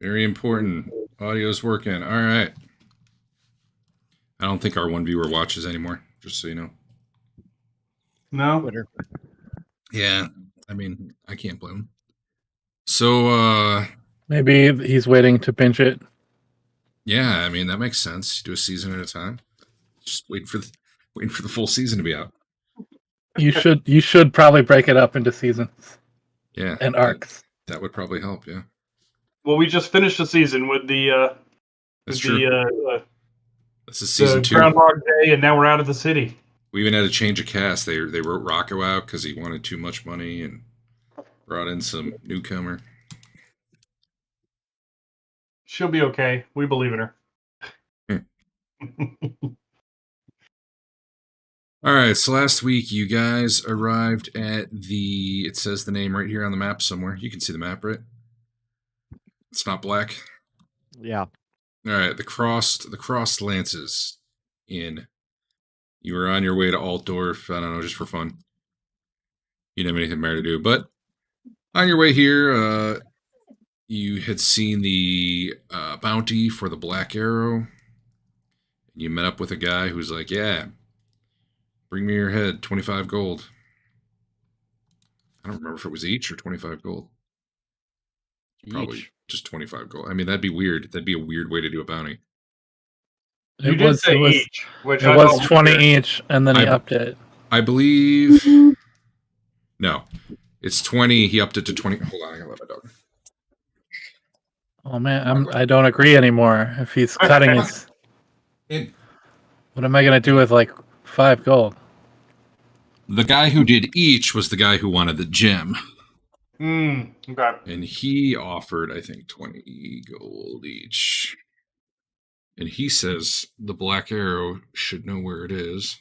Very important. Audio's working. All right. I don't think our one viewer watches anymore, just so you know. No? Twitter. Yeah. I mean, I can't blame him. So, Maybe he's waiting to pinch it. yeah, I mean, that makes sense. Do a season at a time. Just waiting for the full season to be out. You should probably break it up into seasons Yeah. and arcs. That would probably help, yeah. Well, we just finished the season with the That's true. This is season 2. Groundhog Day, and now we're out of the city. We even had a change of cast. They wrote Rocco out because he wanted too much money and brought in some newcomer. She'll be okay. We believe in her. All right, so last week you guys arrived at it says the name right here on the map somewhere. You can see the map, right? It's not black. Yeah. All right, the crossed lances in. You were on your way to Altdorf, I don't know, just for fun. You didn't have anything better to do, but on your way here, you had seen the bounty for the Black Arrow. You met up with a guy who's like, yeah, bring me your head, 25 gold. I don't remember if it was each or 25 gold. Probably just 25 gold. I mean, that'd be weird. That'd be a weird way to do a bounty. You did say each, which it was 20 each, and then he upped it. I believe. No, it's 20. He upped it to 20. Hold on, I gotta let my dog. Oh man, I don't agree anymore. If he's cutting his, what am I gonna do with like 5 gold? The guy who did each was the guy who wanted the gem. Okay. And he offered, I think, 20 gold each. And he says the Black Arrow should know where it is.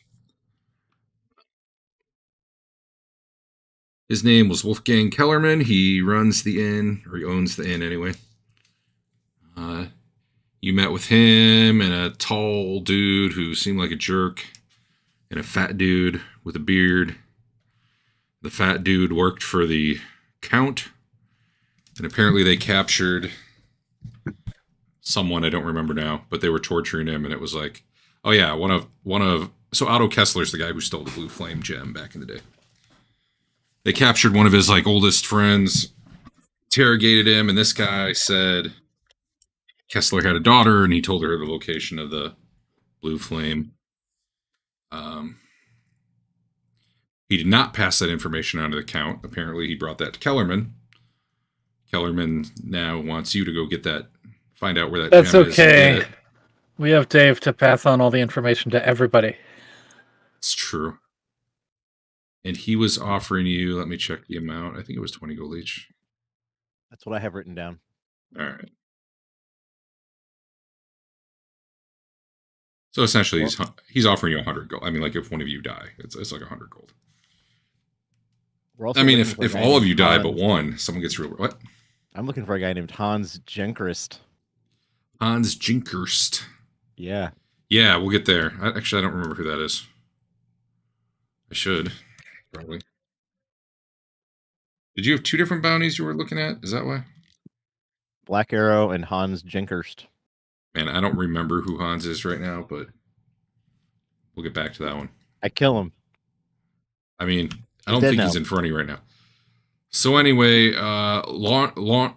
His name was Wolfgang Kellerman. He runs the inn, or he owns the inn anyway. You met with him and a tall dude who seemed like a jerk, and a fat dude with a beard. The fat dude worked for the Count, and apparently they captured someone I don't remember now, but they were torturing him, and it was like, oh yeah, one of so Otto Kessler's the guy who stole the Blue Flame gem back in the day. They captured one of his like oldest friends, interrogated him, and this guy said Kessler had a daughter, and he told her the location of the Blue Flame. He did not pass that information on to the Count. Apparently, he brought that to Kellerman. Kellerman now wants you to go get that, find out where that That's gem is. That's okay. We have Dave to pass on all the information to everybody. It's true. And he was offering you, let me check the amount. I think it was 20 gold each. That's what I have written down. All right. So essentially, he's offering you 100 gold. I mean, like if one of you die, it's like 100 gold. I mean, if all of you die but one, someone gets real. What? I'm looking for a guy named Hans Jenkerst. Hans Jenkerst. Yeah. Yeah, we'll get there. Actually, I don't remember who that is. I should, probably. Did you have 2 different bounties you were looking at? Is that why? Black Arrow and Hans Jenkerst. Man, I don't remember who Hans is right now, but we'll get back to that one. I kill him. I mean, I don't think he's in front of you right now. So anyway, Lauengram.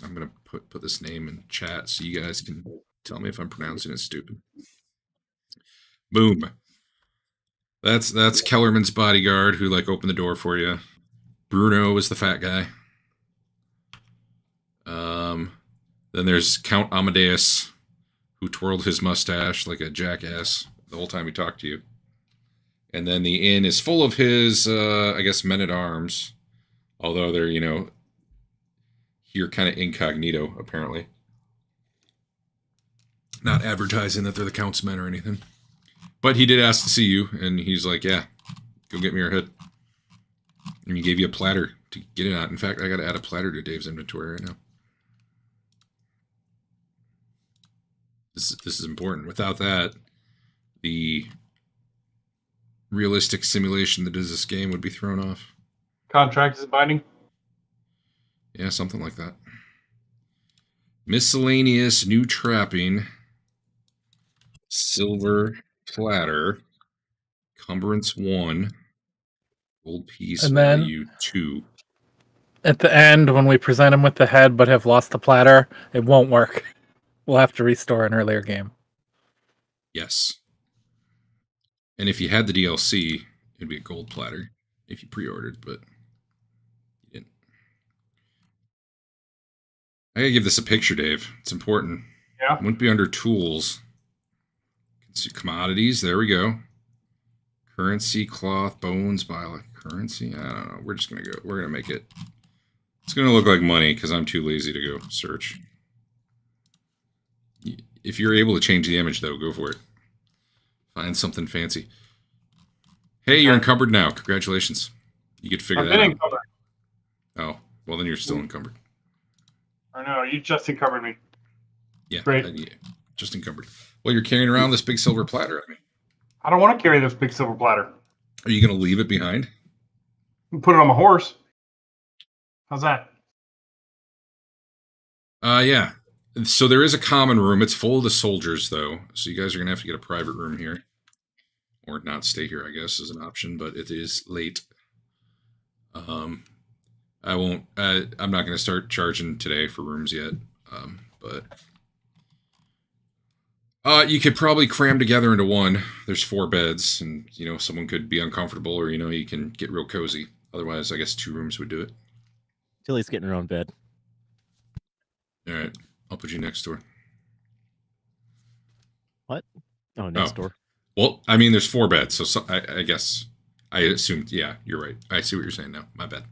I'm gonna put this name in chat so you guys can tell me if I'm pronouncing it stupid. Boom. That's Kellerman's bodyguard who like opened the door for you. Bruno is the fat guy. Then there's Count Amadeus, who twirled his mustache like a jackass the whole time he talked to you. And then the inn is full of his, I guess, men-at-arms. Although they're, here kind of incognito, apparently. Not advertising that they're the Count's men or anything. But he did ask to see you, and he's like, yeah, go get me your head. And he gave you a platter to get it on. In fact, I got to add a platter to Dave's inventory right now. This is important. Without that, the realistic simulation that is this game would be thrown off. Contract is binding? Yeah, something like that. Miscellaneous new trapping. Silver platter. Cumbrance 1. Gold piece And then value 2. at the end, when we present him with the head but have lost the platter, it won't work. We'll have to restore an earlier game. Yes. And if you had the DLC, it'd be a gold platter if you pre-ordered, but you didn't. I gotta give this a picture, Dave. It's important. Yeah. It wouldn't be under tools. Commodities, there we go. Currency, cloth, bones, currency. I don't know. We're just gonna go. We're gonna make it. It's gonna look like money because I'm too lazy to go search. If you're able to change the image, though, go for it. Find something fancy. Hey, you're encumbered now. Congratulations. You get to figure I've that been out. encumbered. Oh, well, then you're still encumbered. I know, you just encumbered me. Yeah, Great. yeah, just encumbered. Well, you're carrying around this big silver platter. I mean, I don't want to carry this big silver platter. are you going to leave it behind? Put it on my horse. How's that? Yeah. So there is a common room. It's full of the soldiers, though. So you guys are going to have to get a private room here. Or not stay here, I guess, is an option, but it is late. I'm not going to start charging today for rooms yet. But you could probably cram together into one. There's 4 beds, and, someone could be uncomfortable, or, you can get real cozy. Otherwise, I guess 2 rooms would do it. Tilly's getting her own bed. All right. I'll put you next door. What? Oh, next door. Well, I mean, there's 4 beds, so I guess I assumed. Yeah, you're right. I see what you're saying now. My bad.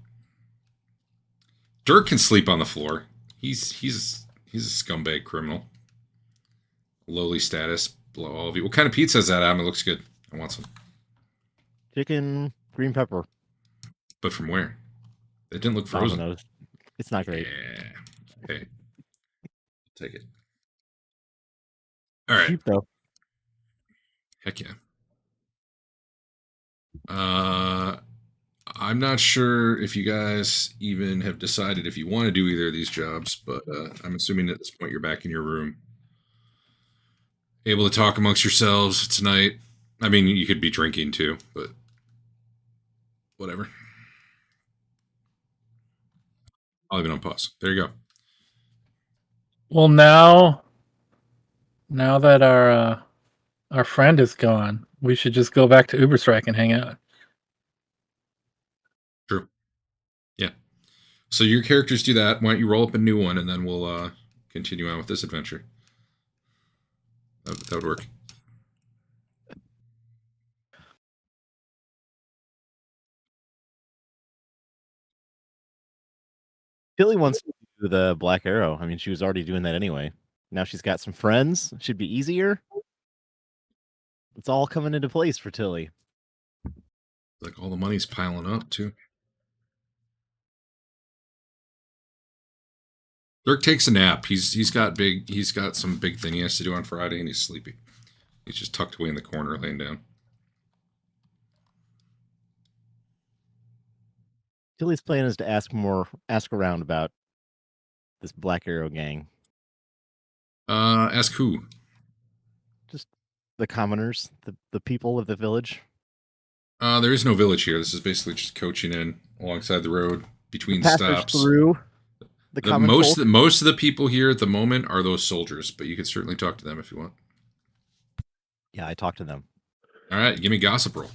Dirk can sleep on the floor. He's a scumbag criminal. Lowly status below all of you. What kind of pizza is that, Adam? It looks good. I want some. Chicken, green pepper. But from where? It didn't look frozen. Domino's. It's not great. Yeah. Okay. Take it. All right. Cheap though. Heck yeah. I'm not sure if you guys even have decided if you want to do either of these jobs, but I'm assuming at this point you're back in your room, able to talk amongst yourselves tonight. I mean, you could be drinking too, but whatever. I'll leave it on pause. There you go. Well, now that our friend is gone, we should just go back to Uberstrike and hang out. True. Yeah. So your characters do that. Why don't you roll up a new one, and then we'll continue on with this adventure. That would work. Tilly wants to do the Black Arrow. I mean, she was already doing that anyway. Now she's got some friends. Should be easier. It's all coming into place for Tilly. Like all the money's piling up too. Dirk takes a nap. He's got some big thing he has to do on Friday, and he's sleepy. He's just tucked away in the corner, laying down. Tilly's plan is to ask around about this Black Arrow gang. Ask who? Just the commoners, the people of the village. There is no village here. This is basically just coaching in alongside the road between stops. Through the common most folk. of the people here at the moment are those soldiers, but you could certainly talk to them if you want. Yeah, I talked to them. All right, give me gossip roll.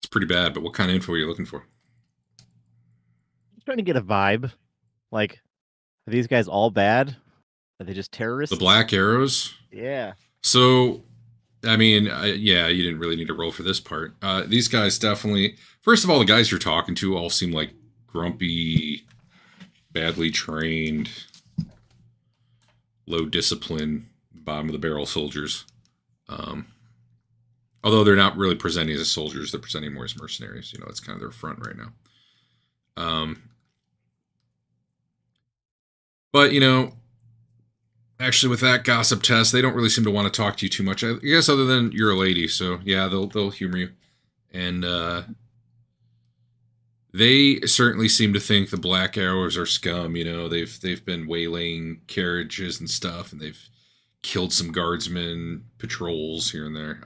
It's pretty bad, but what kind of info are you looking for? I'm trying to get a vibe. Like, are these guys all bad? Are they just terrorists? The Black Arrows? Yeah. So, I mean, yeah, you didn't really need to roll for this part. These guys definitely... First of all, the guys you're talking to all seem like grumpy, badly trained, low discipline, bottom of the barrel soldiers. Although they're not really presenting as soldiers, they're presenting more as mercenaries. That's kind of their front right now. But, Actually, with that gossip test, they don't really seem to want to talk to you too much. I guess other than you're a lady, so yeah, they'll humor you. And they certainly seem to think the Black Arrows are scum. You know, they've been waylaying carriages and stuff, and they've killed some guardsmen, patrols here and there.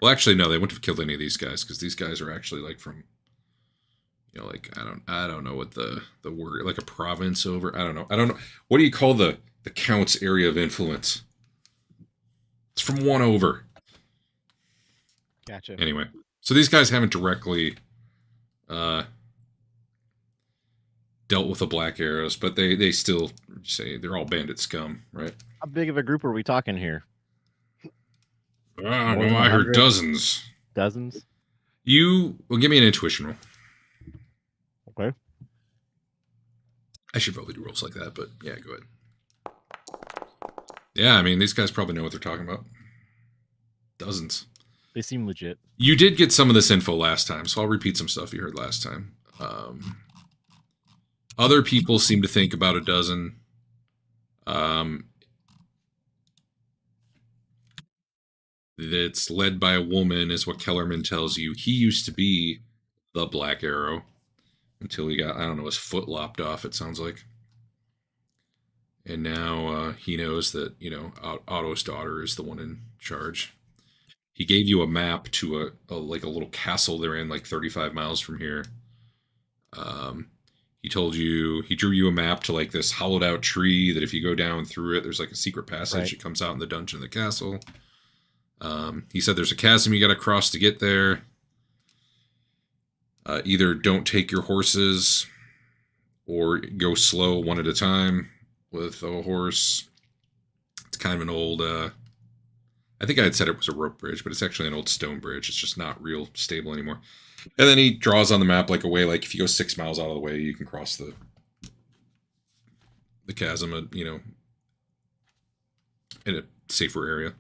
Well, actually, no, they wouldn't have killed any of these guys because these guys are actually like from, you know, like I don't know what the word, like a province over. I don't know. What do you call the count's area of influence? It's from one over. Gotcha. Anyway, so these guys haven't directly dealt with the Black Arrows, but they still say they're all bandit scum, right? How big of a group are we talking here? I don't More know. than I heard 100? dozens. Dozens? Well, give me an intuition roll. Okay. I should probably do rolls like that, but yeah, go ahead. Yeah, I mean, these guys probably know what they're talking about. Dozens. They seem legit. You did get some of this info last time, so I'll repeat some stuff you heard last time. Other people seem to think about a dozen. That's led by a woman, is what Kellerman tells you. He used to be the Black Arrow until he got, I don't know, his foot lopped off, it sounds like. And now he knows that, you know, Otto's daughter is the one in charge. He gave you a map to a little castle they're in, like 35 miles from here. He drew you a map to like this hollowed out tree that if you go down through it, there's like a secret passage. Right. It comes out in the dungeon of the castle. He said there's a chasm you got to cross to get there. Either don't take your horses or go slow one at a time with a horse. It's kind of an old, I think I had said it was a rope bridge, but it's actually an old stone bridge. It's just not real stable anymore. And then he draws on the map like a way, like if you go 6 miles out of the way, you can cross the chasm, you know, in a safer area.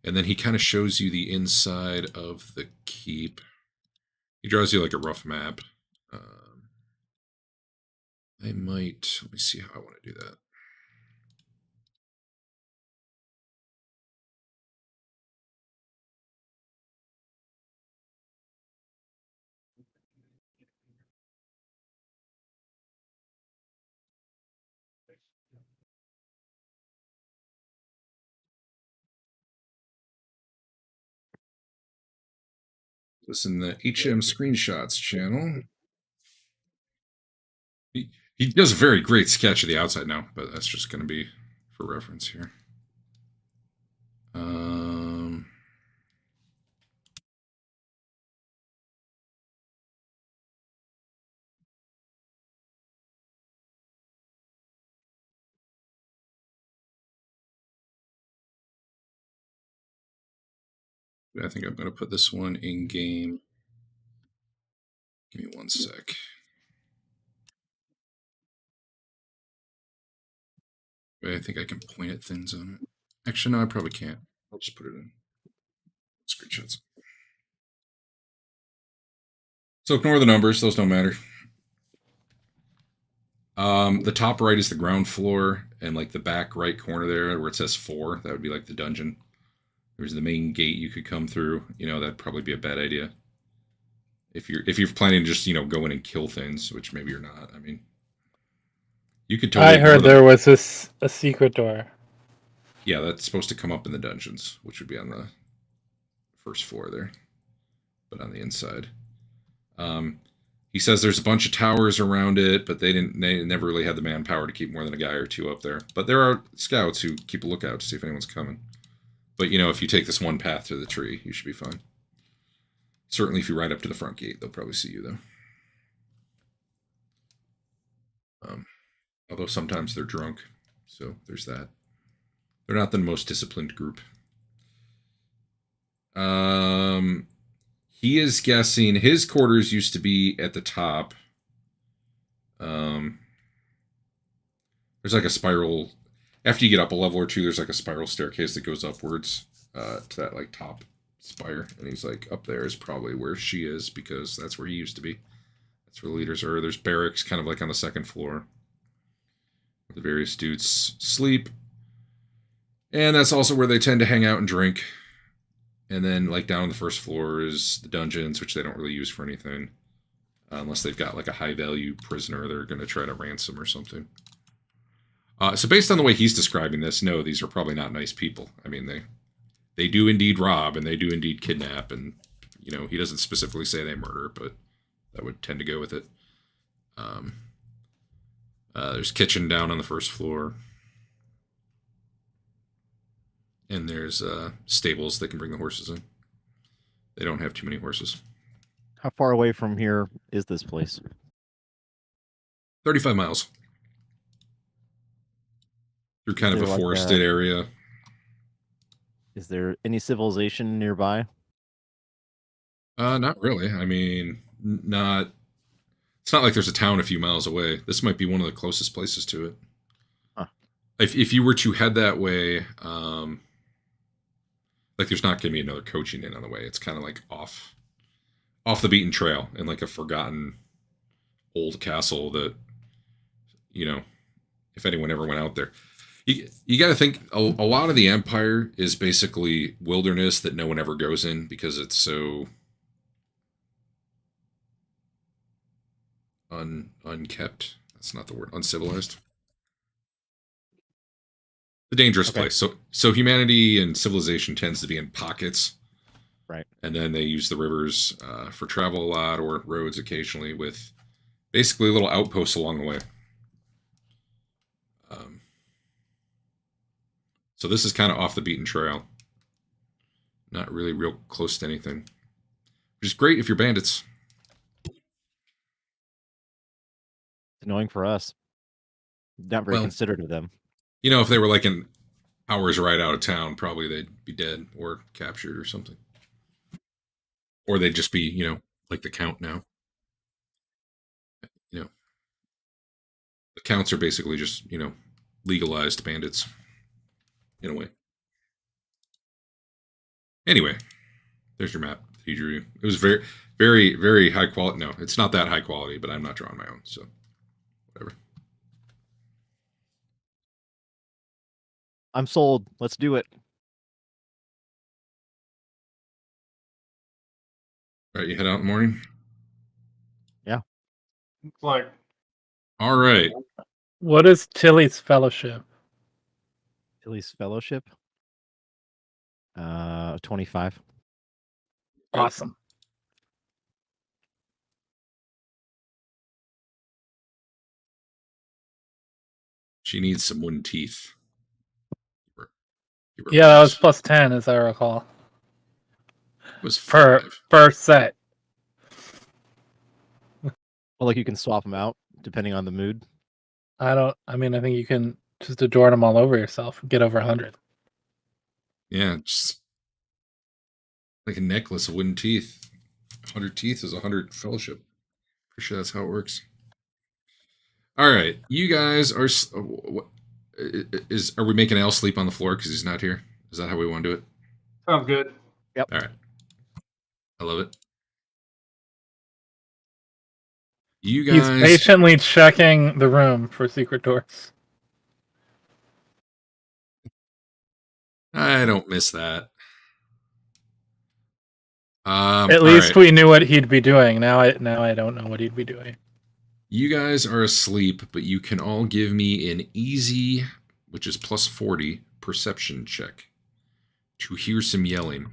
And then he kind of shows you the inside of the keep. He draws you like a rough map. Let me see how I want to do that. Listen, the HM Screenshots channel. He does a very great sketch of the outside now, but that's just going to be for reference here. I think I'm going to put this one in game. Give me 1 sec. I think I can point at things on it. Actually, no, I probably can't. I'll just put it in screenshots. So ignore the numbers; those don't matter. The top right is the ground floor, and like the back right corner there, where it says 4, that would be like the dungeon. There's the main gate you could come through. You know, that'd probably be a bad idea. If you're planning to just, you know, go in and kill things, which maybe you're not. I mean, you could totally. I heard there was a secret door. Yeah, that's supposed to come up in the dungeons, which would be on the first floor there, but on the inside. He says there's a bunch of towers around it, but they never really had the manpower to keep more than a guy or two up there. But there are scouts who keep a lookout to see if anyone's coming. But, you know, if you take this one path to the tree, you should be fine. Certainly if you ride up to the front gate, they'll probably see you, though. Although sometimes they're drunk, so there's that. They're not the most disciplined group. He is guessing his quarters used to be at the top. There's like a spiral. After you get up a level or two, there's like a spiral staircase that goes upwards to that like top spire. And he's like, up there is probably where she is because that's where he used to be. That's where the leaders are. There's barracks kind of like on the second floor. Where the various dudes sleep. And that's also where they tend to hang out and drink. And then like down on the first floor is the dungeons, which they don't really use for anything. Unless they've got like a high value prisoner they're going to try to ransom or something. So based on the way he's describing this, no, these are probably not nice people. I mean, they do indeed rob and they do indeed kidnap, and you know, he doesn't specifically say they murder, but that would tend to go with it. There's kitchen down on the first floor, and there's stables they can bring the horses in. They don't have too many horses. How far away from here is this place? 35 miles. Through kind of a Is there like forested area. Is there any civilization nearby? Not really. I mean, not. It's not like there's a town a few miles away. This might be one of the closest places to it. Huh. If you were to head that way, like there's not going to be another coaching in on the way. It's kind of like off the beaten trail in like a forgotten old castle that, you know, if anyone ever went out there. You got to think a lot of the empire is basically wilderness that no one ever goes in because it's so unkept. That's not the word. Uncivilized. The dangerous place. So humanity and civilization tends to be in pockets. Right. And then they use the rivers for travel a lot, or roads occasionally, with basically little outposts along the way. So this is kind of off the beaten trail. Not really real close to anything. Which is great if you're bandits. It's annoying for us. Not very considerate of them. You know, if they were like an hour's ride out of town, probably they'd be dead or captured or something. Or they'd just be, you know, like the Count now. You know, the Counts are basically just, you know, legalized bandits in a way. Anyway, there's your map that he drew you. It was very, very, very high quality. No, it's not that high quality, but I'm not drawing my own, so whatever. I'm sold. Let's do it. All right, you head out in the morning? Yeah. It's like, all right. What is Tilly's fellowship? Tilly's fellowship? 25. Awesome. She needs some wooden teeth. Yeah, that was plus 10, as I recall. It was 5. Per set. Well, like you can swap them out depending on the mood. I think you can just adorn them all over yourself and get over 100. Yeah, just like a necklace of wooden teeth. 100 teeth is 100 fellowship. Pretty sure that's how it works. All right, you guys are. Are we making Al sleep on the floor because he's not here? Is that how we want to do it? sounds good. Yep. All right. I love it. You guys. He's patiently checking the room for secret doors. I don't miss that. At least we knew what he'd be doing. Now I don't know what he'd be doing. You guys are asleep, but you can all give me an easy, which is plus 40, perception check to hear some yelling.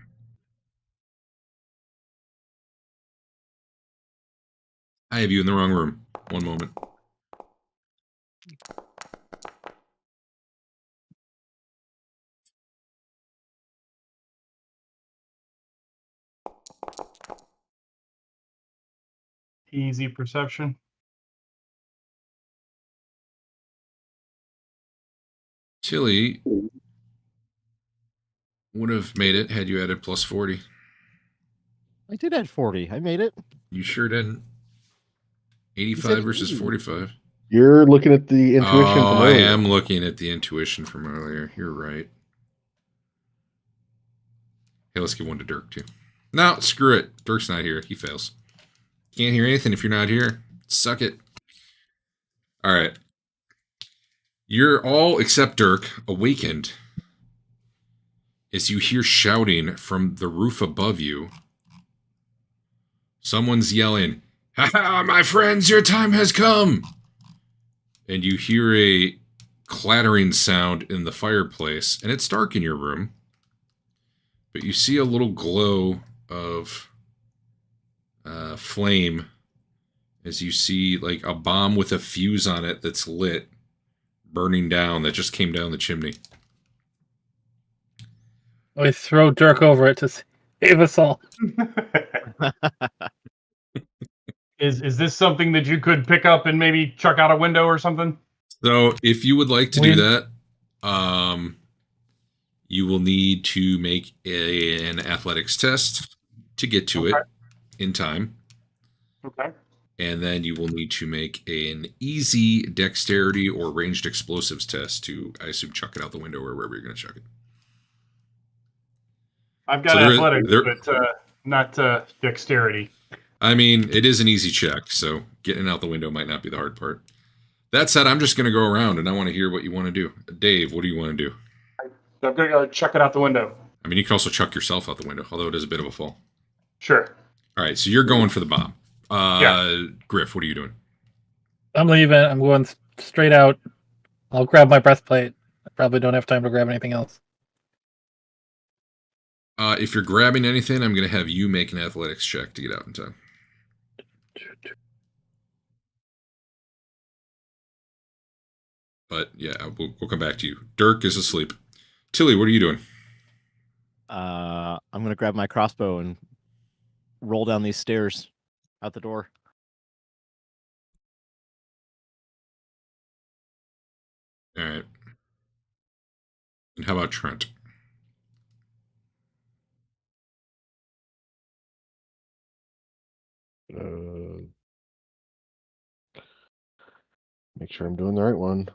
I have you in the wrong room. One moment. Easy perception. Tilly would have made it had you added plus 40. I did add 40. I made it. You sure didn't. 85 versus 45. You're looking at the intuition from I earlier. am looking at the intuition from earlier. You're right. Hey, let's give one to Dirk, too. No, screw it. Dirk's not here. He fails. Can't hear anything if you're not here. Suck it. All right. You're all, except Dirk, awakened as you hear shouting from the roof above you. Someone's yelling, "Ha ha, my friends, your time has come!" And you hear a clattering sound in the fireplace, and it's dark in your room. But you see a little glow of flame as you see like a bomb with a fuse on it that's lit, burning down, that just came down the chimney. I throw Dirk over it to save us all. Is this something that you could pick up and maybe chuck out a window or something? So if you would like to do that, you will need to make an athletics test to get to it in time. Okay. And then you will need to make an easy dexterity or ranged explosives test to, I assume, chuck it out the window or wherever you're going to chuck it. I've got athletics, but not dexterity. I mean, it is an easy check, so getting out the window might not be the hard part. That said, I'm just going to go around, and I want to hear what you want to do. Dave, what do you want to do? I'm going to go chuck it out the window. I mean, you can also chuck yourself out the window, although it is a bit of a fall. Sure. All right, so you're going for the bomb. Yeah. Griff, what are you doing? I'm leaving. I'm going straight out. I'll grab my breastplate. I probably don't have time to grab anything else. If you're grabbing anything, I'm going to have you make an athletics check to get out in time. But yeah, we'll come back to you. Dirk is asleep. Tilly, what are you doing? I'm going to grab my crossbow and roll down these stairs out the door. All right. And how about Trent? Make sure I'm doing the right one.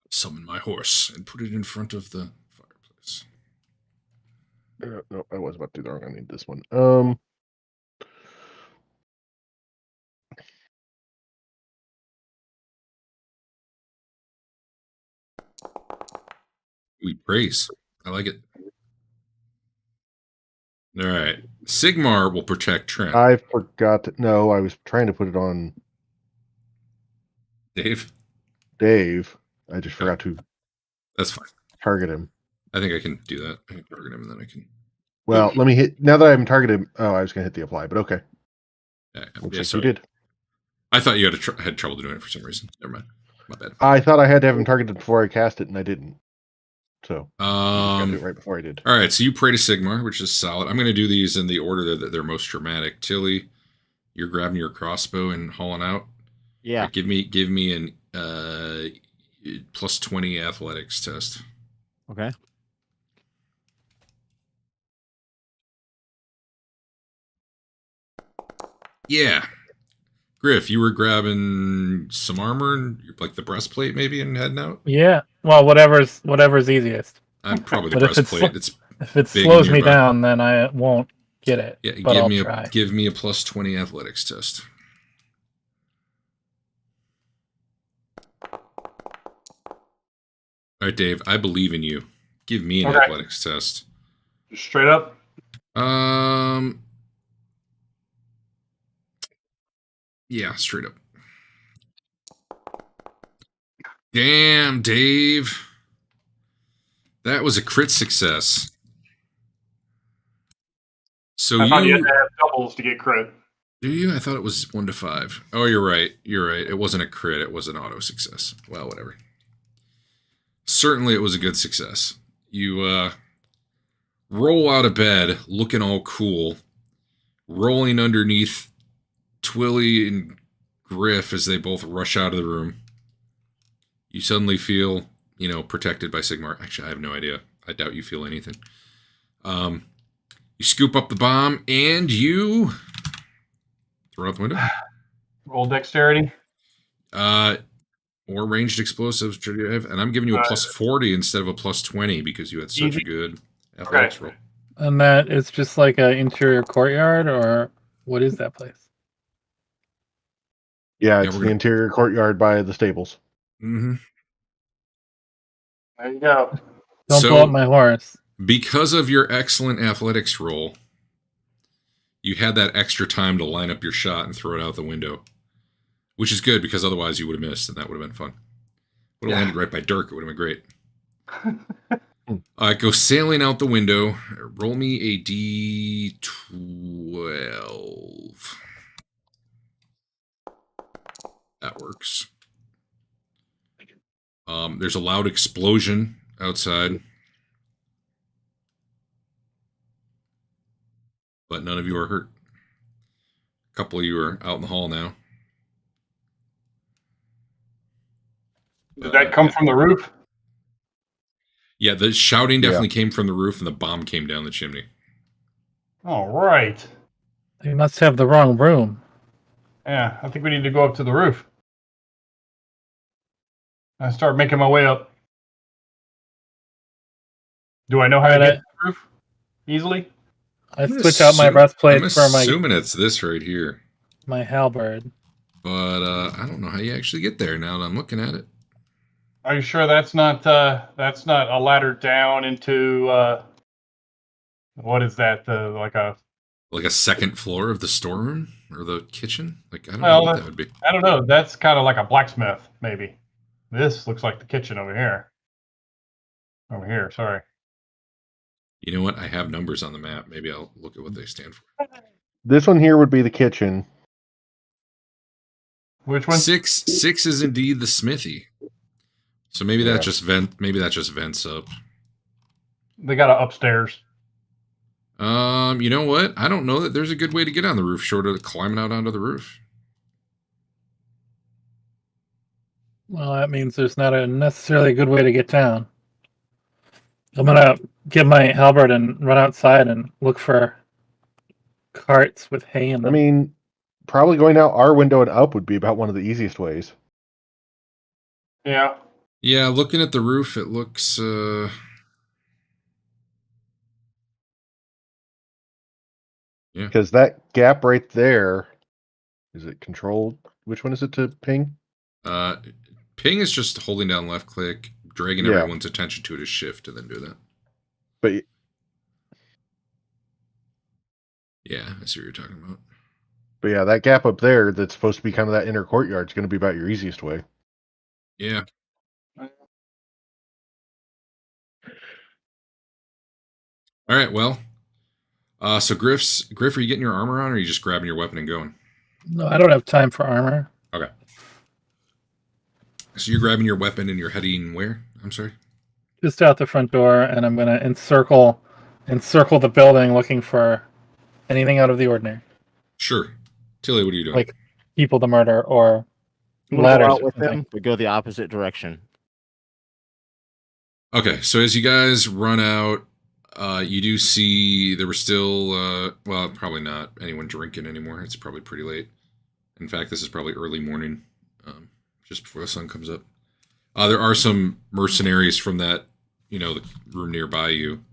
Summon my horse and put it in front of the fireplace. No, I was about to do the wrong. I need this one. We praise. I like it. All right. Sigmar will protect Trent. I forgot. No, I was trying to put it on Dave? Dave. I just forgot to That's fine. target him. I think I can do that. I can target him and then I can... Well, let me hit. Now that I haven't targeted him. Oh, I was going to hit the apply, but okay. Looks like you did. I thought you had trouble doing it for some reason. Never mind. My bad. I thought I had to have him targeted before I cast it, and I didn't. So I just got to do it right before I did. All right, so you pray to Sigmar, which is solid. I'm going to do these in the order that they're most dramatic. Tilly, you're grabbing your crossbow and hauling out. Yeah. Right, give me an plus 20 athletics test. Okay. Yeah. Griff, you were grabbing some armor and like the breastplate maybe and heading out? Yeah. Well, whatever's easiest. I'm probably the But if breastplate. if it big slows me nearby. down, then I won't get it. Yeah, but I'll give try. me a plus 20 athletics test. All right, Dave, I believe in you. Give me an athletics test. Straight up. Yeah, straight up. Damn, Dave. That was a crit success. So I thought you had to have doubles to get crit. Do you? I thought it was 1 to 5. Oh, you're right. You're right. It wasn't a crit. It was an auto success. Well, whatever. Certainly, it was a good success. You roll out of bed, looking all cool, rolling underneath Twilly and Griff as they both rush out of the room. You suddenly feel, protected by Sigmar. Actually, I have no idea. I doubt you feel anything. You scoop up the bomb and you throw it out the window. Roll dexterity. Or ranged explosives. And I'm giving you a plus 40 instead of a plus 20 because you had such a good athletics roll. And that it's just like an interior courtyard, or what is that place? Yeah, Yeah, it's we're the gonna- interior courtyard by the stables. Mm-hmm. There you go. Don't blow up my horse. Because of your excellent athletics roll, you had that extra time to line up your shot and throw it out the window, which is good because otherwise you would have missed, and that would have been fun. Would have landed right by Dirk. It would have been great. Go sailing out the window. Roll me a d12. That works. There's a loud explosion outside, but none of you are hurt. A couple of you are out in the hall now. Did that come from the roof? Yeah, the shouting definitely came from the roof, and the bomb came down the chimney. All right. You must have the wrong room. Yeah, I think we need to go up to the roof. I start making my way up. Do I know how to get to the roof easily? I switch out my breastplate I'm for assuming it's this right here, my halberd. but I don't know how you actually get there now that I'm looking at it. Are you sure that's not a ladder down into what is that? Like a second floor of the storeroom or the kitchen? Like, I don't know well, what that would be. I don't know. That's kind of like a blacksmith, maybe. This looks like the kitchen over here. Over here, sorry. You know what? I have numbers on the map. Maybe I'll look at what they stand for. This one here would be the kitchen. Which one? 6 is indeed the smithy. So maybe that just vents up. They got it upstairs. You know what? I don't know that there's a good way to get on the roof short of climbing out onto the roof. Well, that means there's not a necessarily good way to get down. I'm gonna get my halberd and run outside and look for carts with hay in them. I mean, probably going out our window and up would be about one of the easiest ways. Yeah. Yeah, looking at the roof, it looks yeah. Because that gap right there, is it controlled? Which one is it to ping? Ping is just holding down left click, dragging everyone's attention to it as shift, and then do that. But yeah, I see what you're talking about. But yeah, that gap up there that's supposed to be kind of that inner courtyard is going to be about your easiest way. Yeah. All right, well. So Griff, are you getting your armor on, or are you just grabbing your weapon and going? No, I don't have time for armor. Okay. So you're grabbing your weapon and you're heading where? I'm sorry? Just out the front door, and I'm gonna encircle the building looking for anything out of the ordinary. Sure. Tilly, what are you doing? Like people to murder or We'll ladders. go out or with something. them. We go the opposite direction. Okay, so as you guys run out, you do see there were still, well, probably not anyone drinking anymore. It's probably pretty late. In fact, this is probably early morning, just before the sun comes up. There are some mercenaries from that, the room nearby you.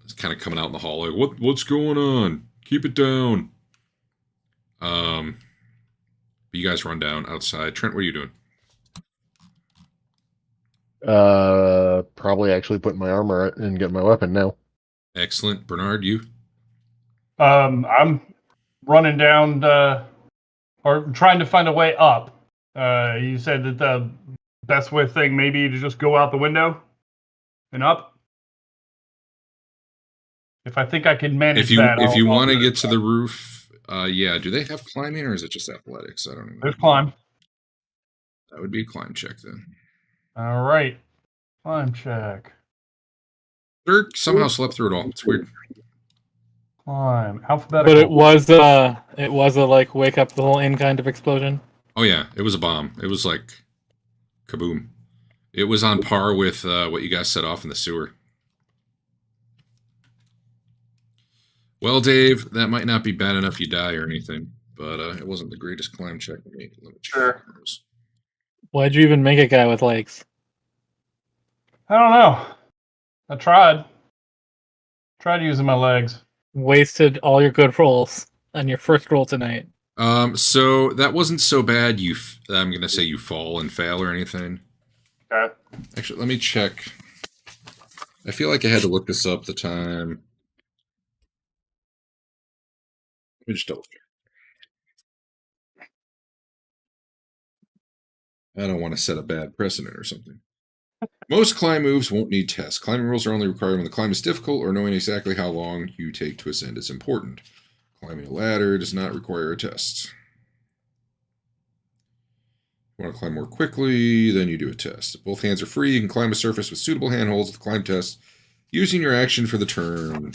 It's kind of coming out in the hall, like, what's going on? Keep it down. But you guys run down outside. Trent, what are you doing? Probably actually putting my armor and getting my weapon now. Excellent. Bernard, you? I'm running down or trying to find a way up. You said that the best way thing maybe to just go out the window and up. If I think I can manage that. If you want to get to the roof, yeah. Do they have climbing or is it just athletics? I don't know. There's climb. That would be a climb check then. All right. Climb check. Dirk somehow slept through it all. It's weird. Climb. Alphabetical. But it was a like wake up the whole inn kind of explosion. Oh yeah, it was a bomb. It was like kaboom. It was on par with what you guys set off in the sewer. Well, Dave, that might not be bad enough you die or anything, but it wasn't the greatest climb check. Sure. Why'd you even make a guy with legs? I don't know. I tried. Tried using my legs. Wasted all your good rolls on your first roll tonight. So that wasn't so bad. I'm gonna say you fall and fail or anything. Okay. Actually, let me check. I feel like I had to look this up the time. Let me just double check. I don't want to set a bad precedent or something. Most climb moves won't need tests. Climbing rules are only required when the climb is difficult or knowing exactly how long you take to ascend is important. Climbing a ladder does not require a test. If you want to climb more quickly, then you do a test. If both hands are free, you can climb a surface with suitable handholds with the climb test using your action for the turn.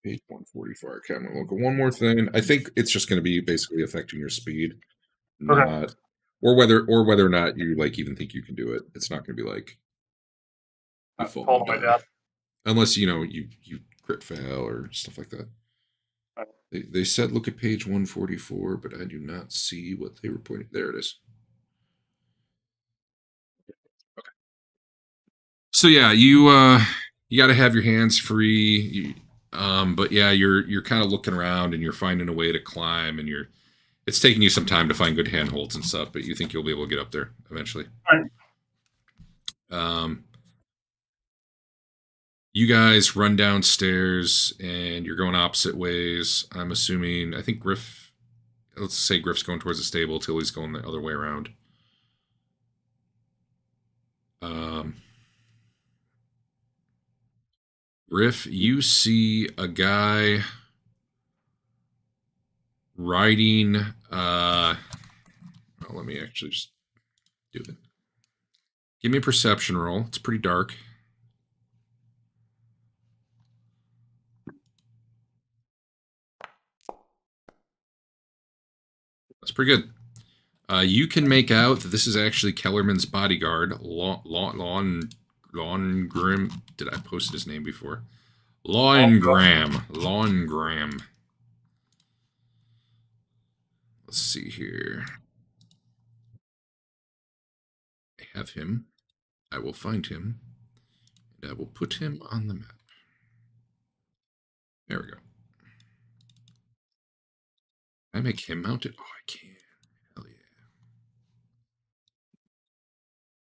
Page 145. Okay, I'm going to look at one more thing. I think it's just going to be basically affecting your speed. Not or whether or not you like even think you can do it. It's not going to be like you fall and die. Unless you crit fail or stuff like that. They said look at page 144, but I do not see what they were pointing. There it is. Okay. So yeah, you got to have your hands free. But yeah, you're kind of looking around and you're finding a way to climb, and it's taking you some time to find good handholds and stuff, but you think you'll be able to get up there eventually. Right. You guys run downstairs and you're going opposite ways. I think let's say Griff's going towards the stable, Tilly's going the other way around. Griff, you see a guy riding, let me actually just do it. Give me a perception roll. It's pretty dark. That's pretty good. You can make out that this is actually Kellerman's bodyguard, Lawn Grim. Did I post his name before? Lawn Graham. Let's see here. I have him. I will find him. And I will put him on the map. There we go. Can I make him mounted? Oh, I can. Hell yeah.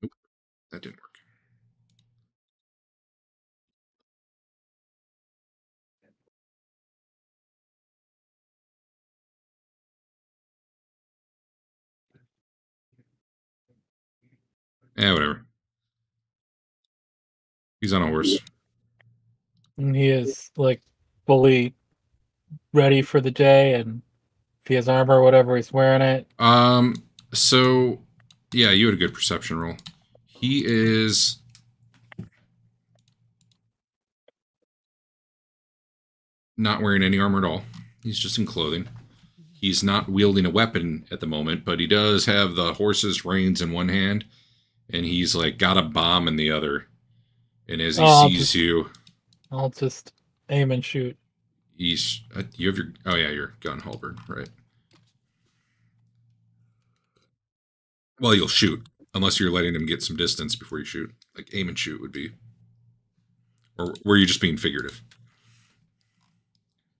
Nope. That didn't work. Whatever. He's on a horse. And he is like fully ready for the day, and if he has armor or whatever, he's wearing it. So yeah, you had a good perception roll. He is not wearing any armor at all. He's just in clothing. He's not wielding a weapon at the moment, but he does have the horse's reins in one hand, and he's like got a bomb in the other. And as he sees you, I'll just aim and shoot. you have your gun halberd, right? Well, you'll shoot unless you're letting him get some distance before you shoot. Like aim and shoot would be, or were you just being figurative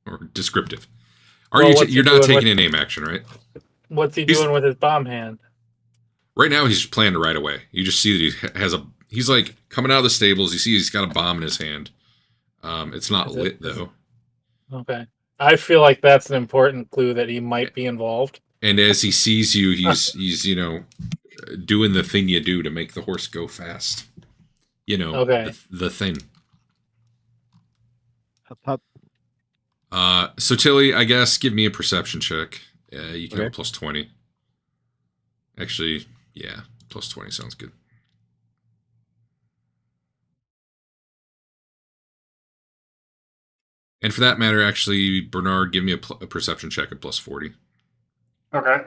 or descriptive? You're not taking an aim action, right? What's he doing with his bomb hand? Right now, he's planning to ride away. You just see that he's like coming out of the stables. You see he's got a bomb in his hand. It's not lit though. Okay. I feel like that's an important clue that he might be involved. And as he sees you, he's doing the thing you do to make the horse go fast. Okay. The thing. Hup. So Tilly, I guess give me a perception check. You can have a plus 20. Actually, yeah, plus 20 sounds good. And for that matter, actually, Bernard, give me a perception check at plus 40. Okay.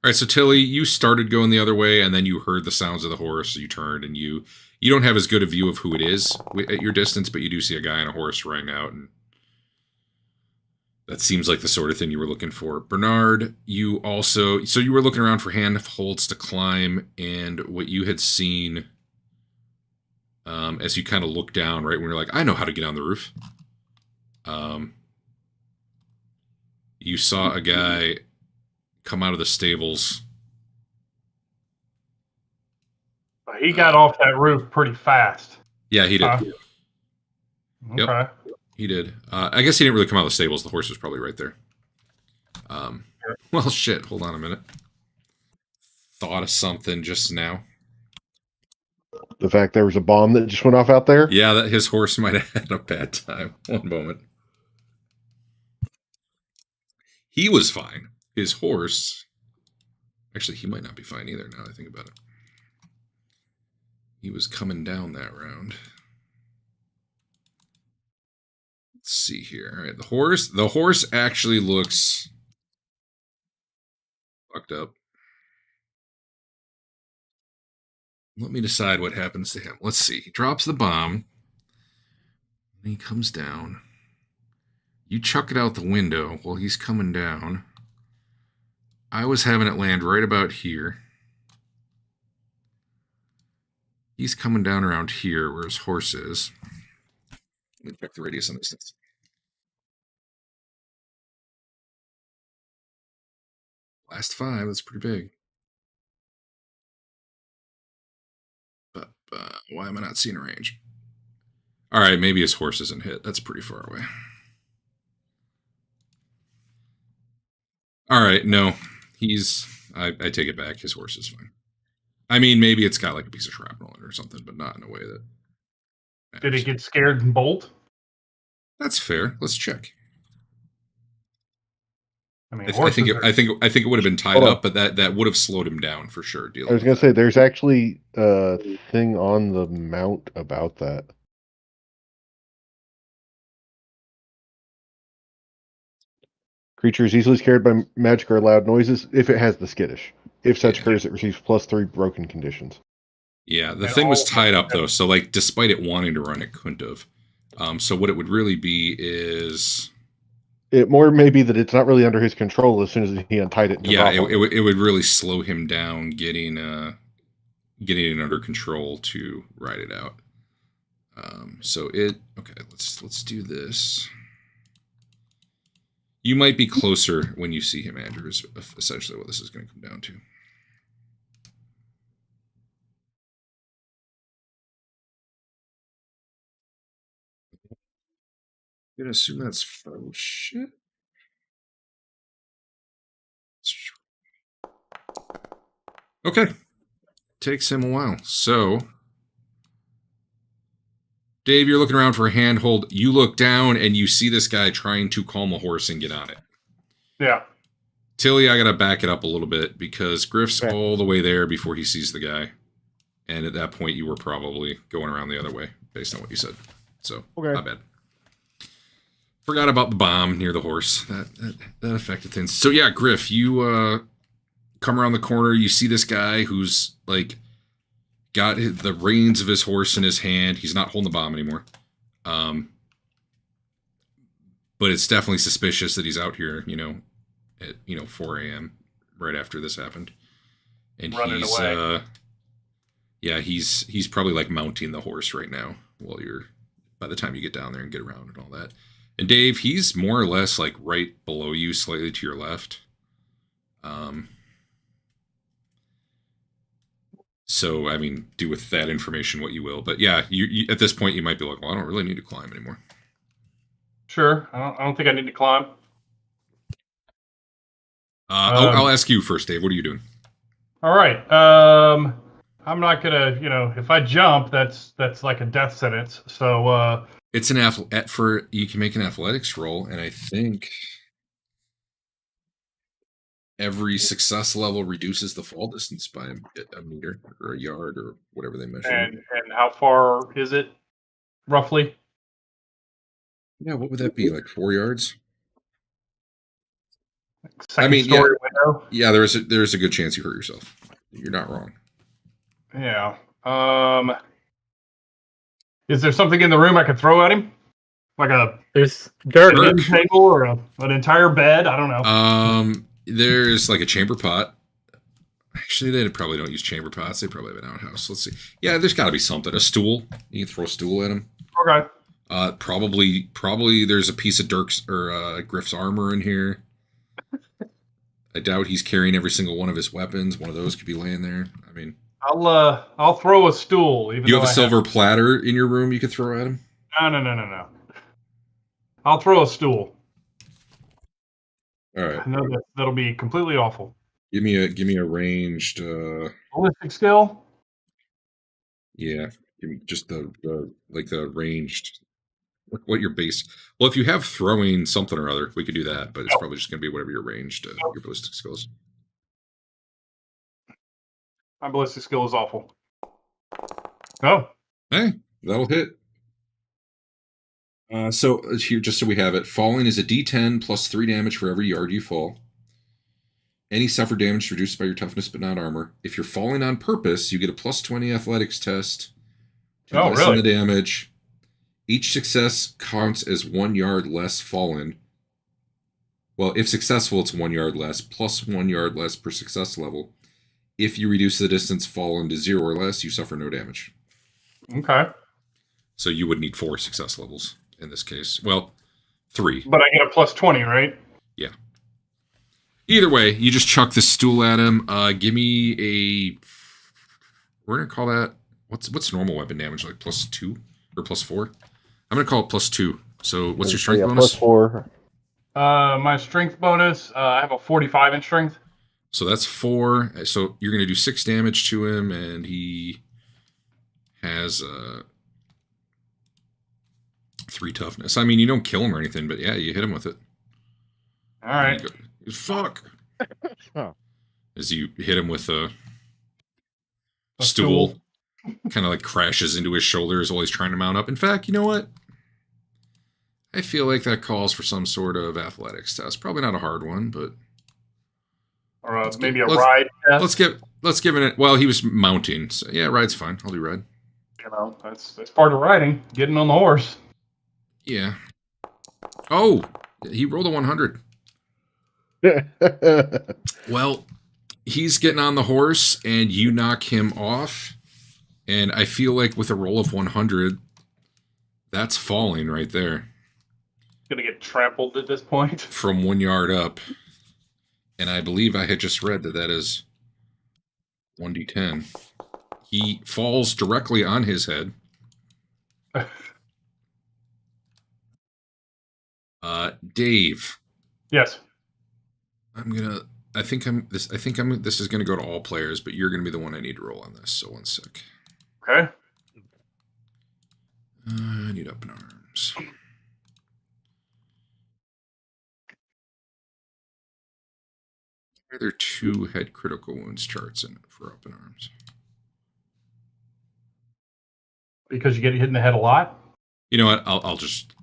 All right, so Tilly, you started going the other way, and then you heard the sounds of the horse. So you turned, and you don't have as good a view of who it is at your distance, but you do see a guy on a horse running out. And, you know, the thing. So Tilly, I guess give me a perception check at plus 40. Okay. All right, so Tilly, you started going the other way, and then you heard the sounds of the horse. So you turned, and you don't have as good a view of who it is at your distance, but you do see a guy on a horse running out. And That seems like the sort of thing you were looking for. Bernard, you were looking around for handholds to climb, and what you had seen as you kind of looked down, right when you're like, I know how to get on the roof. You saw a guy come out of the stables. He got off that roof pretty fast. Yeah, he did. Okay. Yep, he did. I guess he didn't really come out of the stables. The horse was probably right there. Well, shit. Hold on a minute. Thought of something just now. The fact there was a bomb that just went off out there? Yeah, that his horse might have had a bad time. One moment. He was fine. His horse... Actually, he might not be fine either, now that I think about it. He was coming down that round. Let's see here. All right, the horse actually looks fucked up. Let me decide what happens to him. Let's see. He drops the bomb. And he comes down. You chuck it out the window while he's coming down. I was having it land right about here. He's coming down around here where his horse is. Let me check the radius on this thing. Last 5, that's pretty big. But why am I not seeing a range? All right, maybe his horse isn't hit. That's pretty far away. All right, no. I take it back. His horse is fine. I mean, maybe it's got like a piece of shrapnel in it or something, but not in a way that... Did he get scared and bolt? That's fair. Let's check. I mean, I think it would have been tied up, but that would have slowed him down for sure. I was going to say, there's actually a thing on the mount about that. Creature is easily scared by magic or loud noises if it has the skittish. If such occurs, it receives +3 broken conditions. Yeah, the thing was tied up though, so like despite it wanting to run, it couldn't have. So what it would really be is... It more may be that it's not really under his control as soon as he untied it. Yeah, it would really slow him down getting it under control to ride it out. Okay, let's do this. You might be closer when you see him, Andrew, is essentially what this is going to come down to. I'm going to assume that's fellowship. Okay. Takes him a while. So, Dave, you're looking around for a handhold. You look down and you see this guy trying to calm a horse and get on it. Yeah. Tilly, I got to back it up a little bit because Griff's all the way there before he sees the guy. And at that point, you were probably going around the other way based on what you said. So, not bad. Forgot about the bomb near the horse. That affected things. So, yeah, Griff, you come around the corner. You see this guy who's, like, got the reins of his horse in his hand. He's not holding the bomb anymore. But it's definitely suspicious that he's out here, at 4 a.m. right after this happened. And running away. He's probably like mounting the horse right now by the time you get down there and get around and all that. And Dave, he's more or less like right below you, slightly to your left. So, I mean, do with that information what you will. But yeah, you at this point, you might be like, well, I don't really need to climb anymore. Sure. I don't think I need to climb. I'll ask you first, Dave. What are you doing? All right. I'm not gonna, if I jump, that's like a death sentence. So it's you can make an athletics roll, and I think every success level reduces the fall distance by a meter or a yard or whatever they measure. And how far is it, roughly? Yeah, what would that be? Like 4 yards? Second story window? Yeah, there's a good chance you hurt yourself. You're not wrong. Yeah. Is there something in the room I could throw at him? Like a There's dirt. an end table or an entire bed? I don't know. There's like a chamber pot. Actually, they probably don't use chamber pots. They probably have an outhouse. Let's see. Yeah, there's got to be something. A stool. You can throw a stool at him. Okay. Probably there's a piece of Dirk's or Griff's armor in here. I doubt he's carrying every single one of his weapons. One of those could be laying there. I mean, I'll throw a stool. Even you have though a silver platter in your room you could throw at him? No. I'll throw a stool. All right. I know that'll be completely awful. Give me a ranged Ballistic skill? yeah. Give me just the ranged what your base. Well, if you have throwing something or other, we could do that, but it's probably just gonna be whatever your ranged your ballistic skills. My ballistic skill is awful. Oh. Hey, that'll hit. So here, just so we have it, falling is a D10 plus 3 damage for every yard you fall. Any suffered damage reduced by your toughness but not armor. If you're falling on purpose, you get a plus 20 athletics test to lessen the damage. Each success counts as 1 yard less fallen. Well, if successful, it's 1 yard less, plus 1 yard less per success level. If you reduce the distance fallen to 0 or less, you suffer no damage. Okay. So you would need 4 success levels in this case. Well, 3. But I get a plus 20, right? Yeah. Either way, you just chuck this stool at him. Give me a... We're going to call that... What's normal weapon damage? Like plus 2 or plus 4? I'm going to call it plus 2. So what's your strength bonus? Plus 4. My strength bonus, I have a 45 in strength. So that's 4. So you're going to do 6 damage to him, and he has 3 toughness. I mean, you don't kill him or anything, but yeah, you hit him with it. All right. Fuck. Oh. As you hit him with a stool. Kind of like crashes into his shoulders while he's trying to mount up. In fact, you know what? I feel like that calls for some sort of athletics test. Probably not a hard one, but Or maybe a ride test. Let's give it. Well, he was mounting. So yeah, ride's fine. I'll do ride. You know, that's part of riding, getting on the horse. Yeah. Oh, he rolled a 100. Well, he's getting on the horse, and you knock him off. And I feel like with a roll of 100, that's falling right there. Gonna get trampled at this point. From 1 yard up. And I believe I had just read that is 1d10. He falls directly on his head. Dave. Yes. This is gonna go to all players, but you're gonna be the one I need to roll on this. So 1 sec. Okay. I need up in arms. Are there 2 head critical wounds charts in it for up in arms? Because you get hit in the head a lot? You know what? I'll just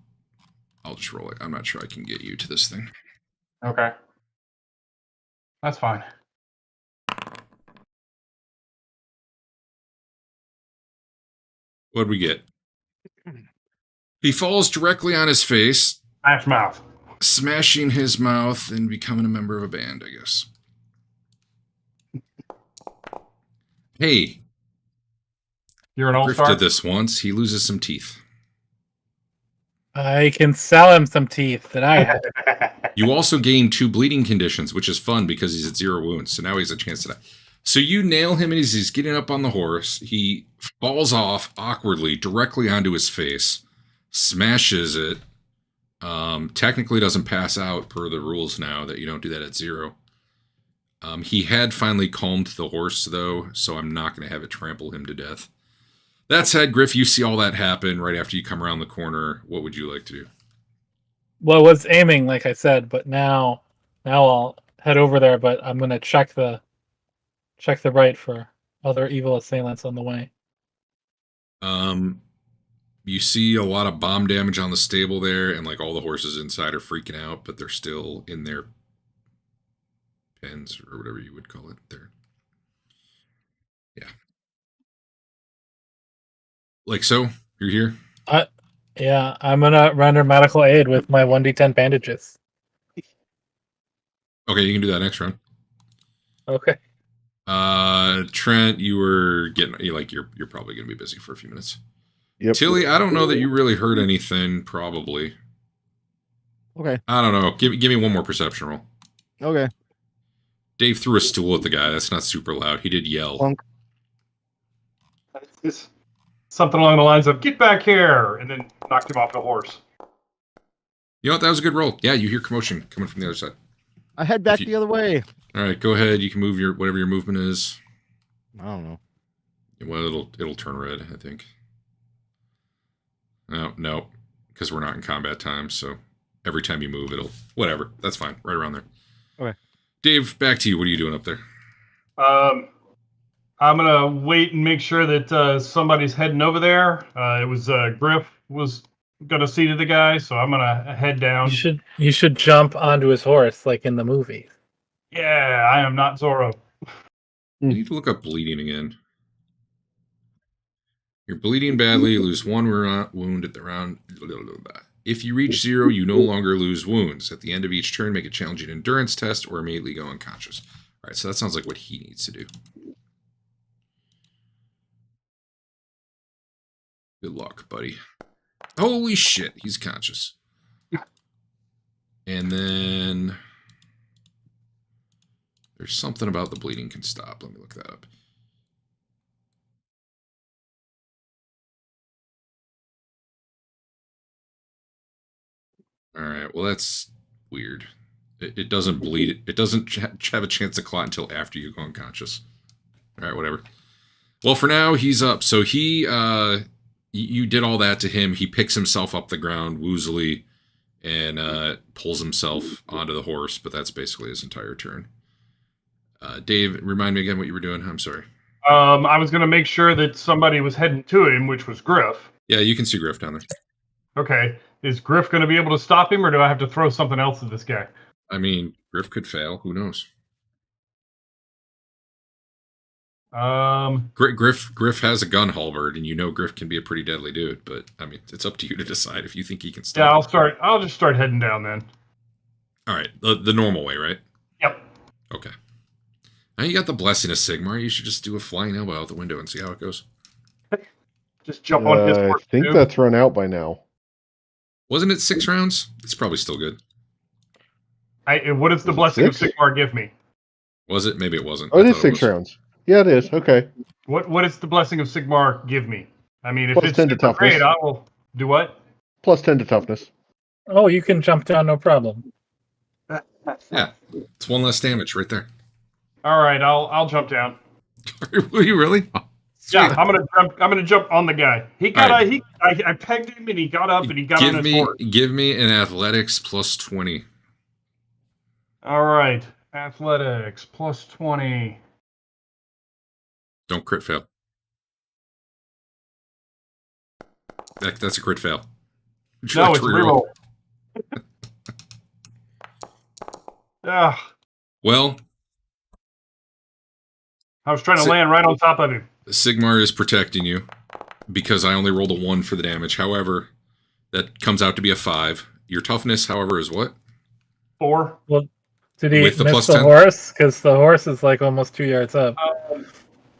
roll it. I'm not sure I can get you to this thing. Okay. That's fine. What'd we get? He falls directly on his face. Smash mouth. Smashing his mouth and becoming a member of a band, I guess. Hey. You're an Griff all-star? did this once. He loses some teeth. I can sell him some teeth that I have. You also gain 2 bleeding conditions, which is fun because he's at 0 wounds. So now he has a chance to die. So you nail him and he's getting up on the horse. He falls off awkwardly directly onto his face, smashes it. Technically doesn't pass out per the rules now that you don't do that at 0. He had finally calmed the horse, though, so I'm not going to have it trample him to death. That said, Griff, you see all that happen right after you come around the corner. What would you like to do? Well, I was aiming, like I said, but now I'll head over there. But I'm gonna check the right for other evil assailants on the way. You see a lot of bomb damage on the stable there, and like all the horses inside are freaking out, but they're still in their pens or whatever you would call it. There, yeah. Like so, you're here. Yeah, I'm gonna render medical aid with my 1d10 bandages. Okay, you can do that next round. Okay. Trent, you're probably gonna be busy for a few minutes. Yep. Tilly, I don't know that you really heard anything. Probably. Okay. I don't know. Give me one more perception roll. Okay. Dave threw a stool at the guy. That's not super loud. He did yell. Plunk. It's something along the lines of "Get back here!" and then knocked him off the horse. You know what? That was a good roll. Yeah, you hear commotion coming from the other side. I head back you- the other way. All right, go ahead. You can move your whatever your movement is. I don't know. Well, it'll turn red, I think. Oh, no, because we're not in combat time, so every time you move, it'll... Whatever, that's fine, right around there. Okay. Dave, back to you. What are you doing up there? I'm gonna wait and make sure that somebody's heading over there. It was Griff was gonna see to the guy, so I'm gonna head down. You should jump onto his horse like in the movie. Yeah, I am not Zorro. You need to look up bleeding again. You're bleeding badly. You lose one wound at the round. If you reach 0, you no longer lose wounds. At the end of each turn, make a challenging endurance test or immediately go unconscious. All right, so that sounds like what he needs to do. Good luck, buddy. Holy shit, he's conscious. And then there's something about the bleeding can stop. Let me look that up. All right, well, that's weird. It doesn't bleed. It doesn't have a chance to clot until after you go unconscious. All right, whatever. Well, for now, he's up. So he, you did all that to him. He picks himself up the ground woozily and pulls himself onto the horse, but that's basically his entire turn. Dave, remind me again what you were doing. I'm sorry. I was gonna make sure that somebody was heading to him, which was Griff. Yeah, you can see Griff down there. Okay, is Griff gonna be able to stop him, or do I have to throw something else at this guy? I mean, Griff could fail. Who knows? Griff has a gun halberd, and you know Griff can be a pretty deadly dude. But I mean, it's up to you to decide if you think he can stop. Yeah, I'll just start heading down then. All right, the normal way, right? Yep. Okay. Now you got the blessing of Sigmar. You should just do a flying elbow out the window and see how it goes. Just jump on his I horse. think too. that's run out by now. Wasn't it 6 rounds? It's probably still good. What does the Was it blessing 6? of Sigmar give me? Was it? Maybe it wasn't. Oh, it I is thought 6 was. rounds. Yeah, it is. Okay. What does the blessing of Sigmar give me? I mean, if Plus it's 10 to super great, toughness. I will do what? Plus 10 to toughness. Oh, you can jump down, no problem. Yeah, it's 1 less damage right there. All right, I'll jump down. Will you really? Oh, Yeah, sweet. I'm gonna jump on the guy. He got All right. I pegged him and he got up and he got on his horse. Give me an athletics plus 20. All right, athletics plus 20. Don't crit fail. That's a crit fail. Would you No, like it's to a reroll? reroll. Ah, Well, I was trying to Si- land right on top of him. Sigmar is protecting you because I only rolled a 1 for the damage. However, that comes out to be a 5. Your toughness, however, is what? 4. Did he With the miss plus the 10? horse? Because the horse is like almost 2 yards up.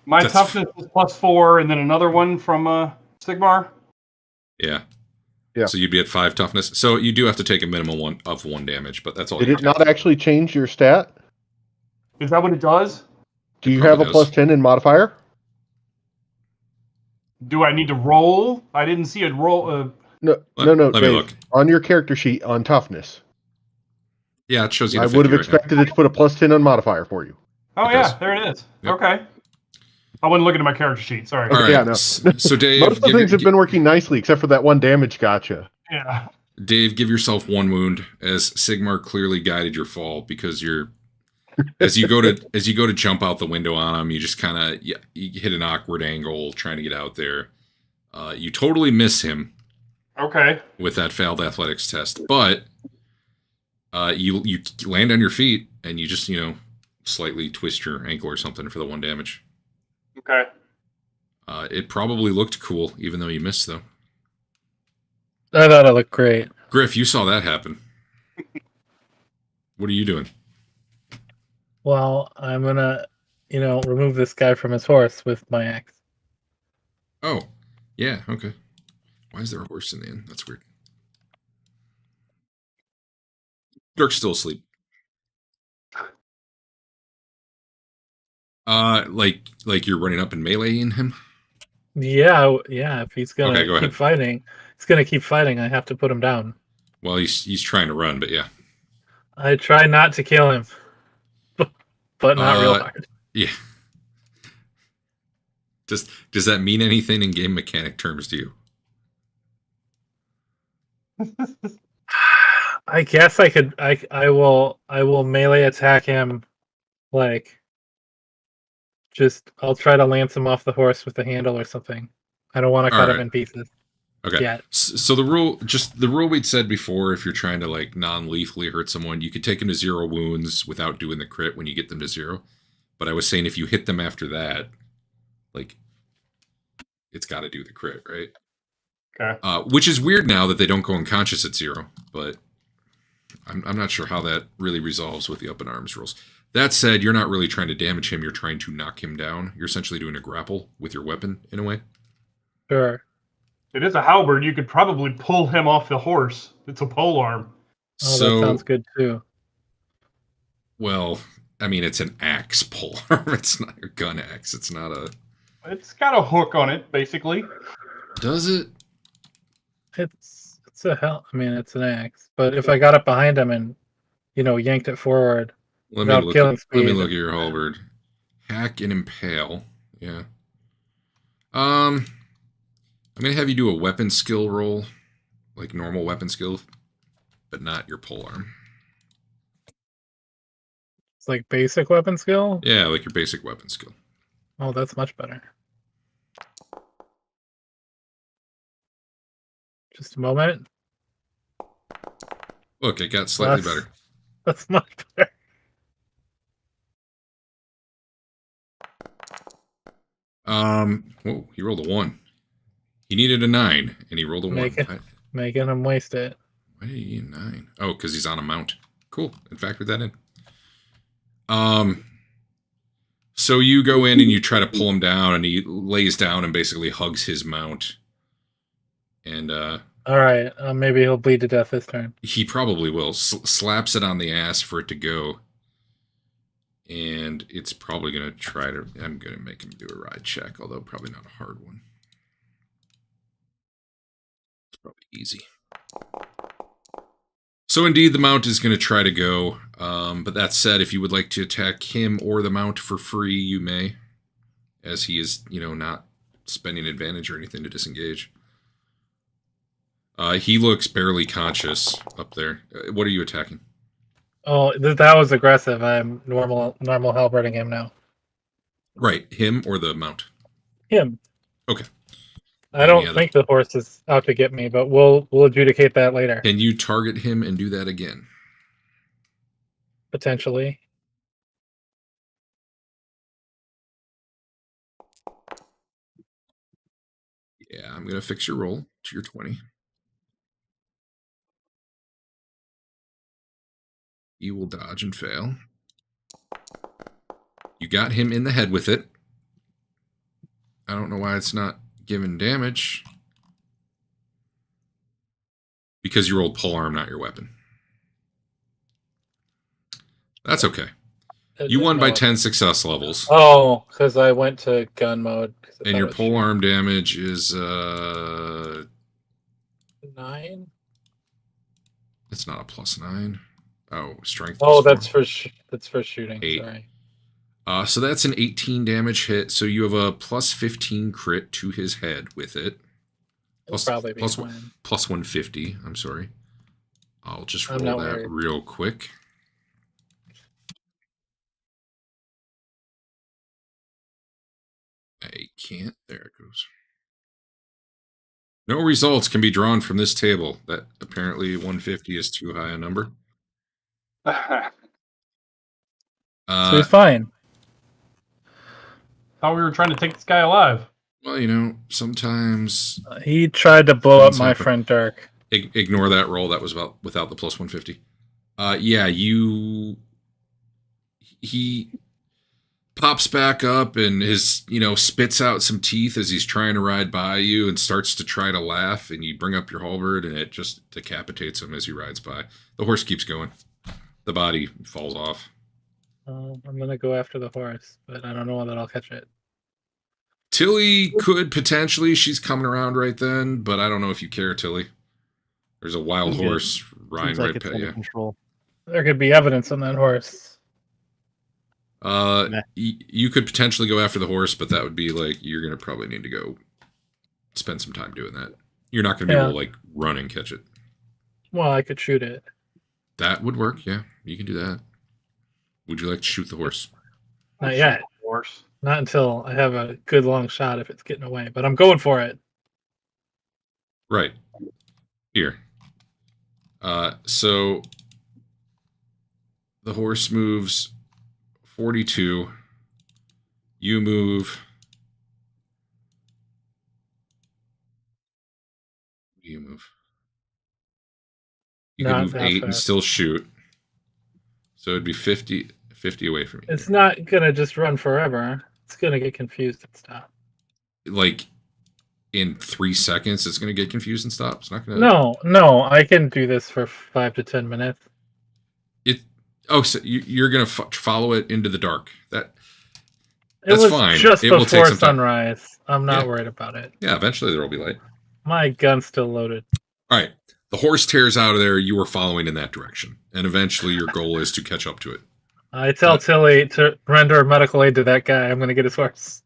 My That's toughness is plus 4, and then another one from Sigmar. Yeah. Yeah. So you'd be at 5 toughness. So you do have to take a minimum of 1 damage, but that's all. Did you it not actually change your stat? Is that what it does? Do you probably have a does. plus 10 in modifier? Do I need to roll? I didn't see it roll. No, Let me Dave. look. On your character sheet on toughness, Yeah, it shows you. I the would have 50 right now. expected it to put a plus 10 on modifier for you. Oh It yeah, does. there it is. Yep. Okay. I wasn't looking at my character sheet. Sorry. All right. Yeah, no. So Dave, Most of the things have been working nicely, except for that one damage gotcha. Yeah. Dave, give yourself 1 wound as Sigmar clearly guided your fall because you're as you go to jump out the window on him, you just kind of you hit an awkward angle trying to get out there. You totally miss him Okay. with that failed athletics test, but you land on your feet and you just slightly twist your ankle or something for the 1 damage. Okay. It probably looked cool, even though you missed though. I thought it looked great. Griff, you saw that happen. What are you doing? Well, I'm gonna, remove this guy from his horse with my axe. Oh, yeah, okay. Why is there a horse in the inn? That's weird. Dirk's still asleep. Like you're running up and meleeing him? Yeah. If he's gonna Okay, go ahead. keep fighting, I have to put him down. Well, he's trying to run, but yeah. I try not to kill him, but not real hard. Yeah. Does that mean anything in game mechanic terms to you? I guess I could. I will melee attack him, like. I'll try to lance him off the horse with the handle or something. I don't want to cut him in pieces. Okay. Yet. So the rule we'd said before, if you're trying to like non-lethally hurt someone, you could take them to 0 wounds without doing the crit when you get them to 0. But I was saying if you hit them after that, like, it's got to do the crit, right? Okay. Which is weird now that they don't go unconscious at 0, but I'm not sure how that really resolves with the up in arms rules. That said, you're not really trying to damage him. You're trying to knock him down. You're essentially doing a grapple with your weapon, in a way. Sure. It is a halberd. You could probably pull him off the horse. It's a polearm. That sounds good, too. Well, I mean, it's an axe polearm. It's not a gun axe. It's not a... It's got a hook on it, basically. Does it? It's it's an axe. But if I got it behind him and, yanked it forward... Let me look at your halberd. Hack and impale. Yeah. I'm gonna have you do a weapon skill roll, like normal weapon skill, but not your polearm. It's like basic weapon skill? Yeah, like your basic weapon skill. Oh, that's much better. Just a moment. Look, it got slightly better. That's much better. Whoa, he rolled a 1. He needed a 9, and he rolled a 1. Making him waste it. Why did he need a 9? Oh, because he's on a mount. Cool. And factored that in. So you go in and you try to pull him down, and he lays down and basically hugs his mount. And, all right. Maybe he'll bleed to death this turn. He probably will. Slaps it on the ass for it to go. And it's probably going to try to... I'm going to make him do a ride check, although probably not a hard one. It's probably easy. So indeed, the mount is going to try to go. But that said, if you would like to attack him or the mount for free, you may. As he is, not spending advantage or anything to disengage. He looks barely conscious up there. What are you attacking? Oh, that was aggressive. I'm normal halberding him now. Right, him or the mount? Him. Okay. I don't think the horse is out to get me, but we'll adjudicate that later. Can you target him and do that again? Potentially. Yeah, I'm going to fix your roll to your 20. You will dodge and fail. You got him in the head with it. I don't know why it's not giving damage. Because you rolled polearm, not your weapon. That's okay. You won by 10 success levels. Oh, because I went to gun mode. And your polearm damage is 9? It's not a +9. Oh, strength. Oh, that's for shooting. 8. Sorry. So that's an 18 damage hit. So you have a +15 crit to his head with it. Probably plus 150. I'm sorry. I'll just roll that worried. real quick. I can't. There it goes. No results can be drawn from this table. That apparently 150 is too high a number. So he's fine. Thought we were trying to take this guy alive. Well, sometimes He tried to blow up Things my happen. friend Dirk. Ignore that roll. That was without the plus 150. Yeah, he pops back up and spits out some teeth as he's trying to ride by you and starts to try to laugh, and you bring up your halberd and it just decapitates him as he rides by. The horse keeps going. The body falls off. I'm gonna go after the horse, but I don't know that I'll catch it. Tilly could potentially. She's coming around right then, but I don't know if you care, Tilly. There's a wild I'm good. horse riding Seems like right it's past under you. control. There could be evidence on that horse. Nah. You could potentially go after the horse, but that would be like you're gonna probably need to go spend some time doing that. You're not gonna be able to like run and catch it. Well, I could shoot it. That would work. Yeah, you can do that. Would you like to shoot the horse? Not yet. Horse. Not until I have a good long shot if it's getting away. But I'm going for it. Right. Here. So the horse moves 42. You move. You move. You can Not move that 8 and fast. still shoot. So it'd be 50 away from you. It's not gonna just run forever. It's gonna get confused and stop. Like in 3 seconds, it's going to get confused and stop. It's not going to. No, I can do this for 5 to 10 minutes. So you're going to follow it into the dark. That's It was fine. just It will take before some time. sunrise. I'm not Yeah. worried about it. Yeah, eventually there will be light. My gun's still loaded. All right. The horse tears out of there. You are following in that direction. And eventually your goal is to catch up to it. I tell Tilly to render medical aid to that guy. I'm going to get his horse.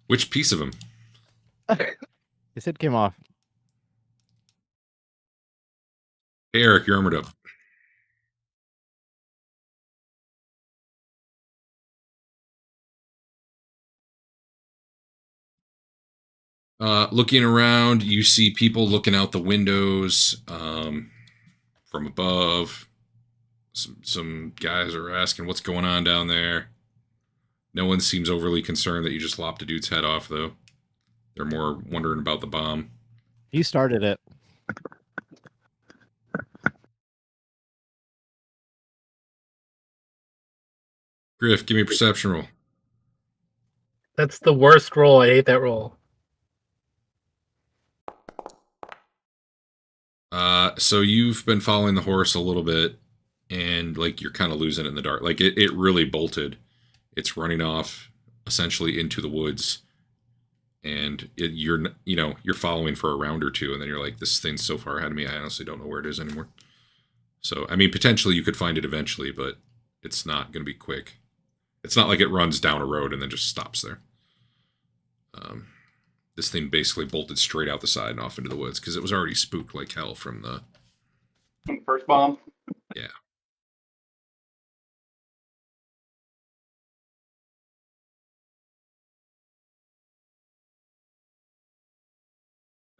Which piece of him? His head came off. Hey, Eric, you're armored up. Looking around, you see people looking out the windows from above. Some guys are asking what's going on down there. No one seems overly concerned that you just lopped a dude's head off, though. They're more wondering about the bomb. You started it. Griff, give me a perception roll. That's the worst roll. I hate that roll. So you've been following the horse a little bit, and like you're kind of losing it in the dark. Like it really bolted. It's running off essentially into the woods, and you're following for a round or two, and then you're like, this thing's so far ahead of me, I honestly don't know where it is anymore. So I mean, potentially you could find it eventually, but it's not going to be quick. It's not like it runs down a road and then just stops there. This thing basically bolted straight out the side and off into the woods because it was already spooked like hell from the First bomb. Yeah.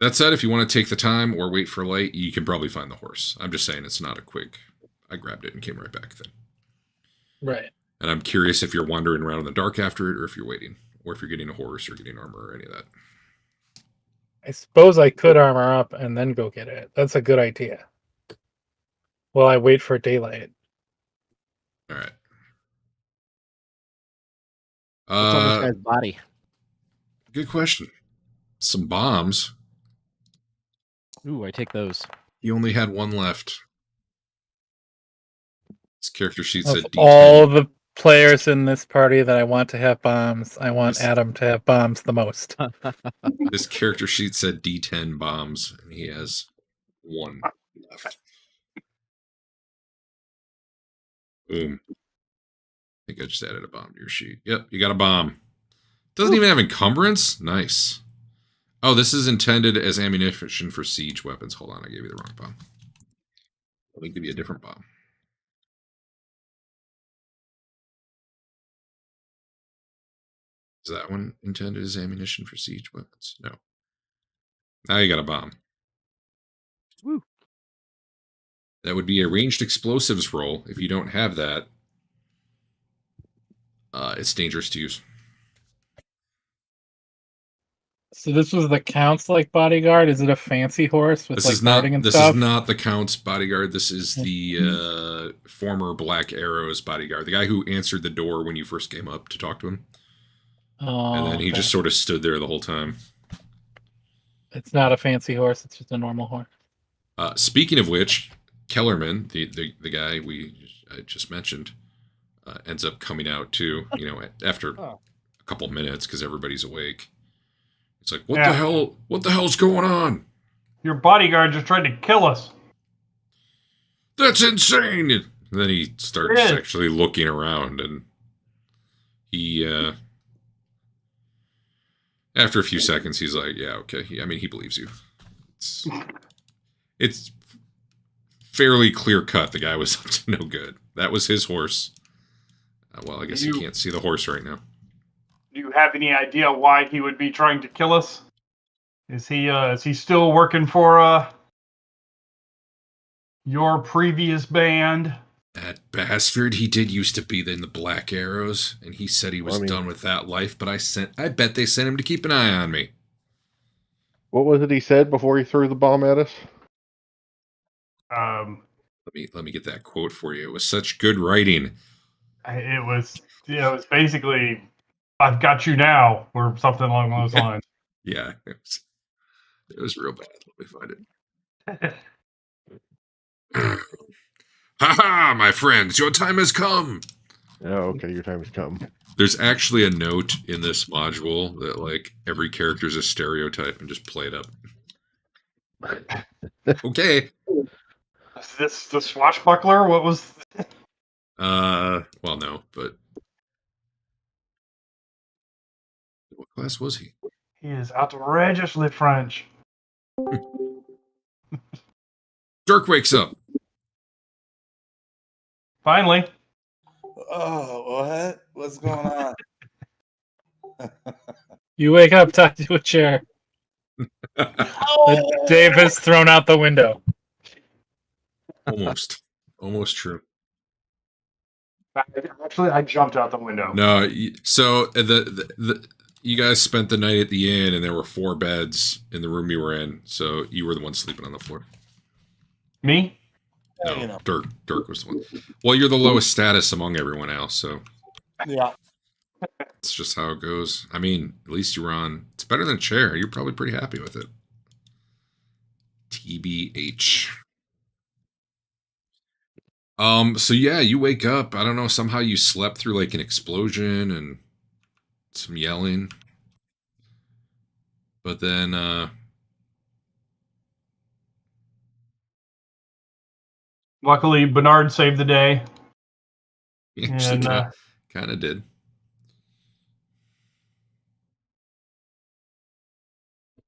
That said, if you want to take the time or wait for light, you can probably find the horse. I'm just saying it's not a quick, I grabbed it and came right back then. Right. And I'm curious if you're wandering around in the dark after it or if you're waiting. Or if you're getting a horse or getting armor or any of that. I suppose I could armor up and then go get it. That's a good idea. While I wait for daylight. All right. What's on this guy's body? Good question. Some bombs. Ooh, I take those. He only had one left. His character sheet Of said D10. all the players in this party that I want to have bombs, I want Adam to have bombs the most. His character sheet said D10 bombs, and he has one left. Boom. I think I just added a bomb to your sheet. Yep, you got a bomb. Doesn't even have encumbrance? Nice. Oh, this is intended as ammunition for siege weapons. Hold on, I gave you the wrong bomb. Let me give you a different bomb. Is that one intended as ammunition for siege weapons? No. Now you got a bomb. Woo. That would be a ranged explosives roll. If you don't have that, it's dangerous to use. So this was the Count's like bodyguard. Is it a fancy horse with This like is not guarding and this stuff? is not the Count's bodyguard. This is the former Black Arrow's bodyguard, the guy who answered the door when you first came up to talk to him, Oh, and then he okay. just sort of stood there the whole time. It's not a fancy horse. It's just a normal horse. Speaking of which, Kellerman, the guy I just mentioned, ends up coming out too. After a couple minutes because everybody's awake. It's like, what the hell? What the hell's going on? Your bodyguard just tried to kill us. That's insane. And then he starts It is. actually looking around, and he, after a few seconds, he's like, "Yeah, okay." I mean, he believes you. It's fairly clear cut. The guy was up to no good. That was his horse. Well, I guess you can't see the horse right now. Do you have any idea why he would be trying to kill us? Is he still working for your previous band? That bastard, he did used to be in the Black Arrows, and he said he was done with that life, but I bet they sent him to keep an eye on me. What was it he said before he threw the bomb at us? Let me get that quote for you. It was such good writing. It was basically, "I've got you now," or something along those lines. Yeah, it was real bad. Let me find it. Ha ha, my friends, your time has come. Oh, okay, your time has come. There's actually a note in this module that like every character is a stereotype, and just play it up. Okay. Is this the swashbuckler? What was? Well, no, but what class was he? He is outrageously French. Dirk wakes up. Finally. Oh, what? What's going on? You wake up, talk to a chair. that Dave has thrown out the window. Almost true. Actually, I jumped out the window. No, so the you guys spent the night at the inn, and there were 4 beds in the room you were in. So you were the one sleeping on the floor. Me? No, you know. Dirk was the one. Well, you're the lowest status among everyone else, so Yeah. it's just how it goes. I mean, at least you were on. It's better than a chair. You're probably pretty happy with it. TBH. So yeah, you wake up. I don't know. Somehow you slept through like an explosion and some yelling, but then Luckily, Bernard saved the day. he actually And kind of did.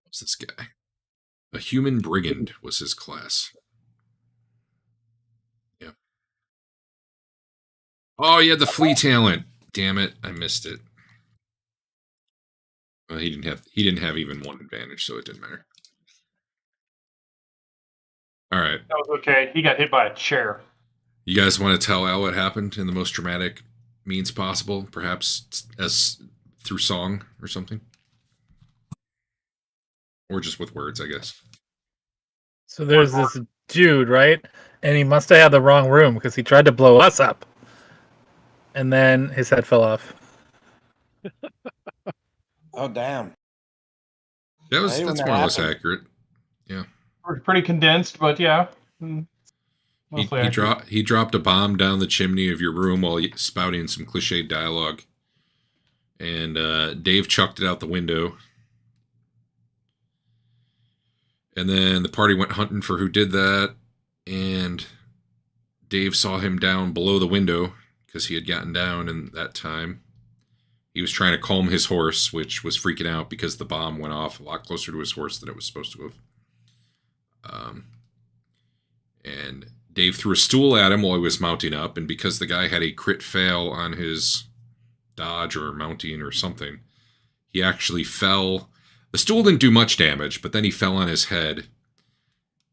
What's this guy? A human brigand was his class. Yeah. Oh, he had the flea talent. Damn it, I missed it. Well, he didn't have even one advantage, so it didn't matter. All right. that was okay. He got hit by a chair. You guys want to tell Al what happened in the most dramatic means possible, perhaps as through song or something? Or just with words, I guess. So there's this dude, right? And he must have had the wrong room because he tried to blow us up. And then his head fell off. Oh, damn. That's Hey, when that more or less happened. accurate. Pretty condensed, but yeah. Mostly accurate. He dropped a bomb down the chimney of your room while spouting some cliched dialogue. And Dave chucked it out the window. And then the party went hunting for who did that. And Dave saw him down below the window because he had gotten down in that time. He was trying to calm his horse, which was freaking out because the bomb went off a lot closer to his horse than it was supposed to have. And Dave threw a stool at him while he was mounting up, and because the guy had a crit fail on his dodge or mounting or something, he actually fell. The stool didn't do much damage, but then he fell on his head,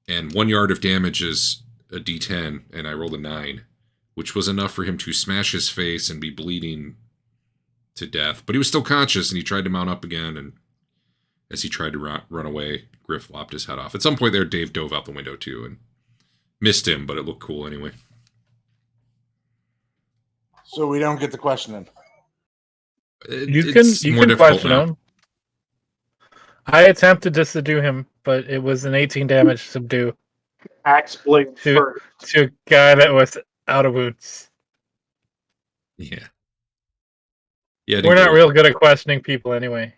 and 1 yard of damage is a d10, and I rolled a 9, which was enough for him to smash his face and be bleeding to death. But he was still conscious, and he tried to mount up again, and As he tried to run away, Griff lopped his head off. At some point there, Dave dove out the window too and missed him, but it looked cool anyway. So we don't get the questioning. You can question him. I attempted to subdue him, but it was an 18 damage subdue Axe blade to a guy that was out of boots. Yeah. Yeah. We're not real good at questioning people anyway.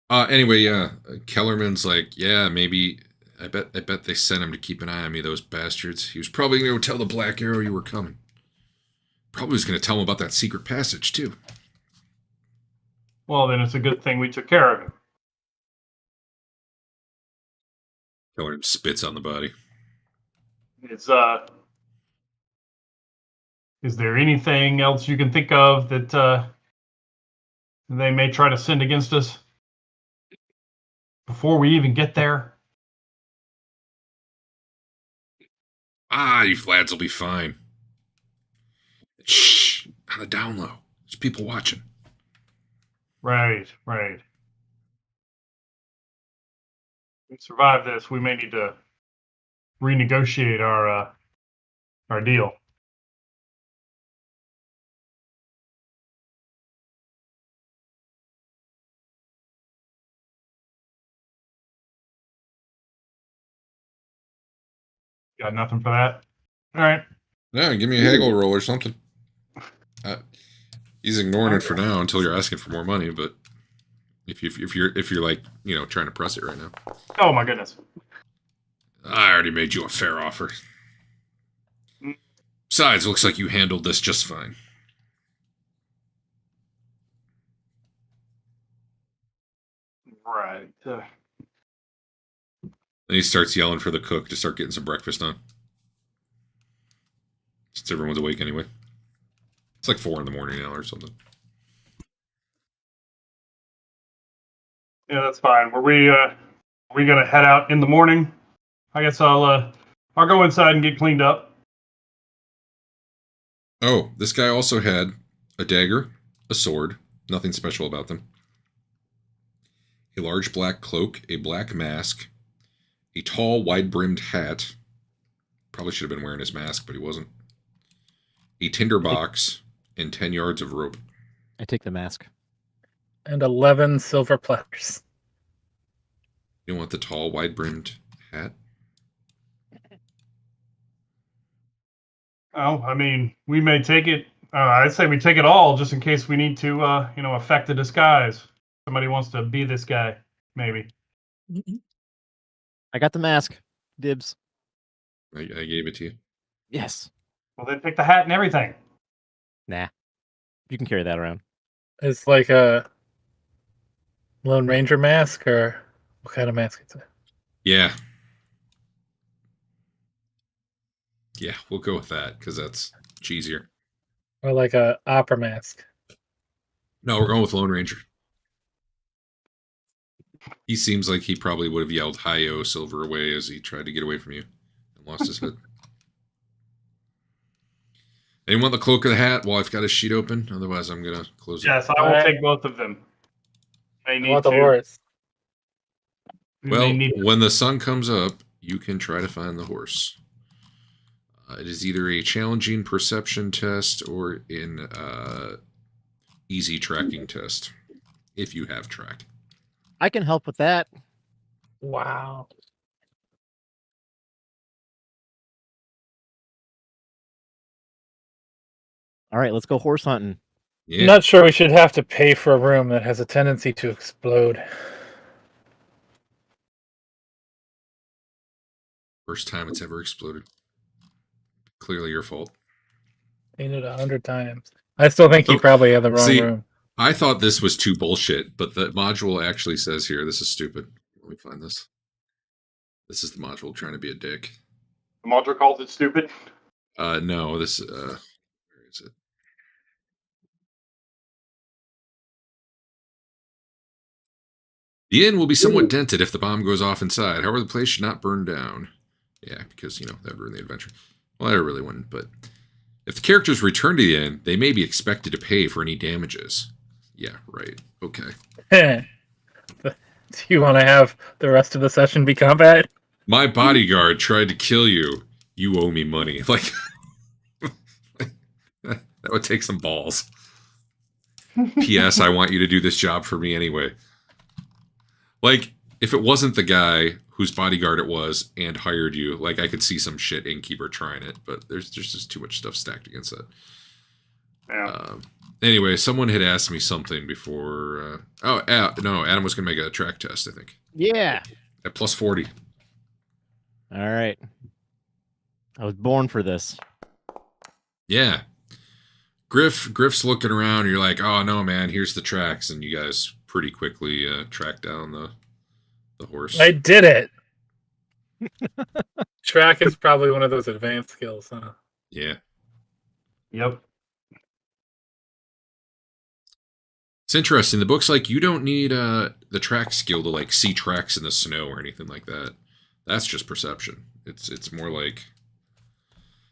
Anyway, yeah. Kellerman's like, yeah, maybe. I bet they sent him to keep an eye on me, those bastards. He was probably going to tell the Black Arrow you were coming. Probably was going to tell him about that secret passage, too. Well, then it's a good thing we took care of him. Kellerman spits on the body. Is there anything else you can think of that they may try to send against us before we even get there? You lads will be fine. Shh, on the down low. There's people watching. Right. If we survive this, we may need to renegotiate our deal. Got nothing for that? All right. Yeah, give me a haggle roll or something. He's ignoring it for now until you're asking for more money, but if you're like, trying to press it right now. Oh my goodness. I already made you a fair offer. Besides, it looks like you handled this just fine. Right. Then he starts yelling for the cook to start getting some breakfast on. Since everyone's awake anyway. It's like 4 in the morning now or something. Yeah, that's fine. Are we gonna head out in the morning? I guess I'll go inside and get cleaned up. Oh, this guy also had a dagger, a sword, nothing special about them. A large black cloak, a black mask, a tall, wide-brimmed hat. Probably should have been wearing his mask, but he wasn't. A tinder box, and 10 yards of rope. I take the mask. And 11 silver platters. You want the tall, wide-brimmed hat? Oh, I mean, we may take it. I'd say we take it all just in case we need to, affect the disguise. Somebody wants to be this guy, maybe. I got the mask. Dibs. I gave it to you. Yes. Well, then pick the hat and everything. Nah. You can carry that around. It's like a Lone Ranger mask, or what kind of mask is it? Yeah. Yeah, we'll go with that, because that's cheesier. Or like a opera mask. No, we're going with Lone Ranger. He seems like he probably would have yelled "Hi-yo, Silver" away as he tried to get away from you and lost his head. Anyone want the cloak or the hat? Well, I've got a sheet open. Otherwise, I'm going to close it. Yes, I will take both of them. I want the horse. Well, when the sun comes up, you can try to find the horse. It is either a challenging perception test or an easy tracking test, if you have track. I can help with that. Wow. All right, let's go horse hunting. Yeah. I'm not sure we should have to pay for a room that has a tendency to explode. First time it's ever exploded. Clearly your fault. Seen it 100 times. I still think you probably had the wrong room. I thought this was too bullshit, but the module actually says here, this is stupid. Let me find this. This is the module trying to be a dick. The module calls it stupid? No, this, where is it? The inn will be somewhat dented if the bomb goes off inside. However, the place should not burn down. Yeah, because, that would ruin the adventure. Well, I really wouldn't, but If the characters return to the inn, they may be expected to pay for any damages. Yeah, right. Okay. Do you want to have the rest of the session be combat? My bodyguard tried to kill you. You owe me money. Like, that would take some balls. P.S. I want you to do this job for me anyway. Like, if it wasn't the guy whose bodyguard it was and hired you, like, I could see some shit innkeeper trying it, but there's just too much stuff stacked against it. Yeah. Anyway, someone had asked me something before. No, Adam was going to make a track test, I think. Yeah. At plus 40. All right. I was born for this. Yeah. Griff's looking around, and you're like, oh, no, man, here's the tracks. And you guys pretty quickly track down the horse. I did it. Track is probably one of those advanced skills, huh? Yeah. Yep. It's interesting. The book's like, you don't need the track skill to, like, see tracks in the snow or anything like that. That's just perception. It's more like...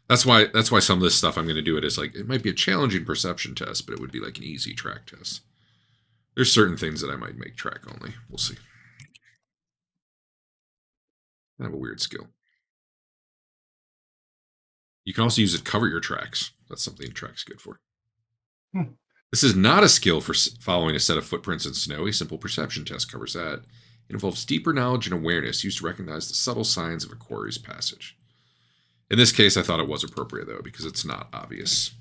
That's why some of this stuff I'm going to do it is like, it might be a challenging perception test, but it would be like an easy track test. There's certain things that I might make track only. We'll see. I have a weird skill. You can also use it to cover your tracks. That's something track's good for. This is not a skill for following a set of footprints in snow. A simple perception test covers that. It involves deeper knowledge and awareness used to recognize the subtle signs of a quarry's passage. In this case, I thought it was appropriate, though, because it's not obvious.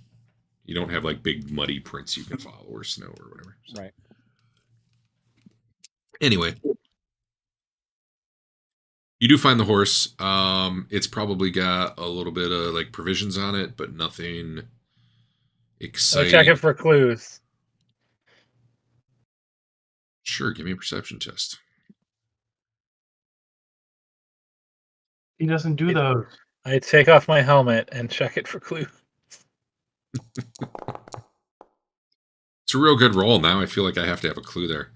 You don't have, like, big muddy prints you can follow or snow or whatever. So. Right. Anyway. You do find the horse. It's probably got a little bit of, like, provisions on it, but nothing exciting. Check it for clues. Sure, give me a perception test. He doesn't do those. I take off my helmet and check it for clues. It's a real good roll. Now I feel like I have to have a clue there.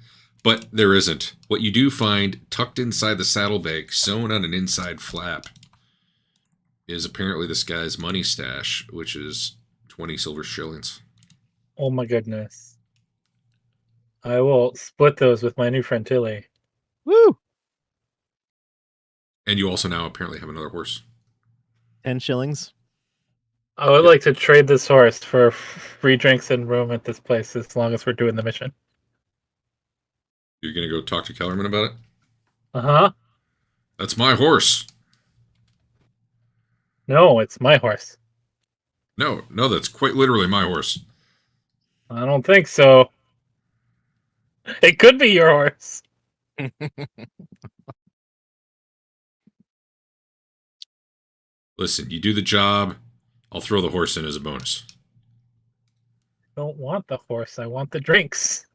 But there isn't. What you do find tucked inside the saddlebag, sewn on an inside flap, is apparently this guy's money stash, which is 20 silver shillings. Oh my goodness. I will split those with my new friend Tilly. Woo! And you also now apparently have another horse. 10 shillings. I would like to trade this horse for free drinks and room at this place as long as we're doing the mission. You're going to go talk to Kellerman about it? Uh-huh. That's my horse. No, it's my horse. No, that's quite literally my horse. I don't think so. It could be your horse. Listen, you do the job, I'll throw the horse in as a bonus. I don't want the horse. I want the drinks.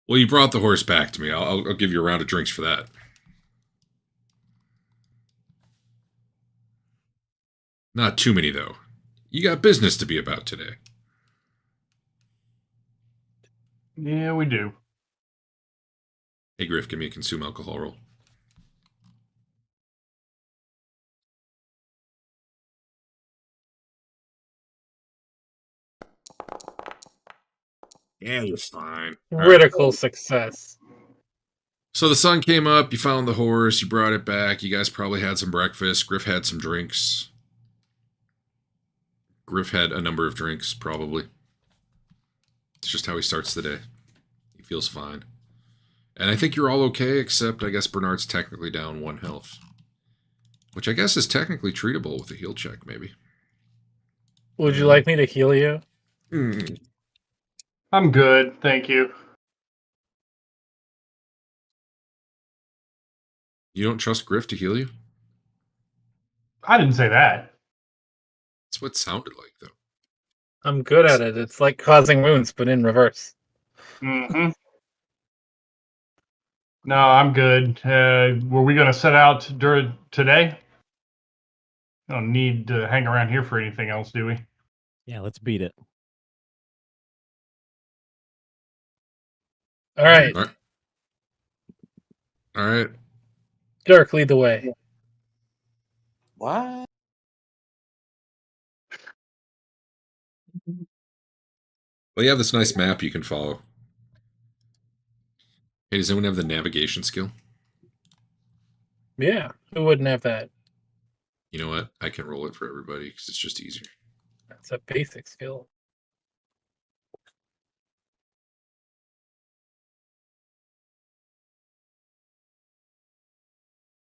Well, you brought the horse back to me. I'll give you a round of drinks for that. Not too many, though. You got business to be about today. Yeah, we do. Hey, Griff, give me a consume alcohol roll. Yeah, you're fine. Critical success. So the sun came up, you found the horse, you brought it back, you guys probably had some breakfast, Griff had some drinks. Griff had a number of drinks, probably. It's just how he starts the day. He feels fine. And I think you're all okay, except I guess Bernard's technically down 1 health. Which I guess is technically treatable with a heal check, maybe. Would you like me to heal you? I'm good, thank you. You don't trust Griff to heal you? I didn't say that. That's what it sounded like, though. I'm good at it. It's like causing wounds, but in reverse. Mm-hmm. No, I'm good. Were we going to set out during today? Don't need to hang around here for anything else, do we? Yeah, let's beat it. All right. All right. Dirk, lead the way. What? Well, you have this nice map you can follow. Hey, does anyone have the navigation skill? Yeah, who wouldn't have that? You know what? I can roll it for everybody because it's just easier. That's a basic skill.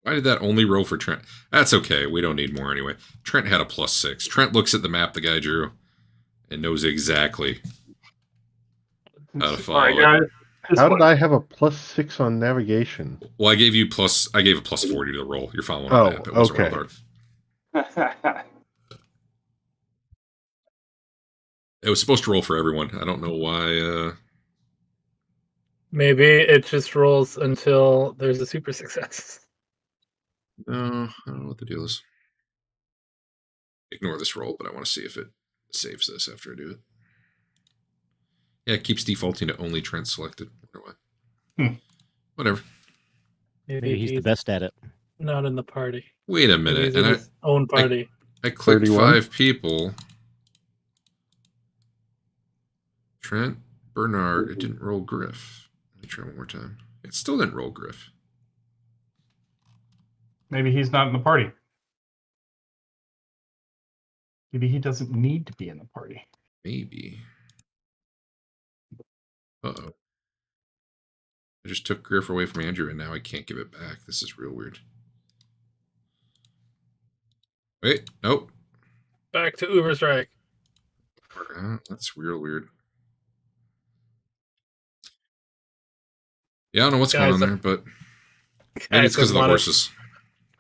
Why did that only roll for Trent? That's okay. We don't need more anyway. Trent had a +6. Trent looks at the map the guy drew and knows exactly how to follow All right, it. guys. This How one. did I have a +6 on navigation? Well, I gave a +40 to the roll. You're following Oh, a map. It wasn't okay. rolled hard. It was supposed to roll for everyone. I don't know why. Maybe it just rolls until there's a super success. No, I don't know what the deal is. Ignore this roll, but I want to see if it saves this after I do it. Yeah, it keeps defaulting to only Trent selected. Wonder why. Whatever. Maybe he's the best at it. Not in the party. Wait a Maybe minute. he's in And his own party. I clicked 31. 5 people. Trent, Bernard. It didn't roll Griff. Let me try one more time. It still didn't roll Griff. Maybe he's not in the party. Maybe he doesn't need to be in the party. Maybe. Uh-oh. I just took Griff away from Andrew, and now I can't give it back. This is real weird. Wait, nope. Back to Uberstrike. That's real weird. Yeah, I don't know what's going on there, but maybe it's because of the horses.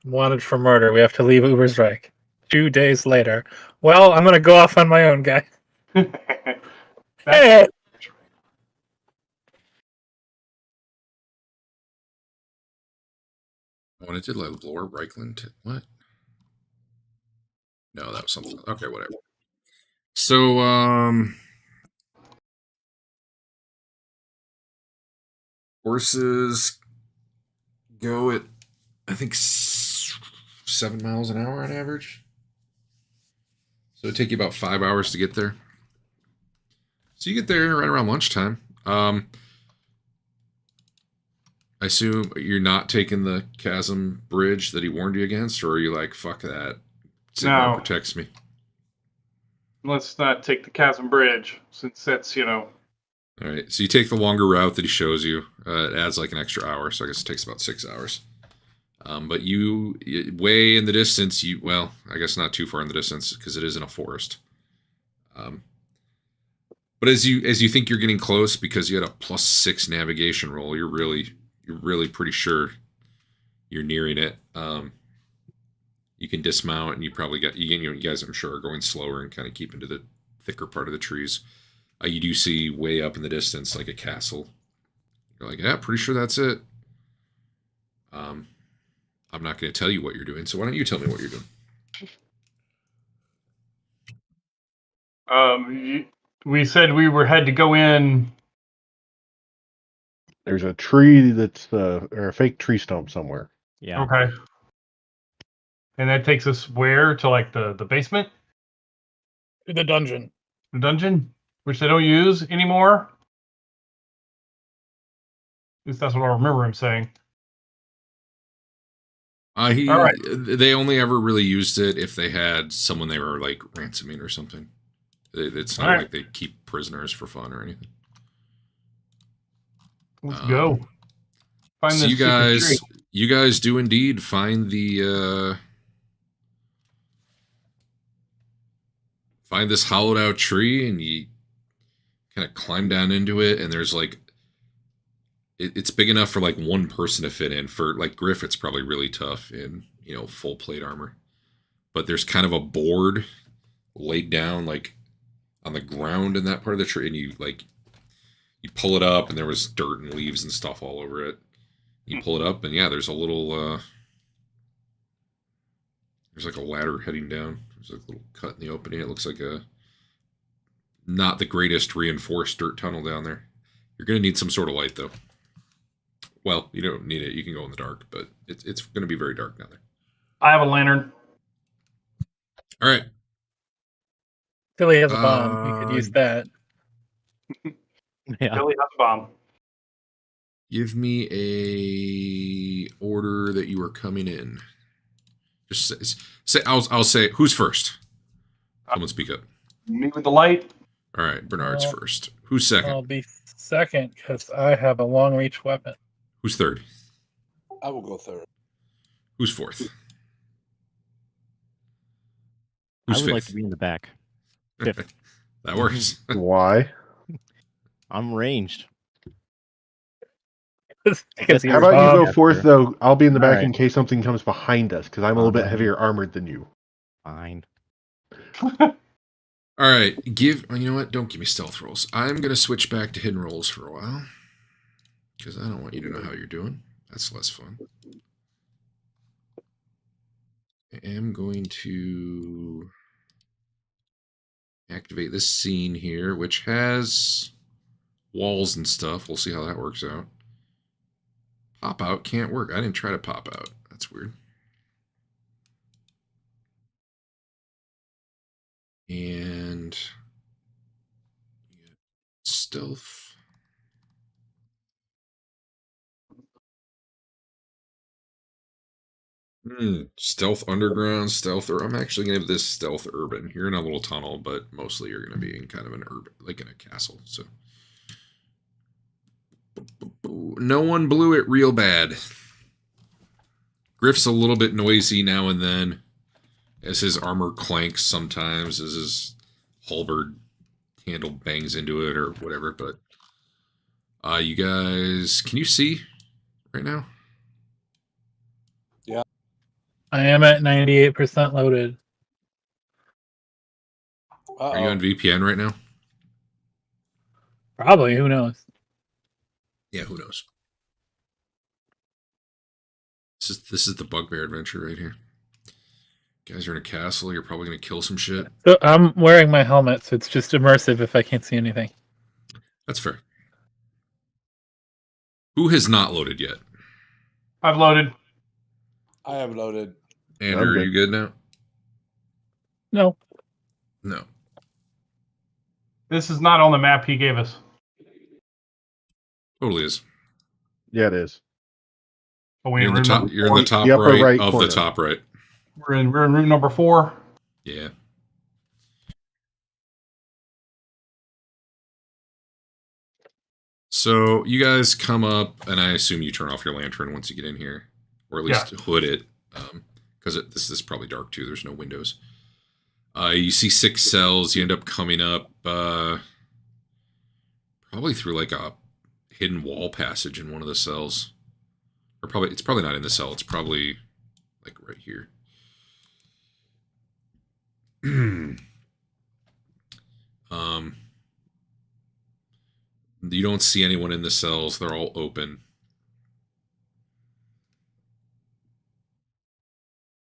Wanted for murder. We have to leave Uberstrike. 2 days later. Well, I'm going to go off on my own, guy. Hey! Oh, and it did like Laura Reichland. What? No, that was something. Okay, whatever. So, horses go at, I think, 7 miles an hour on average. So it'd take you about 5 hours to get there. So you get there right around lunchtime. I assume you're not taking the chasm bridge that he warned you against, or are you like, fuck that? Sigmar No. protects me. Let's not take the chasm bridge, since that's, All right, so you take the longer route that he shows you. It adds like an extra hour, so I guess it takes about 6 hours. But you way in the distance, well, I guess not too far in the distance because it is in a forest. But as you think you're getting close, because you had a +6 navigation roll, you're really pretty sure you're nearing it. You can dismount, and you probably you guys, I'm sure, are going slower and kind of keep into the thicker part of the trees. You do see way up in the distance like a castle. You're like, yeah, pretty sure that's it. I'm not going to tell you what you're doing, so why don't you tell me what you're doing? We said we had to go in. There's a tree that's or a fake tree stump somewhere. Yeah. Okay. And that takes us where? To like the basement? The dungeon. The dungeon? Which they don't use anymore? At least that's what I remember him saying. All right. They only ever really used it if they had someone they were like ransoming or something. It's not like they keep prisoners for fun or anything. Let's go. Find so this you guys do indeed find find this hollowed out tree, and you kind of climb down into it, and there's like it's big enough for like one person to fit in. For like Griff, it's probably really tough in full plate armor. But there's kind of a board laid down like on the ground in that part of the tree, and you pull it up, and there was dirt and leaves and stuff all over it. You pull it up, and yeah, there's a little there's like a ladder heading down. There's like a little cut in the opening. It looks like a not the greatest reinforced dirt tunnel down there. You're gonna need some sort of light though. Well, you don't need it. You can go in the dark, but it's going to be very dark down there. I have a lantern. All right. Philly has a bomb. You could use that. Yeah. Billy has a bomb. Give me a order that you are coming in. Just say I'll say who's first. Someone speak up. Me with the light. All right, Bernard's Well, first. Who's second? I'll be second because I have a long reach weapon. Who's third? I will go third. Who's fourth? I Who's would like fifth? to be in the back. Fifth. That works. Why? I'm ranged. Because How about you go Bob. fourth, though? I'll be in the back Alright. in case something comes behind us, because I'm a little bit heavier armored than you. Fine. All right, you know what? Don't give me stealth rolls. I'm gonna switch back to hidden rolls for a while because I don't want you to know how you're doing. That's less fun. I am going to activate this scene here, which has walls and stuff. We'll see how that works out. Pop out can't work. I didn't try to pop out. That's weird. And stealth. Stealth underground, stealth, or I'm actually gonna have this stealth urban. You're in a little tunnel, but mostly you're gonna be in kind of an urban, like in a castle. So no one blew it real bad. Griff's a little bit noisy now and then, as his armor clanks sometimes, as his halberd handle bangs into it or whatever. But you guys, can you see right now? I am at 98% loaded. Are you on VPN right now? Probably. Who knows? Yeah, who knows? This is the bugbear adventure right here. You guys are in a castle. You're probably gonna kill some shit. So I'm wearing my helmet, so it's just immersive if I can't see anything. That's fair. Who has not loaded yet? I've loaded. I have loaded. Andrew, are you good now? No. No. This is not on the map he gave us. Totally is. Yeah, it is. Oh, You're in the top. You're in the top The upper right of corner. the top right. We're in room number 4. Yeah. So you guys come up, and I assume you turn off your lantern once you get in here, or at least hood it, because this is probably dark too. There's no windows. You see 6 cells. You end up coming up probably through like a hidden wall passage in one of the cells, or it's probably not in the cell. It's probably like right here. You don't see anyone in the cells. They're all open.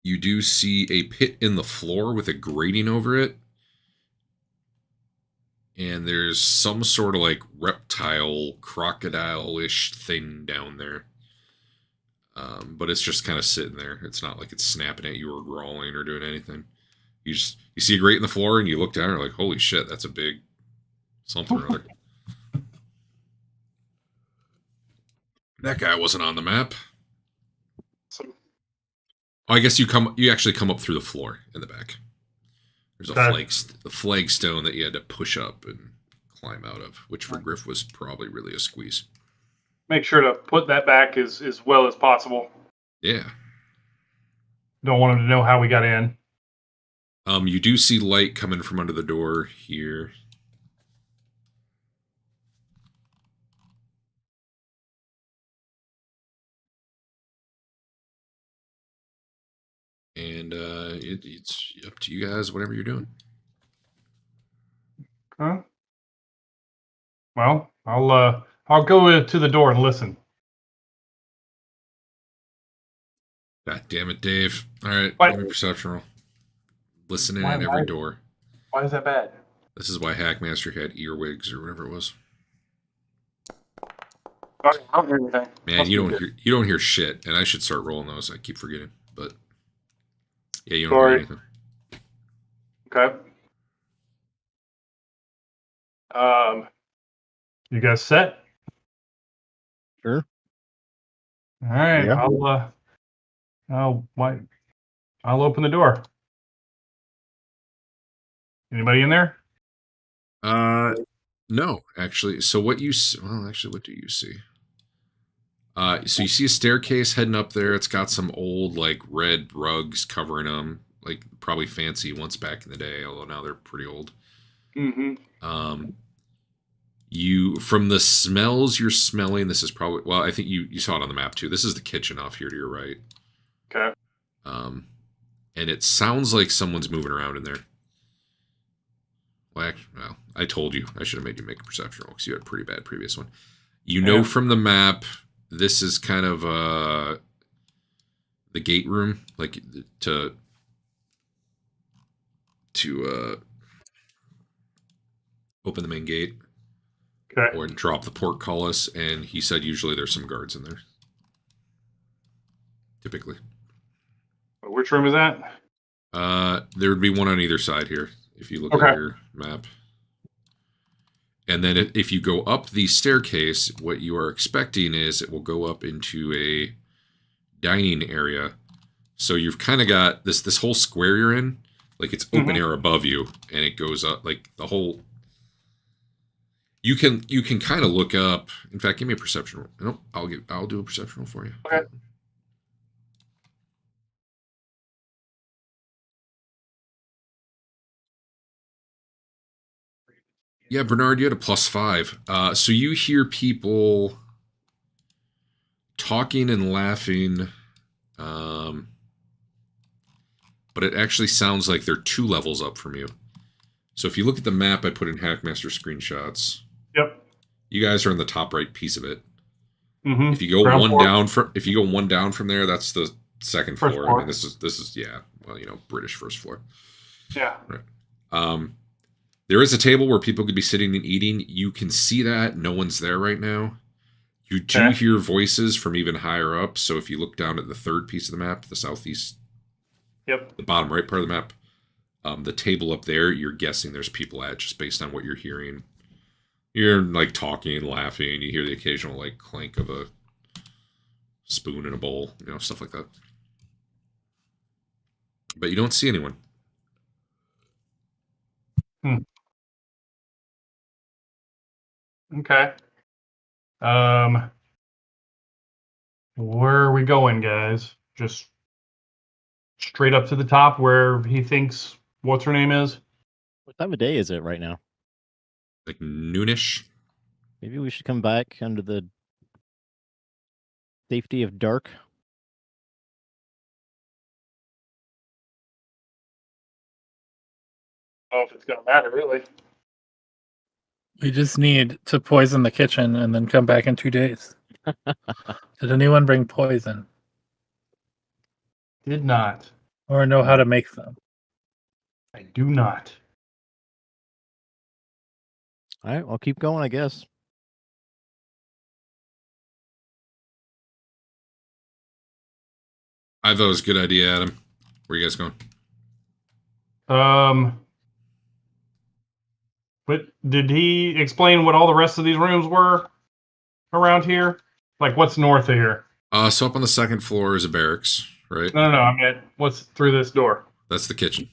You do see a pit in the floor with a grating over it. And there's some sort of like reptile, crocodile-ish thing down there. But it's just kind of sitting there. It's not like it's snapping at you or growling or doing anything. You see a grate in the floor and you look down and you're like, holy shit, that's a big something or other. That guy wasn't on the map. Oh, I guess you actually come up through the floor in the back. There's a flagstone that you had to push up and climb out of, which for Griff was probably really a squeeze. Make sure to put that back as well as possible. Yeah. Don't want him to know how we got in. You do see light coming from under the door here. And it's up to you guys, whatever you're doing. Huh? Well, I'll go to the door and listen. God damn it, Dave. All right, What? give me a perception roll. Listening Why- at every door. Why is that bad? This is why Hackmaster had earwigs or whatever it was. Okay, I don't hear anything. Man, Must you be good. don't hear shit, and I should start rolling those. I keep forgetting, but yeah, you don't Sorry. hear anything. Okay. You guys set? Sure. All right. Yeah. I'll open the door. Anybody in there? No, actually. So what you well, actually, what do you see? So you see a staircase heading up there. It's got some old like red rugs covering them, like probably fancy once back in the day, although now they're pretty old. Mm-hmm. You from the smells you're smelling, this is probably well, I think you saw it on the map too. This is the kitchen off here to your right. Okay. And it sounds like someone's moving around in there. Well, I told you I should have made you make a perception roll because you had a pretty bad previous one. You know from the map, this is kind of the gate room, like to open the main gate. Okay. Or drop the portcullis, and he said usually there's some guards in there. Typically. Which room is that? There would be one on either side here, if you look at your map. And then if you go up the staircase, what you are expecting is it will go up into a dining area. So you've kind of got this whole square you're in, like it's open air above you, and it goes up like the whole. You can kind of look up. In fact, give me a perception roll. Nope, I'll do a perception roll for you. Okay. Yeah, Bernard, you had a +5. So you hear people talking and laughing, but it actually sounds like they're 2 levels up from you. So if you look at the map, I put in Hackmaster screenshots. Yep. You guys are in the top right piece of it. Mm-hmm. If you go one down from there, that's the second floor. I mean, this is yeah. Well, British first floor. Yeah. Right. There is a table where people could be sitting and eating. You can see that no one's there right now. You do hear voices from even higher up. So if you look down at the third piece of the map, the southeast, the bottom right part of the map, the table up there, you're guessing there's people at just based on what you're hearing. You're like talking and laughing. You hear the occasional like clank of a spoon in a bowl, stuff like that. But you don't see anyone. Okay. Where are we going, guys? Just straight up to the top where he thinks what's her name is? What time of day is it right now? Like noonish. Maybe we should come back under the safety of dark. I don't know if it's gonna matter, really. We just need to poison the kitchen and then come back in 2 days. Did anyone bring poison? Did not. Or know how to make them? I do not. All right, I'll keep going, I guess. I thought it was a good idea, Adam. Where are you guys going? But did he explain what all the rest of these rooms were around here? Like what's north of here? So up on the second floor is a barracks, right? No. I mean, what's through this door? That's the kitchen.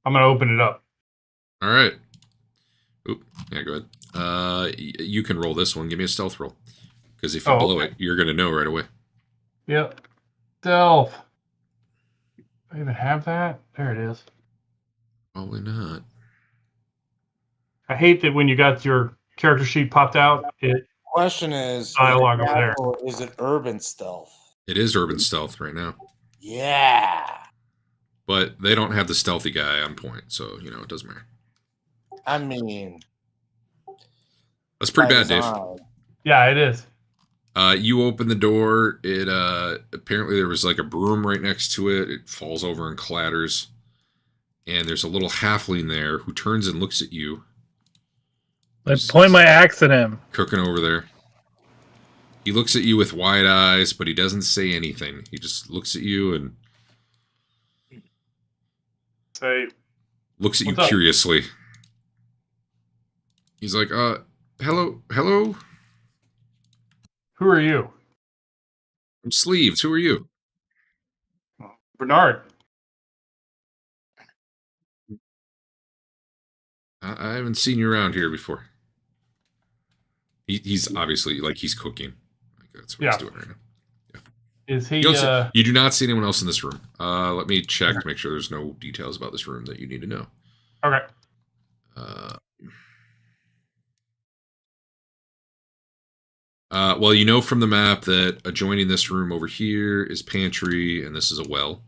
I'm gonna open it up. All right. Oop. Yeah, go ahead. You can roll this one. Give me a stealth roll. Because if you blow it, you're going to know right away. Yep. Stealth. Do I even have that? There it is. Probably not. I hate that when you got your character sheet popped out, it Question is, dialogue over there. is it urban stealth? It is urban stealth right now. Yeah. But they don't have the stealthy guy on point, so, it doesn't matter. I mean, that's pretty bad, Dave. Yeah, it is. You open the door. It apparently there was like a broom right next to it. It falls over and clatters. And there's a little halfling there who turns and looks at you. I point my axe at him. Cooking over there. He looks at you with wide eyes, but he doesn't say anything. He just looks at you and Say, looks at you what's up? curiously. He's like, hello? Who are you? I'm Sleeves. Who are you? Bernard. I haven't seen you around here before. He's obviously, like, he's cooking. Like, that's what he's doing right now. Is he? You do not see anyone else in this room. Let me check to make sure there's no details about this room that you need to know. Okay. Well, you know from the map that adjoining this room over here is pantry, and this is a well.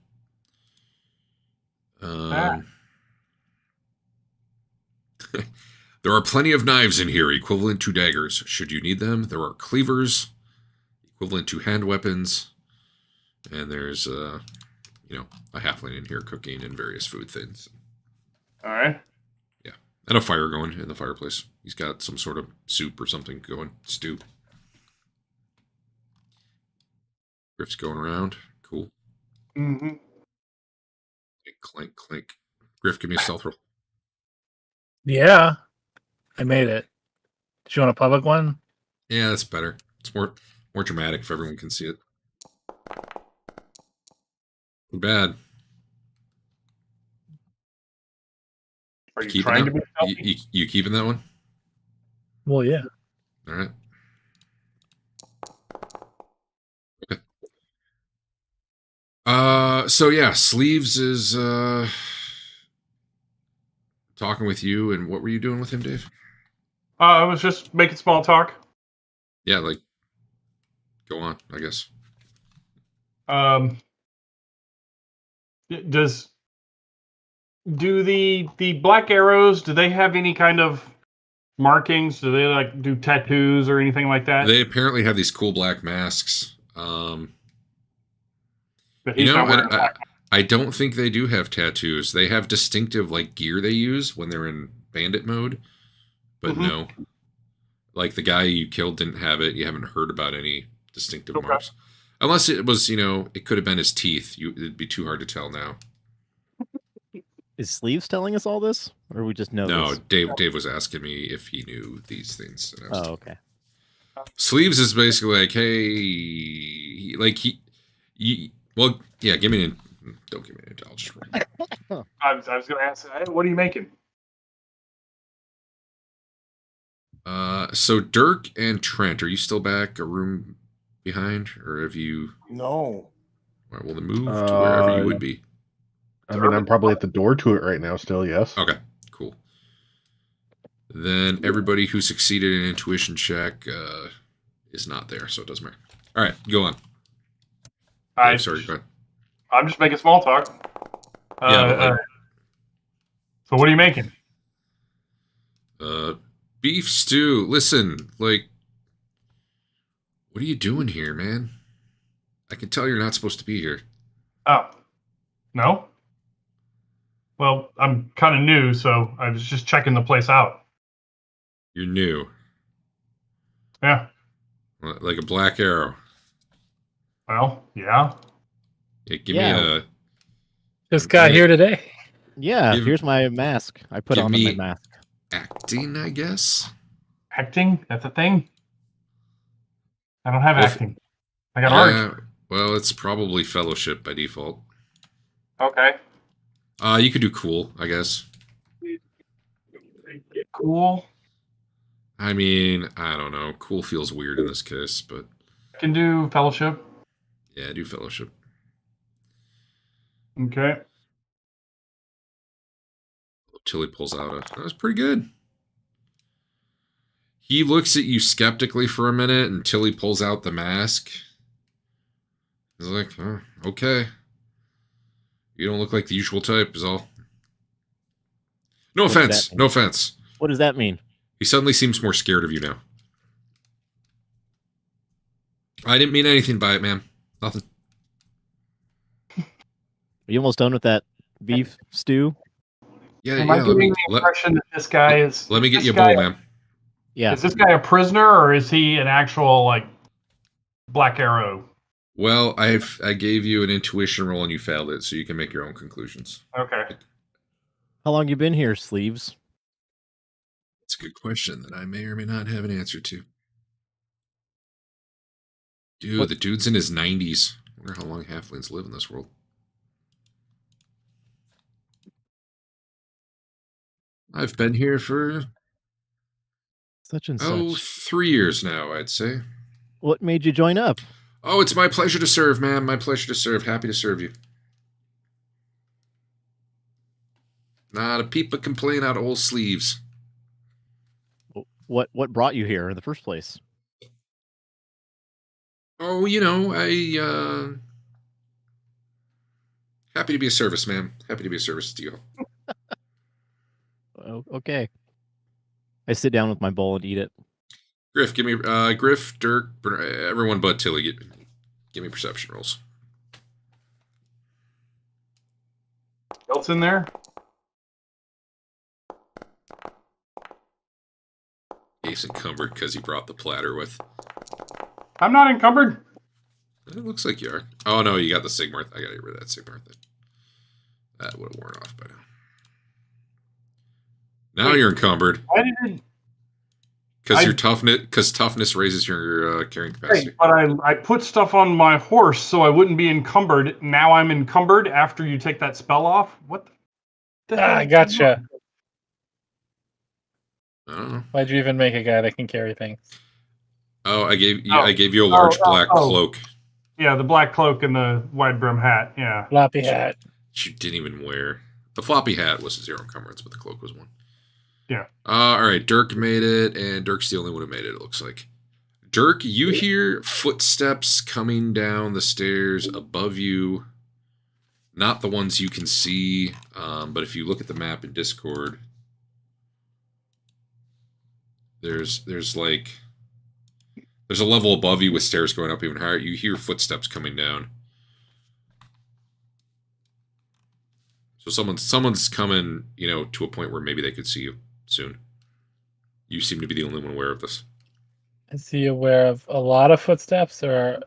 There are plenty of knives in here, equivalent to daggers, should you need them. There are cleavers, equivalent to hand weapons. And there's, a halfling in here cooking and various food things. All right. Yeah. And a fire going in the fireplace. He's got some sort of soup or something going. Stew. Griff's going around. Cool. Mm-hmm. Clink, clink. Griff, give me a stealth roll. Yeah, I made it. Do you want a public one? Yeah, that's better. It's more dramatic if everyone can see it. Too bad. Are you trying to be stealthy? You keeping that one? Well, yeah. All right. Okay. So yeah, Sleeves is talking with you, and what were you doing with him, Dave? I was just making small talk. Yeah, like, go on, I guess. Do the black arrows, do they have any kind of markings? Do they like do tattoos or anything like that? They apparently have these cool black masks. But he's not wearing I don't think they do have tattoos. They have distinctive like gear they use when they're in bandit mode. But no. Like the guy you killed didn't have it. You haven't heard about any distinctive marks. Unless it was, it could have been his teeth. It'd be too hard to tell now. Is Sleeves telling us all this? Or we just know No, this? Dave was asking me if he knew these things. And I was okay. Sleeves is basically like, hey, like well, yeah, give me don't give me an I'll just read. I was going to ask, hey, what are you making? So Dirk and Trent, are you still back a room behind, or have you? No. All right, well, then move to wherever you would be. I mean, I'm probably at the door to it right now still, yes. Okay, cool. Then everybody who succeeded in intuition check is not there, so it doesn't matter. All right, go on. Sorry, go ahead. I'm just making small talk. So what are you making? Beef stew. Listen, like, what are you doing here, man? I can tell you're not supposed to be here. Oh, no? Well, I'm kind of new, so I was just checking the place out. You're new. Yeah. Like a black arrow. Well, yeah. Give me a... This guy here today. Yeah, here's my mask. I put on my mask. Acting, I guess? Acting? That's a thing? I don't have acting. I got art. Well, it's probably fellowship by default. Okay. You could do cool, I guess. Cool. I mean, I don't know. Cool feels weird in this case, but... I can do fellowship. Yeah, do fellowship. Okay. Tilly pulls out that was pretty good. He looks at you skeptically for a minute, and Tilly pulls out the mask. He's like, oh, okay. You don't look like the usual type, is all. No offense. No offense. What does that mean? He suddenly seems more scared of you now. I didn't mean anything by it, man. Nothing. Are you almost done with that beef stew? Yeah, Am I getting the impression that this guy is... Let me get you a bowl, man. Yeah. Is this guy a prisoner, or is he an actual, like, Black Arrow? Well, I gave you an intuition roll and you failed it, so you can make your own conclusions. Okay. How long you been here, Sleeves? It's a good question that I may or may not have an answer to. Dude, What- the dude's in his 90s. I wonder how long halflings live in this world. I've been here for, Such and oh, such. 3 years now, I'd say. What made you join up? Oh, it's my pleasure to serve, ma'am. My pleasure to serve. Happy to serve you. Not a peep of complaint out of old sleeves. What brought you here in the first place? Oh, happy to be of service, ma'am. Happy to be of service to you. Oh, okay. I sit down with my bowl and eat it. Griff, give me Griff, Dirk, everyone but Tilly. Give me perception rolls. Else in there? He's encumbered because he brought the platter with. I'm not encumbered. It looks like you are. Oh no, you got the Sigmar. I gotta get rid of that Sigmar thing. That would have worn off by now. Now Wait. you're encumbered Why did it? because your toughness. Because toughness raises your carrying capacity. Right, but I put stuff on my horse so I wouldn't be encumbered. Now I'm encumbered after you take that spell off. What the hell? I gotcha. I don't know. Why'd you even make a guy that can carry things? Oh, I gave you. Oh. I gave you a large black oh. cloak. Yeah, the black cloak and the wide brim hat. Yeah. Floppy hat. You didn't even wear. The floppy hat was a 0 encumbrance, but the cloak was 1. Yeah. All right, Dirk made it, and Dirk's the only one who made it, it looks like. Dirk, you hear footsteps coming down the stairs above you. Not the ones you can see, but if you look at the map in Discord, there's a level above you with stairs going up even higher. You hear footsteps coming down. So someone's coming, to a point where maybe they could see you soon. You seem to be the only one aware of this. Is he aware of a lot of footsteps or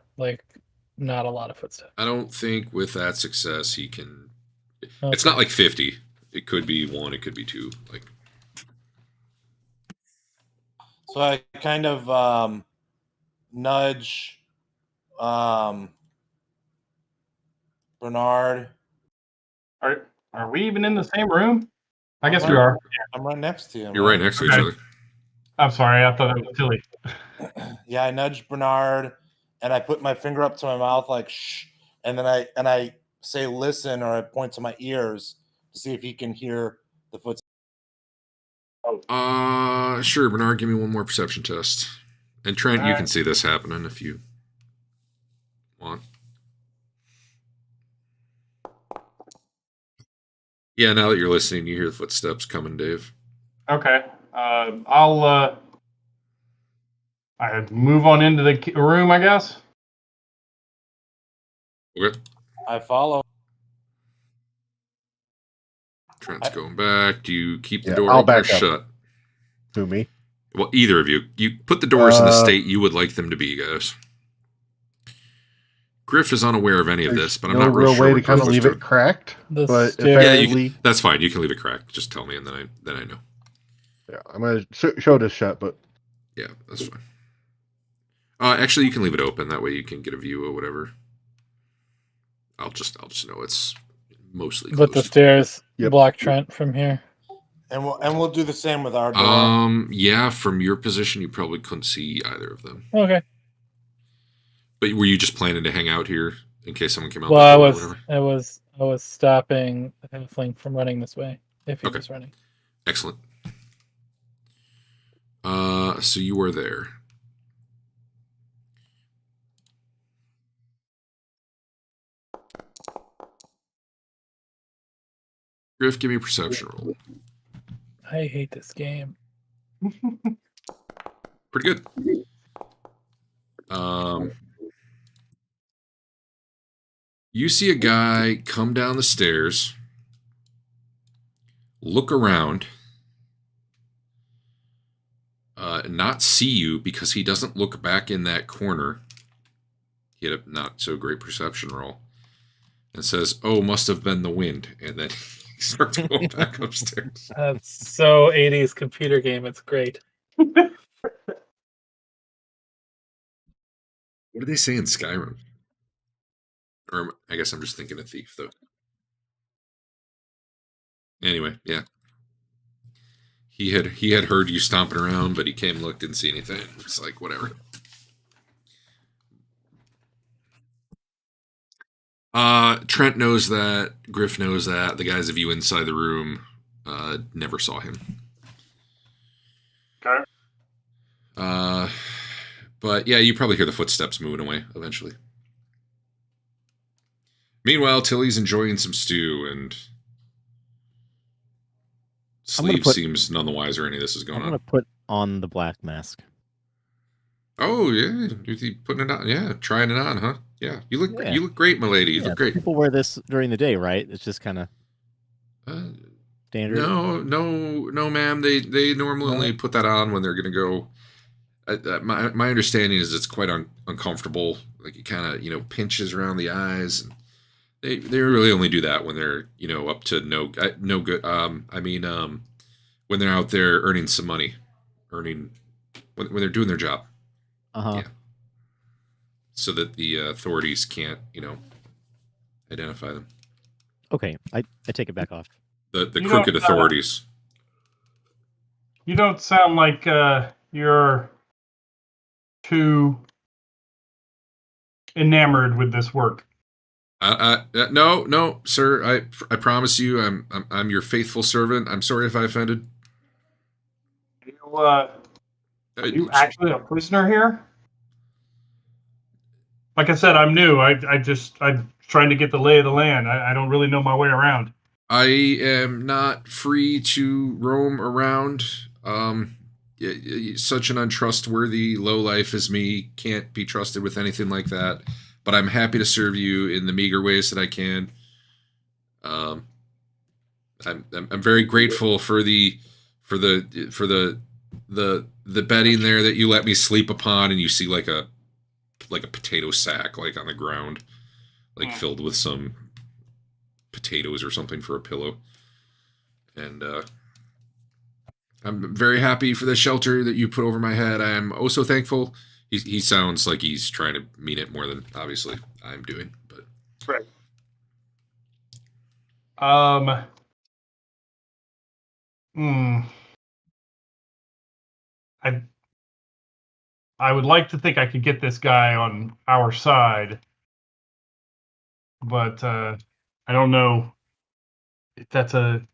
not a lot of footsteps? I don't think with that success he can. Okay. It's not like 50. It could be 1. It could be 2. So I kind of nudge Bernard. Are we even in the same room? I guess we are. I'm right next to him. You're right next to each Okay. other. I'm sorry. I thought it was Tilly. Yeah, I nudge Bernard and I put my finger up to my mouth like shh, and then I say listen, or I point to my ears to see if he can hear the footsteps. Sure, Bernard, give me one more perception test. And Trent, you can see this happening if you want. Yeah, now that you're listening, you hear the footsteps coming, Dave. Okay. I'll I move on into the room, I guess. Okay. I follow. Trent's going back. Do you keep the Yeah, door I'll open or back up. shut? Who, me? Well, either of you. You put the doors in the state you would like them to be, guys. Griff is unaware of any of this, but I'm no not real real sure way what to kind of Griff was leave doing. it cracked. The But stairs- Yeah, effectively, that's fine. You can leave it cracked. Just tell me, and then I know. yeah, I'm gonna show this shut, but Yeah, that's fine. Actually, you can leave it open. That way, you can get a view or whatever. I'll just know it's mostly But the closed. stairs Yep. block Trent from here. And we'll do the same with our door. Yeah, from your position, you probably couldn't see either of them. Okay. But were you just planning to hang out here in case someone came out? Well, the I door or was whatever? I was stopping the halfling from running this way if he Okay. was running. Excellent. So you were there. Griff, give me a perception roll. I hate this game. Pretty good. You see a guy come down the stairs, look around, not see you because he doesn't look back in that corner. He had a not so great perception roll, and says, "Oh, must have been the wind," and then he Starts going back upstairs. That's so 80s computer game. It's great. What do they say in Skyrim? Or I guess I'm just thinking of Thief, though. Anyway, yeah. He had heard you stomping around, but he came, looked, didn't see anything. It's like, whatever. Trent knows that. Griff knows that. The guys of you inside the room never saw him. Okay. But yeah, you probably hear the footsteps moving away eventually. Meanwhile, Tilly's enjoying some stew, and Sleeve seems none the wiser any of this is going on. I'm going to put on the black mask. Oh yeah, you putting it on? Yeah, trying it on, huh? Yeah, you look great, milady. You look great. People wear this during the day, right? It's just kind of standard. No, ma'am. They normally only put that on when they're going to go. My understanding is it's quite uncomfortable. Like it kind of pinches around the eyes, and they really only do that when they're up to no good. When they're out there earning some money, when they're doing their job. Yeah. So that the authorities can't identify them. Okay, I take it back off. The crooked authorities. You don't sound like you're too enamored with this work. No, sir. I promise you, I'm your faithful servant. I'm sorry if I offended. Are you actually a prisoner here? Like I said, I'm new. I'm trying to get the lay of the land. I don't really know my way around. I am not free to roam around. Such an untrustworthy lowlife as me can't be trusted with anything like that. But I'm happy to serve you in the meager ways that I can. I'm very grateful for the bedding there that you let me sleep upon, and you see like a potato sack like on the ground, like filled with some potatoes or something for a pillow. And I'm very happy for the shelter that you put over my head. I am oh so thankful. He sounds like he's trying to mean it more than obviously I'm doing, but right. I would like to think I could get this guy on our side, but I don't know if that's a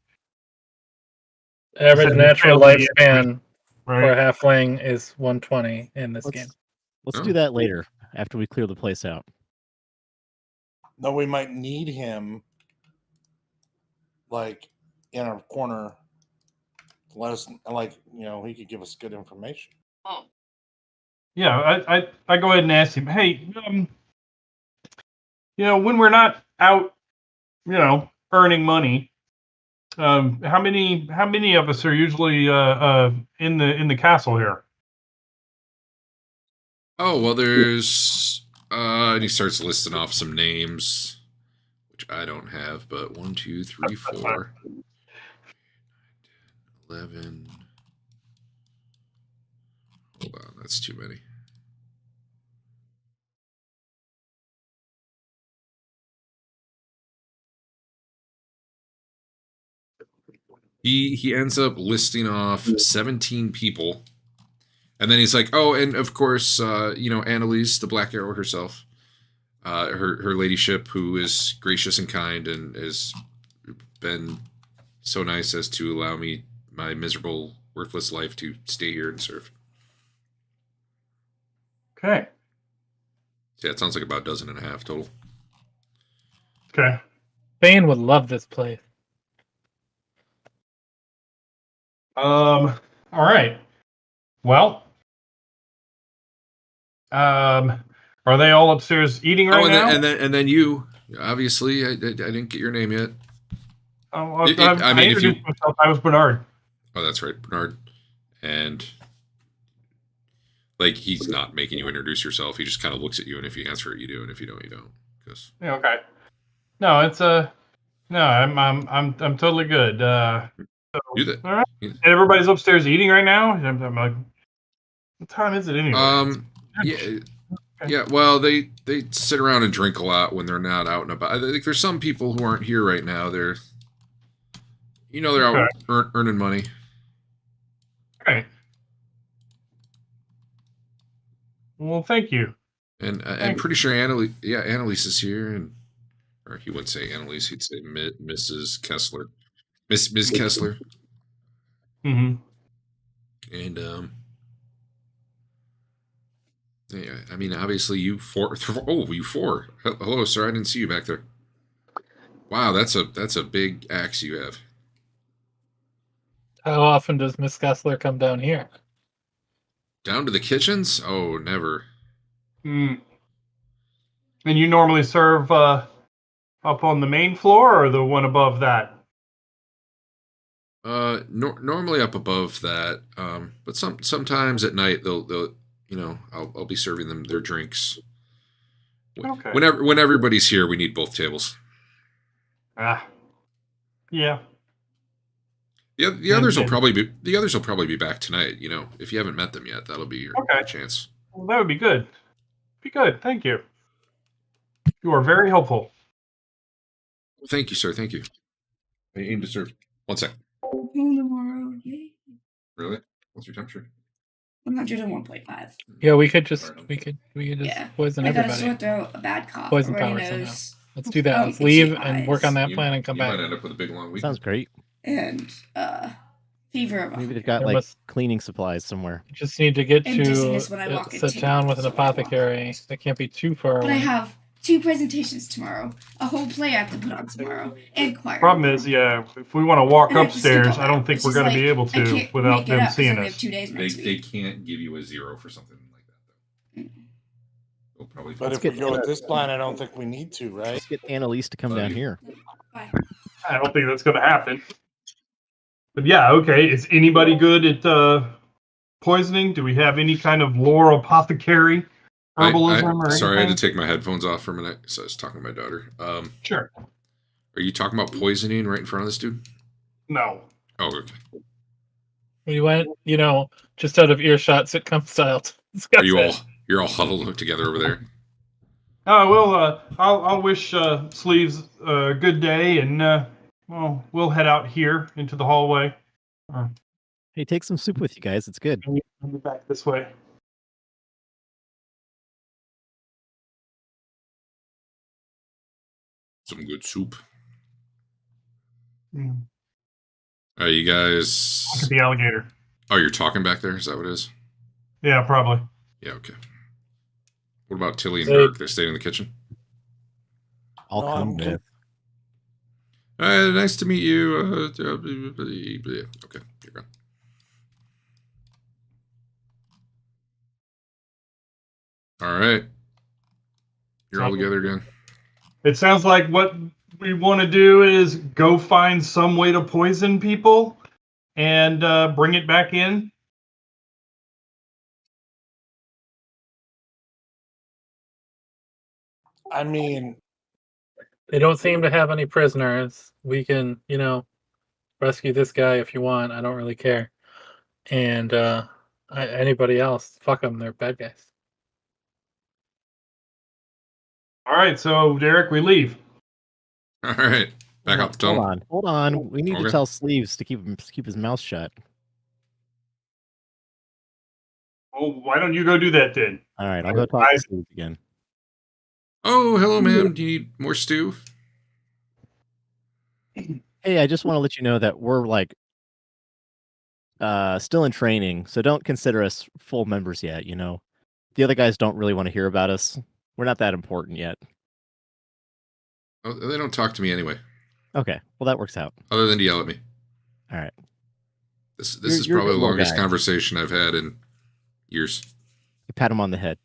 average natural lifespan right? for a halfling is 120 in this game. Let's do that later after we clear the place out. No, we might need him, like in our corner. Let us, he could give us good information. Yeah, I go ahead and ask him. Hey, when we're not out, earning money, how many of us are usually in the castle here? Oh, well, there's and he starts listing off some names, which I don't have, but 1, 2, 3, 4, 11. Hold on, that's too many. He ends up listing off 17 people. And then he's like, oh, and of course, Annalise, the Black Arrow herself, her ladyship, who is gracious and kind and has been so nice as to allow me my miserable, worthless life to stay here and serve. Okay. So yeah, it sounds like about 12 total. Okay. Bane would love this place. All right. Well, are they all upstairs eating right now? And then you, obviously, I didn't get your name yet. I introduced myself. I was Bernard. Oh, that's right, Bernard. And like he's not making you introduce yourself. He just kind of looks at you, and if you answer it, you do, and if you don't, you don't. Yeah, okay. No, it's No, I'm totally good. So, Do that. all right. And everybody's upstairs eating right now. I'm like, what time is it anyway? Yeah. Yeah, well, they sit around and drink a lot when they're not out and about. I think there's some people who aren't here right now. They're out earning money. Okay. Well, thank you. And I'm pretty sure Annalise is here, or he wouldn't say Annalise, he'd say Mrs. Kessler, Ms. Kessler, Mm-hmm. and yeah, I mean, obviously you four. Oh, you four. Hello, sir. I didn't see you back there. Wow, that's a big axe you have. How often does Miss Kessler come down here? Down to the kitchens? Oh, never. Mm. And you normally serve up on the main floor or the one above that? Normally up above that. But sometimes at night they'll I'll be serving them their drinks. Okay. When everybody's here, we need both tables. Yeah. The others will probably be back tonight. If you haven't met them yet, that'll be your chance. Well, that would be good. Be good. Thank you. You are very helpful. Thank you, sir. Thank you. I aim to serve. 1 sec. Tomorrow, yay. Really? What's your temperature? 101.5. Yeah, we could just Yeah. poison I got a everybody. sore throat, a bad cough, Poison a runny power somehow. nose, Let's do that. Oh, Let's itchy leave and work on eyes. that plan and come You back. might end up with a big long week. Sounds great. and fever of Maybe they've got There like must- cleaning supplies somewhere. You just need to get And to dizziness when I walk sit into down it, with an so I walk. apothecary. They can't be too far But I away. have 2 presentations tomorrow, a whole play I have to put on tomorrow, and choir. Problem is, if we want to walk And I have to skip upstairs, all I don't that, think which we're is going to like, be able I to can't without make it them up 'cause seeing we have us. 2 days They next they week. can't give you a 0 for something like that though. They'll probably. But if get we go with this plan, I don't think we need to, right? Let's get Annalise to come down here. Bye. I don't think that's going to happen. But yeah, okay. Is anybody good at poisoning? Do we have any kind of lore apothecary herbalism or Sorry, I had to anything? take my headphones off for a minute. So I was talking to my daughter. Sure. Are you talking about poisoning right in front of this dude? No. Oh, okay. We went, just out of earshot sitcom style. to discuss it. You're all huddled together over there? I'll wish Sleeves a good day, and we'll head out here into the hallway. Hey, take some soup with you guys. It's good. I'll be back this way. Some good soup. Mm. You guys. Look at the alligator. Oh, you're talking back there? Is that what it is? Yeah, probably. Yeah, okay. What about Tilly and Hey. Dirk? They stayed in the kitchen? I'll No, come I'm with. Nice to meet you. Okay, you're gone. All right. You're all together again. It sounds like what we want to do is go find some way to poison people and bring it back in. I mean, They don't seem to have any prisoners. We can, rescue this guy if you want. I don't really care. And anybody else, fuck them. They're bad guys. All right, so Derek, we leave. All right. Back out the tunnel. Hold on. We need Okay. to tell Sleeves to keep his mouth shut. Well, why don't you go do that then? All right, I'll go talk to Sleeves again. Oh, hello, ma'am. Do you need more stew? Hey, I just want to let you know that we're like still in training, so don't consider us full members yet, The other guys don't really want to hear about us. We're not that important yet. Oh, they don't talk to me anyway, Okay, well that works out. other than to yell at me. All right. This You're- is you're a probably good the little longest guy. conversation I've had in years. You pat him on the head.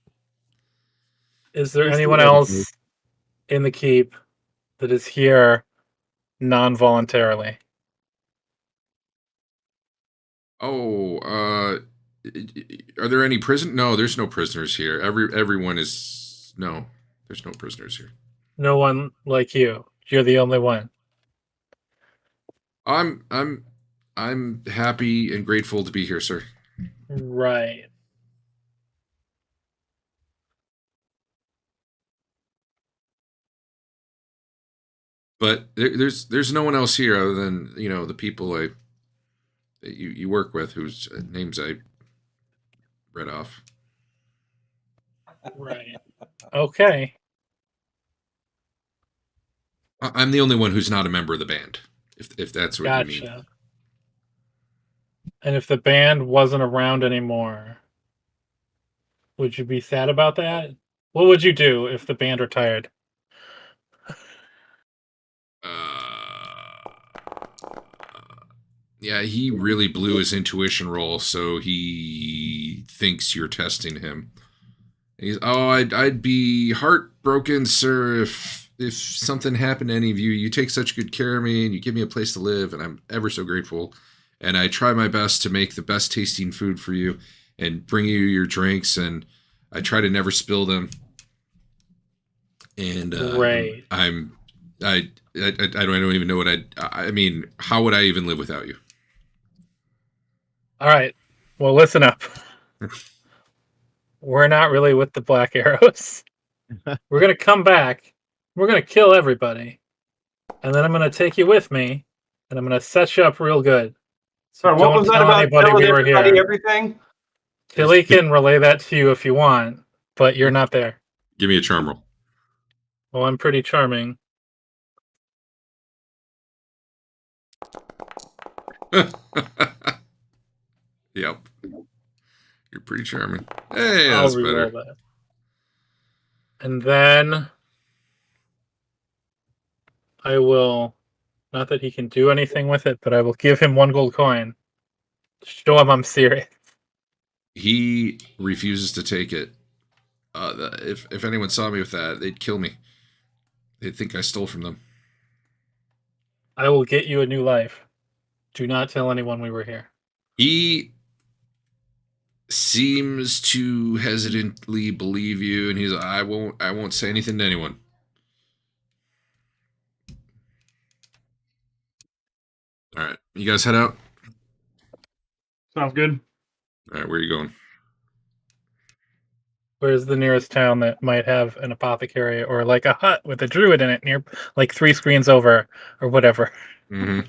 Is there He's anyone the ready else in the keep that is here non-voluntarily? Oh, are there any prison? No, there's no prisoners here. Everyone is no. There's no prisoners here. No one like you. You're the only one. I'm happy and grateful to be here, sir. Right. But there's no one else here other than the people that you work with, whose names I read off. Right. Okay. I'm the only one who's not a member of the band, if that's what you mean. Gotcha. And if the band wasn't around anymore, would you be sad about that? What would you do if the band retired? Yeah, he really blew his intuition roll, so he thinks you're testing him. He's, I'd be heartbroken, sir, if something happened to any of you. You take such good care of me, and you give me a place to live, and I'm ever so grateful. And I try my best to make the best tasting food for you, and bring you your drinks, and I try to never spill them. And Great. I don't even know what I mean. How would I even live without you? All right. Well, listen up. We're not really with the Black Arrows. We're going to come back. We're going to kill everybody. And then I'm going to take you with me, and I'm going to set you up real good. So Sorry, what don't was that tell about anybody killing we were everybody, here. everything? Tilly can relay that to you if you want, but you're not there. Give me a charm roll. Well, I'm pretty charming. Yep. You're pretty charming. Hey, I'll that's reroll better. that. And then I will, not that he can do anything with it, but I will give him 1 gold coin. Show him I'm serious. He refuses to take it. If anyone saw me with that, they'd kill me. They'd think I stole from them. I will get you a new life. Do not tell anyone we were here. He seems to hesitantly believe you, and he's like, I won't say anything to anyone. All right, you guys head out. Sounds good. All right, where are you going? Where's the nearest town that might have an apothecary or like a hut with a druid in it near, like 3 screens over or whatever? Mm-hmm.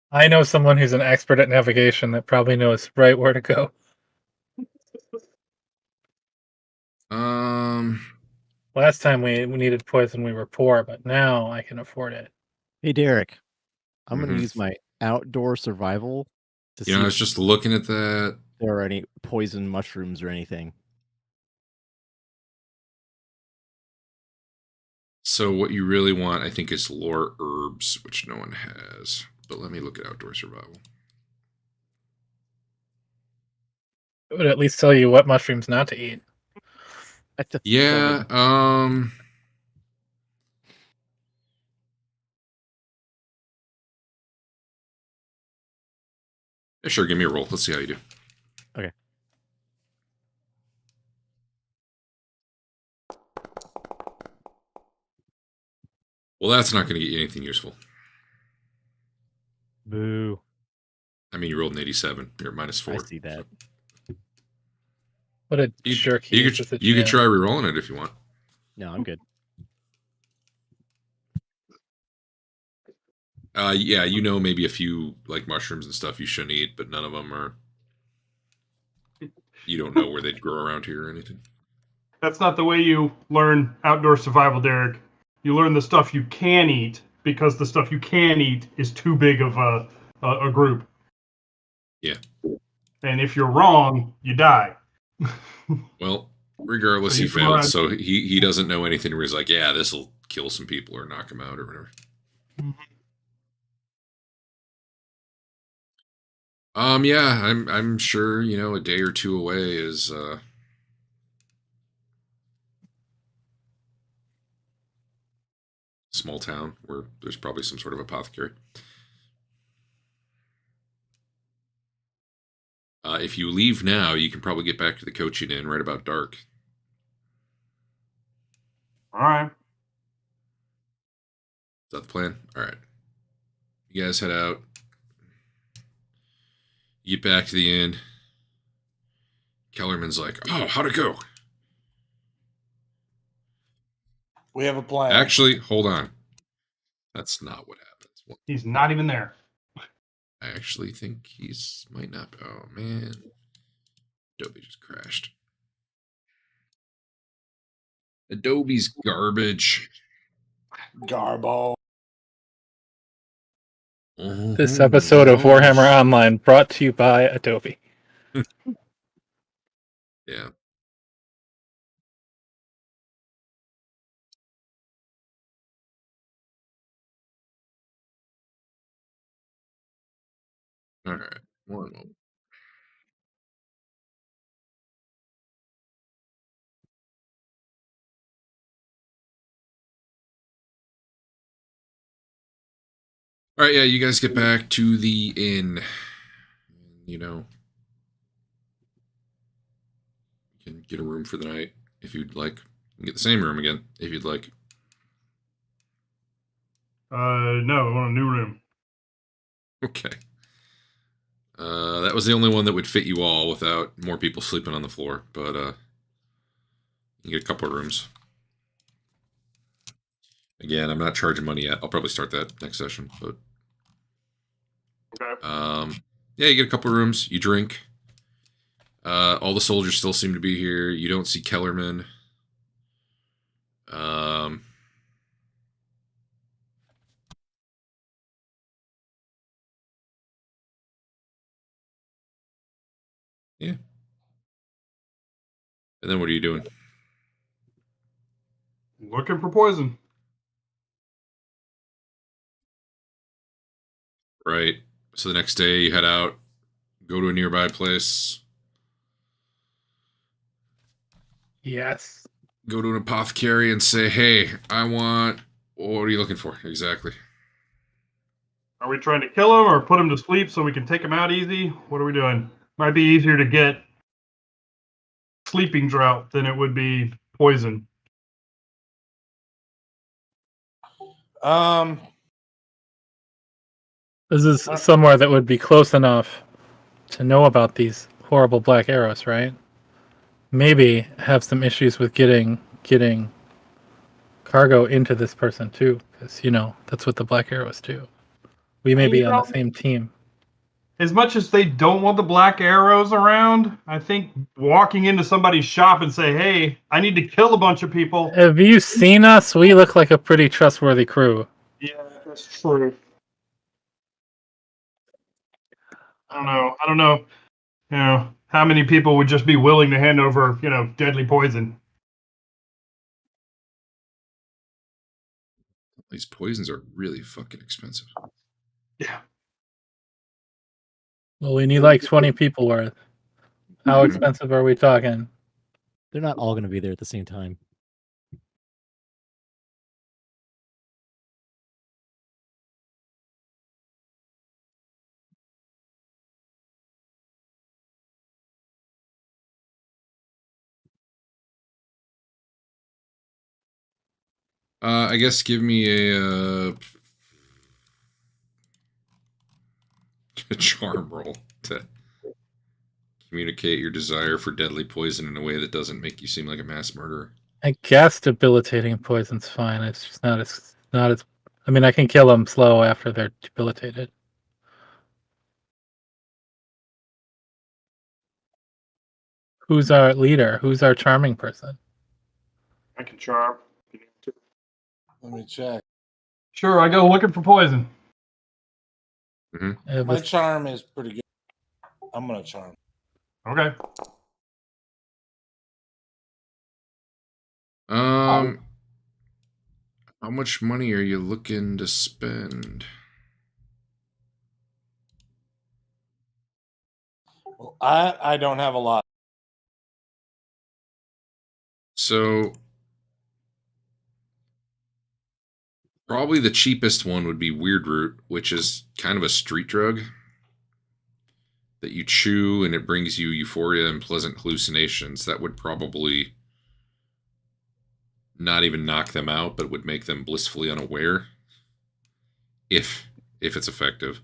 I know someone who's an expert at navigation that probably knows right where to go. Last time we needed poison, we were poor, but now I can afford it. Hey, Derek. I'm going Mhm. to use my outdoor survival to see I if was just looking at that. there are any poison mushrooms or anything. So what you really want, I think, is lore herbs, which no one has. But let me look at outdoor survival. It would at least tell you what mushrooms not to eat. Yeah, yeah, sure, give me a roll. Let's see how you do. Okay. Well, that's not going to get you anything useful. Boo. I mean, you rolled an 87. You're at -4. I see that. What a jerk he You is with the could jam. try re-rolling it if you want. No, I'm good. Yeah, maybe a few like mushrooms and stuff you shouldn't eat, but none of them are. You don't know where they'd grow around here or anything. That's not the way you learn outdoor survival, Derek. You learn the stuff you can eat because the stuff you can eat is too big of a group. Yeah. And if you're wrong, you die. Well, regardless, So he he's failed, right. so he doesn't know anything where he's like, yeah, this will kill some people or knock them out or whatever. Yeah, I'm sure, a day or two away is small town where there's probably some sort of apothecary. If you leave now, you can probably get back to the coaching inn right about dark. All right. that the plan? All right. You guys head out. You get back to the inn. Kellerman's like, "Oh, how'd it go?" We have a plan. Actually, hold on. That's not what happens. He's not even there. I actually think he's might not. Oh man, Adobe just crashed. Adobe's garbage. Garbo. This episode of Warhammer Online brought to you by Adobe. Yeah. All right. One moment. All right. Yeah, you guys get back to the inn. You know, you can get a room for the night if you'd like. You can get the same room again if you'd like. No, I want a new room. Okay. That was the only one that would fit you all without more people sleeping on the floor. But you get a couple of rooms. Again, I'm not charging money yet. I'll probably start that next session. But Okay. yeah, you get a couple of rooms. You drink. All the soldiers still seem to be here. You don't see Kellerman. Yeah. And then what are you doing? Looking for poison. Right. So the next day you head out, go to a nearby place, Yes. go to an apothecary and say, "Hey, I want." What are you looking for exactly? Are we trying to kill him or put him to sleep so we can take him out easy? What are we doing? Might be easier to get sleeping drought than it would be poison. This is somewhere that would be close enough to know about these horrible black arrows, right? Maybe have some issues with getting cargo into this person too, because that's what the black arrows do. We may be on the same team. As much as they don't want the black arrows around, I think walking into somebody's shop and say, "Hey, I need to kill a bunch of people." Have you seen us? We look like a pretty trustworthy crew. Yeah, that's true. I don't know. How many people would just be willing to hand over, deadly poison? These poisons are really fucking expensive. Yeah. Well, we need like 20 people worth. How expensive are we talking? They're not all going to be there at the same time. I guess give me a charm roll to communicate your desire for deadly poison in a way that doesn't make you seem like a mass murderer. I guess debilitating poison's fine. It's just not as. I mean, I can kill them slow after they're debilitated. Who's our leader? Who's our charming person? I can charm. Let me check. Sure, I go looking for poison. My charm is pretty good. I'm gonna charm. Okay. How much money are you looking to spend? Well, I don't have a lot. So probably the cheapest one would be Weird Root, which is kind of a street drug that you chew and it brings you euphoria and pleasant hallucinations. That would probably not even knock them out, but would make them blissfully unaware. if it's effective.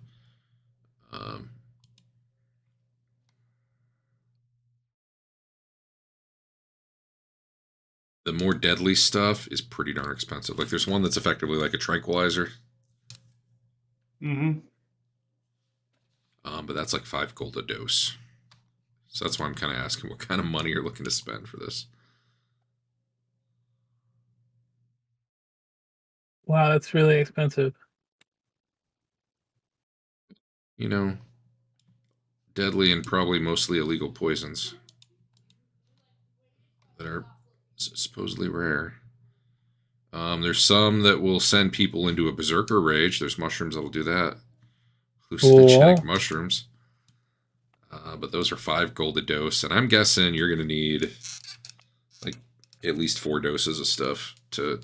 The more deadly stuff is pretty darn expensive. Like there's one that's effectively like a tranquilizer. Mm-hmm. But that's like 5 gold a dose. So that's why I'm kind of asking what kind of money you're looking to spend for this. Wow, that's really expensive. You know, deadly and probably mostly illegal poisons that are supposedly rare. There's some that will send people into a berserker rage. There's mushrooms that will do that. Hallucinogenic Cool. mushrooms. But those are 5 gold a dose, and I'm guessing you're going to need like at least 4 doses of stuff to,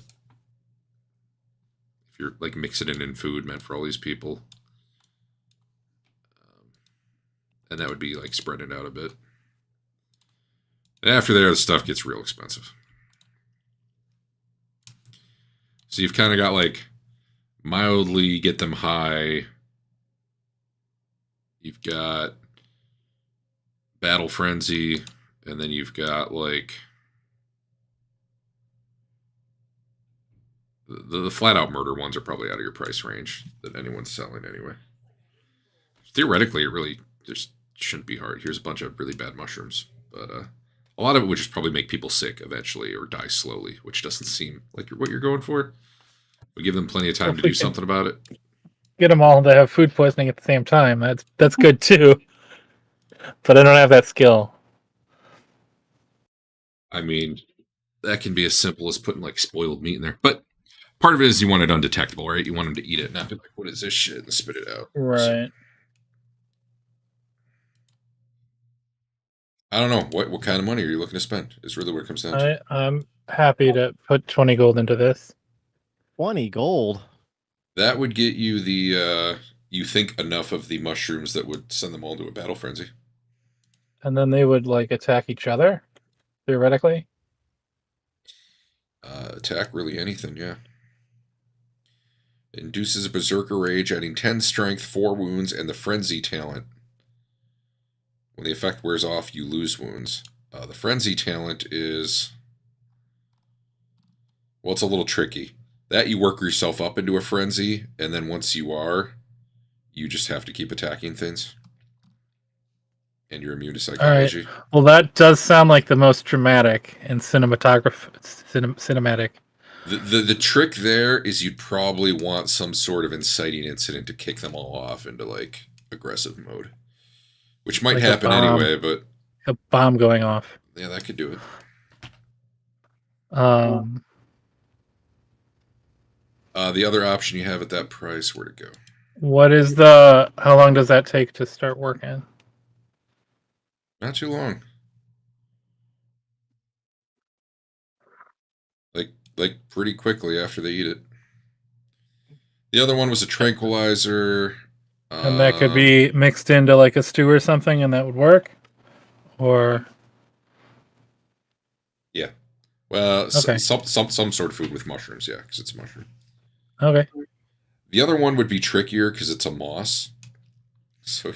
if you're like mixing it in food meant for all these people. And that would be like spread it out a bit. And after there, the stuff gets real expensive. So you've kind of got like mildly get them high. You've got battle frenzy, and then you've got like the flat out murder ones are probably out of your price range that anyone's selling anyway. Theoretically, it really just shouldn't be hard. Here's a bunch of really bad mushrooms, but a lot of it would just probably make people sick eventually or die slowly, which doesn't seem like what you're going for. We give them plenty of time to do something about it. Get them all to have food poisoning at the same time. That's good too. But I don't have that skill. I mean, that can be as simple as putting like spoiled meat in there. But part of it is you want it undetectable, right? You want them to eat it, not be like, what is this shit? And spit it out. Right. So, I don't know. What kind of money are you looking to spend is really what it comes down to. I'm happy to put 20 gold into this. 20 gold. That would get you the, you think enough of the mushrooms that would send them all into a battle frenzy. And then they would like attack each other, theoretically. Attack really anything, yeah. Induces a berserker rage, adding 10 strength, 4 wounds, and the frenzy talent. When the effect wears off, you lose wounds. The frenzy talent is, well, it's a little tricky. That you work yourself up into a frenzy, and then once you are, you just have to keep attacking things. And you're immune to psychology. All right. Well, that does sound like the most dramatic and cinematic. The trick there is you'd probably want some sort of inciting incident to kick them all off into like aggressive mode, which might Like a happen bomb. anyway. But A bomb going off. yeah, that could do it. The other option you have at that price, where'd it go? What is the? How long does that take to start working? Not too long. Like pretty quickly after they eat it. The other one was a tranquilizer. And that could be mixed into like a stew or something, and that would work. Or yeah, well, okay. some sort of food with mushrooms, yeah, because it's a mushroom. Okay. The other one would be trickier because it's a moss, so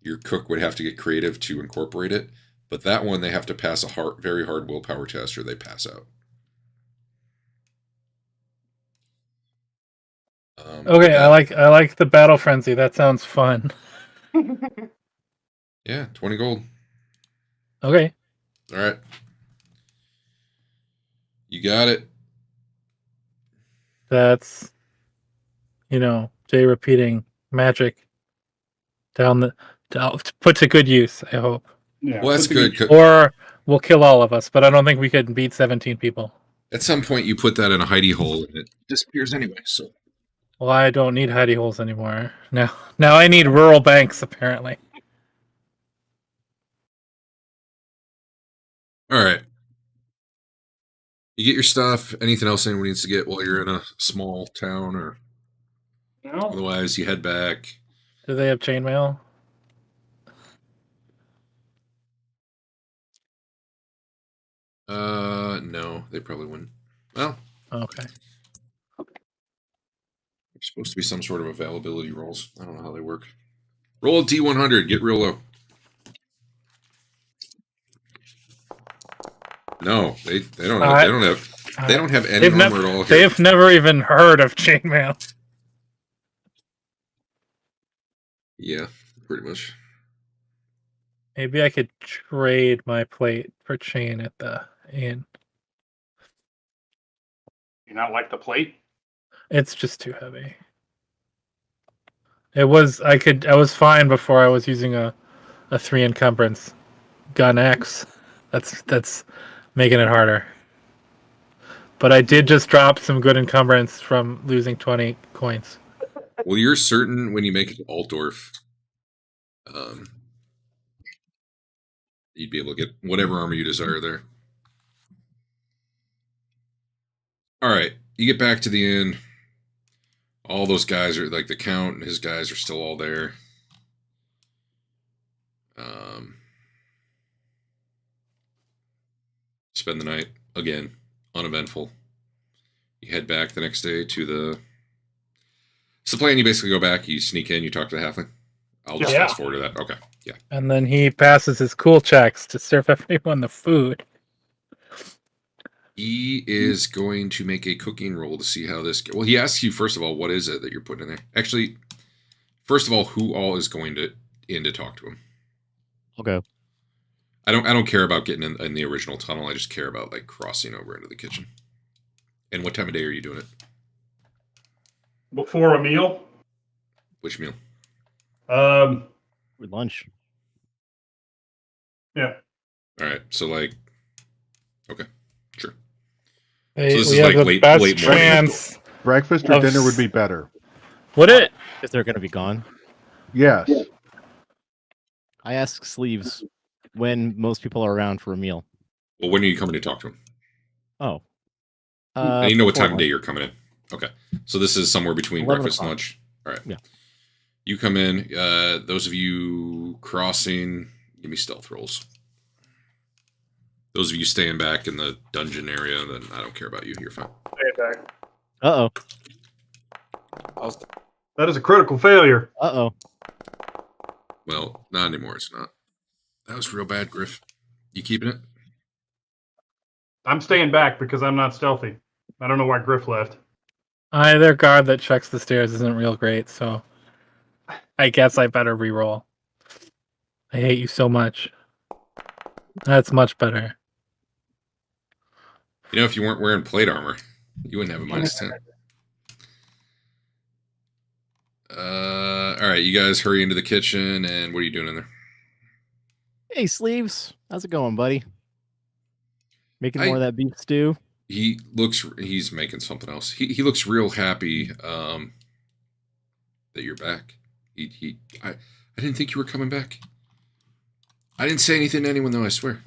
your cook would have to get creative to incorporate it. But that one, they have to pass a very hard willpower test, or they pass out. Okay, I like the battle frenzy. That sounds fun. Yeah, 20 gold. Okay. All right. You got it. That's, Jay repeating magic put to good use, I hope. Yeah, well, that's good. Or we'll kill all of us, but I don't think we could beat 17 people. At some point, you put that in a hidey hole, and it disappears anyway, so... Well, I don't need hidey holes anymore. Now I need rural banks, apparently. All right. You get your stuff. Anything else anyone needs to get while you're in a small town, or No. Otherwise you head back. Do they have chainmail? No, they probably wouldn't. Well, Okay. you're supposed Supposed to be some sort of availability rolls. I don't know how they work. Roll a D100. Get real low. No, they don't have they don't have any armor at all here. They've never even heard of chainmail. Yeah, pretty much. Maybe I could trade my plate for chain at the inn. You not like the plate? It's just too heavy. I was fine before I was using a 3 encumbrance gun X. That's making it harder. But I did just drop some good encumbrance from losing 20 coins. Well, you're certain when you make it to Altdorf, you'd be able to get whatever armor you desire there. All right, you get back to the inn. All those guys are like the Count and his guys are still all there. Spend the night again, uneventful. You head back the next day to the. It's the plan. You basically go back. You sneak in. You talk to the halfling. I'll just fast forward to that. Okay, yeah. And then he passes his cool checks to serve everyone the food. He is going to make a cooking roll to see how this. Well, he asks you first of all, what is it that you're putting in there? Actually, first of all, who all is going to talk to him? Okay. I don't care about getting in the original tunnel. I just care about like crossing over into the kitchen. And what time of day are you doing it? Before a meal? Which meal? With lunch. Yeah. All right. So like, okay, sure. Hey, So this we is have like the late best morning. chance. Breakfast or Of dinner would s- be better. Would it? If they're going to be gone. Yes. I ask Sleeves when most people are around for a meal. Well, when are you coming to talk to him? Oh. And you know what before time of day you're coming in. Okay. So this is somewhere between 11 breakfast and o'clock. lunch. All right. Yeah. You come in. Those of you crossing, give me stealth rolls. Those of you staying back in the dungeon area, then I don't care about you. You're fine. Uh-oh. That is a critical failure. Uh-oh. Well, not anymore. It's not. That was real bad, Griff. You keeping it? I'm staying back because I'm not stealthy. I don't know why Griff left. Their guard that checks the stairs isn't real great, so I guess I better re-roll. I hate you so much. That's much better. You know, if you weren't wearing plate armor, you wouldn't have a -10. All right, you guys hurry into the kitchen, and what are you doing in there? Hey, Sleeves. How's it going, buddy? Making more of that beef stew? He's making something else. He looks real happy that you're back. I didn't think you were coming back. I didn't say anything to anyone, though, I swear.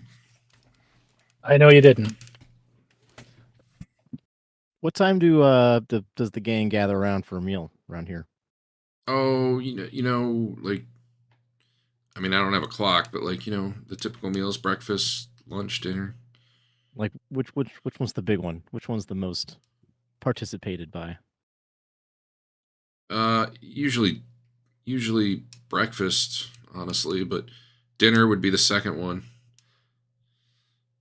I know you didn't. What time does the gang gather around for a meal around here? Oh, you know, like, I mean, I don't have a clock, but like, the typical meals: breakfast, lunch, dinner. Like which one's the big one? Which one's the most participated by? Usually breakfast, honestly, but dinner would be the second one.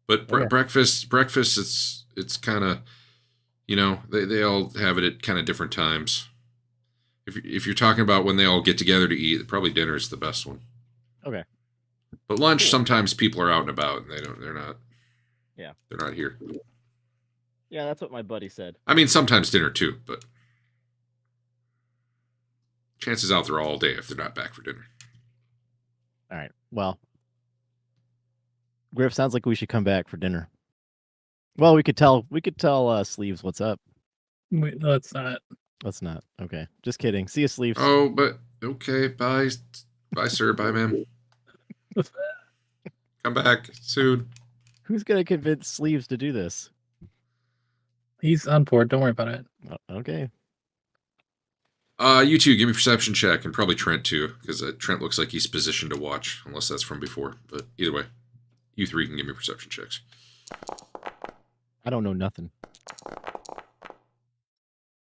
But breakfast, it's kind of, they all have it at kind of different times. If you're talking about when they all get together to eat, probably dinner is the best one. Okay. But lunch, sometimes people are out and about, and they're not. Yeah. They're not here. Yeah, that's what my buddy said. I mean, sometimes dinner too, but chances out they're all day if they're not back for dinner. All right. Well, Griff, sounds like we should come back for dinner. Well, we could tell Sleeves what's up. Let's not. Let's not. Okay. Just kidding. See you, Sleeves. Oh, but okay. Bye, sir. Bye, ma'am. Come back soon. Who's gonna convince Sleeves to do this? He's on board. Don't worry about it. Okay. You two, give me a perception check, and probably Trent too, because Trent looks like he's positioned to watch, unless that's from before. But either way, you three can give me perception checks. I don't know nothing.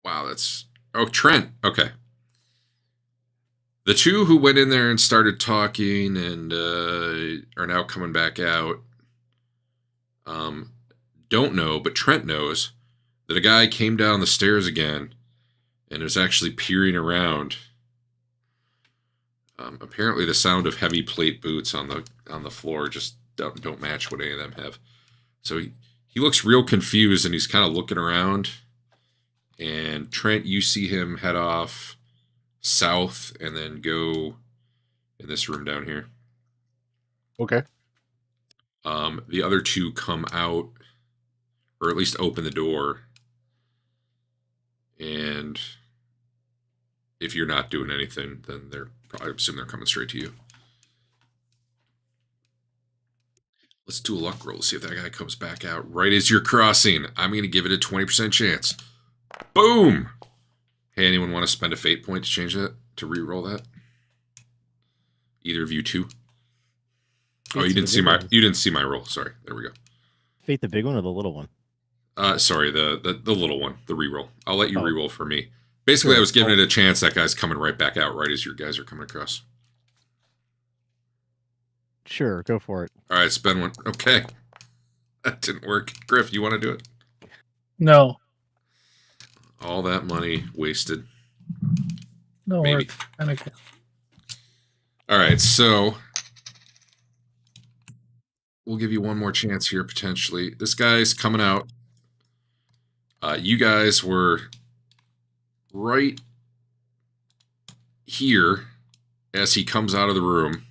Wow, that's Oh, Trent. Okay. The two who went in there and started talking and are now coming back out don't know, but Trent knows that a guy came down the stairs again and is actually peering around. Apparently, the sound of heavy plate boots on the floor just don't match what any of them have. So he looks real confused and he's kind of looking around. And Trent, you see him head off south and then go in this room down here. Okay. The other two come out, or at least open the door. And if you're not doing anything, then I assume they're coming straight to you. Let's do a luck roll to see if that guy comes back out right as you're crossing. I'm going to give it a 20% chance. Boom! Hey, anyone want to spend a fate point to change that? To re-roll that? Either of you two? Oh, you didn't see my roll. Sorry. There we go. Fate the big one or the little one? Sorry, the little one, the re-roll. I'll let you re-roll for me. Basically, Sure. I was giving it a chance. That guy's coming right back out right as your guys are coming across. Sure, go for it. All right, spend one. Okay. That didn't work. Griff, you want to do it? No. All that money wasted. No, Maybe. All right, so we'll give you one more chance here, potentially. This guy's coming out. You guys were right here as he comes out of the room.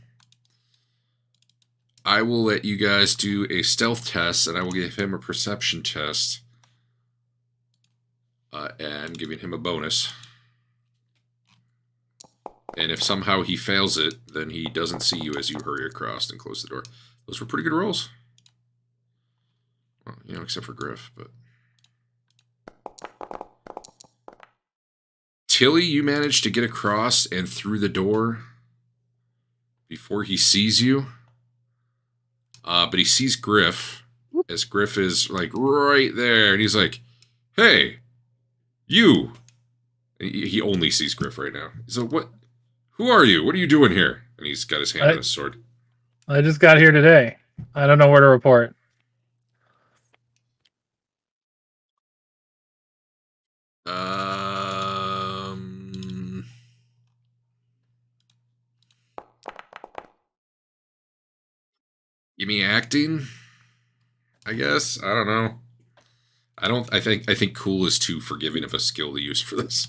I will let you guys do a stealth test, and I will give him a perception test. And giving him a bonus. And if somehow he fails it, then he doesn't see you as you hurry across and close the door. Those were pretty good rolls. Well, except for Griff, but... Tilly, you managed to get across and through the door before he sees you. But he sees Griff, as Griff is, like, right there. And he's like, hey, you. He only sees Griff right now. He's like, what? Who are you? What are you doing here? And he's got his hand on his sword. I just got here today. I don't know where to report. You mean acting? I guess. I don't know. I think cool is too forgiving of a skill to use for this.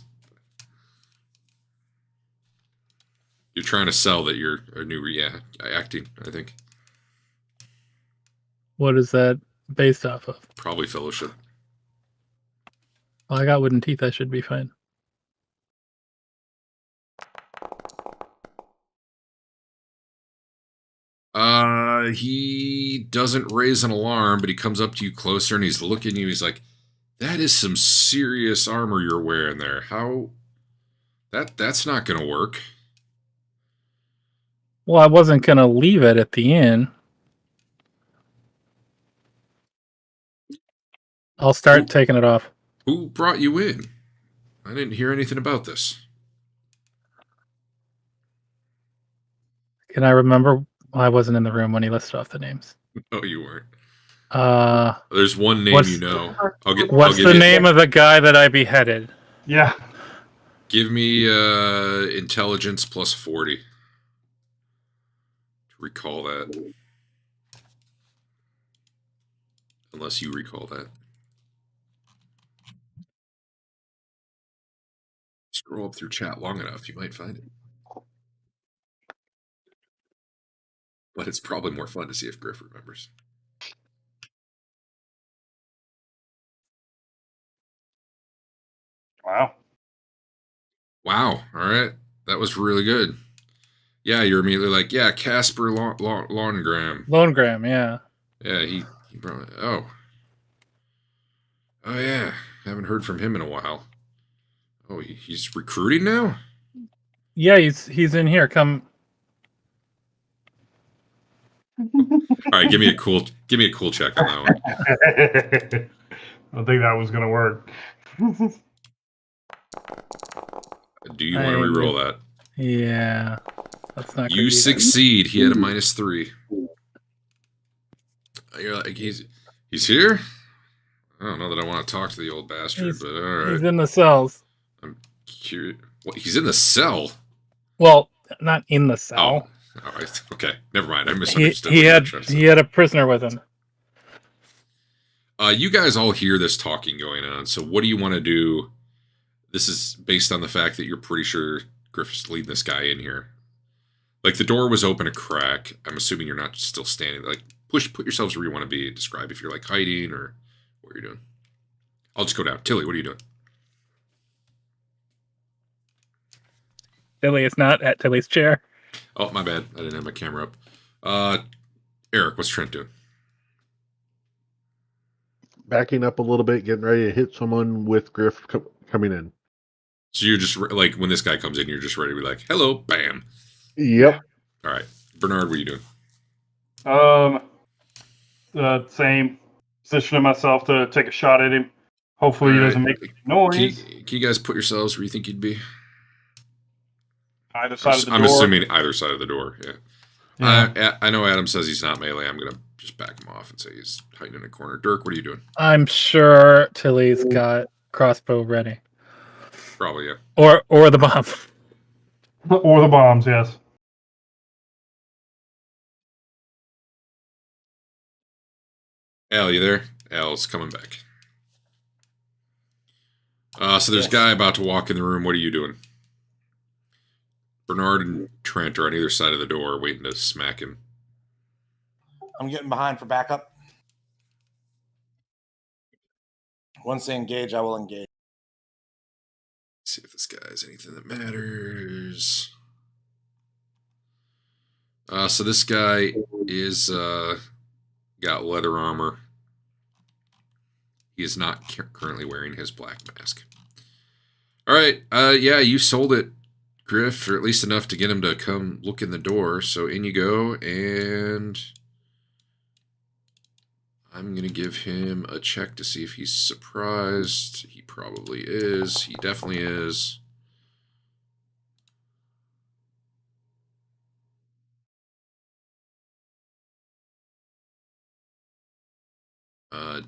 You're trying to sell that you're a new acting, I think. What is that based off of? Probably fellowship. Well, I got wooden teeth. I should be fine. He doesn't raise an alarm, but he comes up to you closer and he's looking at you. He's like, that is some serious armor you're wearing there. How? That's not going to work. Well, I wasn't going to leave it at the inn. I'll start taking it off. Who brought you in? I didn't hear anything about this. Can I remember? I wasn't in the room when he listed off the names. Oh, you weren't. There's one name you know. What's the name of the guy that I beheaded? Yeah. Give me intelligence plus 40. To recall that. Unless you recall that. Scroll up through chat long enough, you might find it. But it's probably more fun to see if Griff remembers. Wow. Wow. All right. That was really good. Yeah, you're immediately like, yeah, Casper Longram. Lonegram, yeah. Yeah, he brought. Oh, yeah. Haven't heard from him in a while. Oh, he's recruiting now? Yeah, he's in here. Come. All right, give me a cool check on that one. I don't think that was gonna work. Do you want to re-roll that? Yeah. That's not You good either. succeed. He had a -3. You're like, he's here? I don't know that I want to talk to the old bastard, but all right. He's in the cells. I'm curious. What, he's in the cell? Well, not in the cell. Oh, okay. Never mind. I He misunderstood. he what you were had trying to say. he had a prisoner with him. You guys all hear this talking going on. So what do you want to do? This is based on the fact that you're pretty sure Griff's leading this guy in here. Like the door was open a crack. I'm assuming you're not still standing. Like put yourselves where you want to be. Describe if you're like hiding or what you're doing. I'll just go down. Tilly, what are you doing? Tilly is not at Tilly's chair. Oh, my bad. I didn't have my camera up. Eric, what's Trent doing? Backing up a little bit, getting ready to hit someone with Griff coming in. So you're just like when this guy comes in, you're just ready to be like, "Hello, bam." Yep. All right, Bernard, what are you doing? Same. Positioning myself to take a shot at him. Hopefully he All right. doesn't make any noise. Can you guys put yourselves where you think you'd be? Either side of the I'm door. assuming either side of the door. Yeah. I know Adam says he's not melee. I'm gonna just back him off and say he's hiding in a corner. Dirk, what are you doing? I'm sure Tilly's got crossbow ready. Probably, yeah. Or the bomb. Or the bombs, yes. Al, you there? Al's coming back. So there's a Yes. guy about to walk in the room. What are you doing? Bernard and Trent are on either side of the door waiting to smack him. I'm getting behind for backup. Once they engage, I will engage. See if this guy has anything that matters. So this guy is got leather armor. He is not currently wearing his black mask. All right. Yeah, you sold it, Griff, or at least enough to get him to come look in the door. So in you go, and I'm going to give him a check to see if he's surprised. He probably is. He definitely is.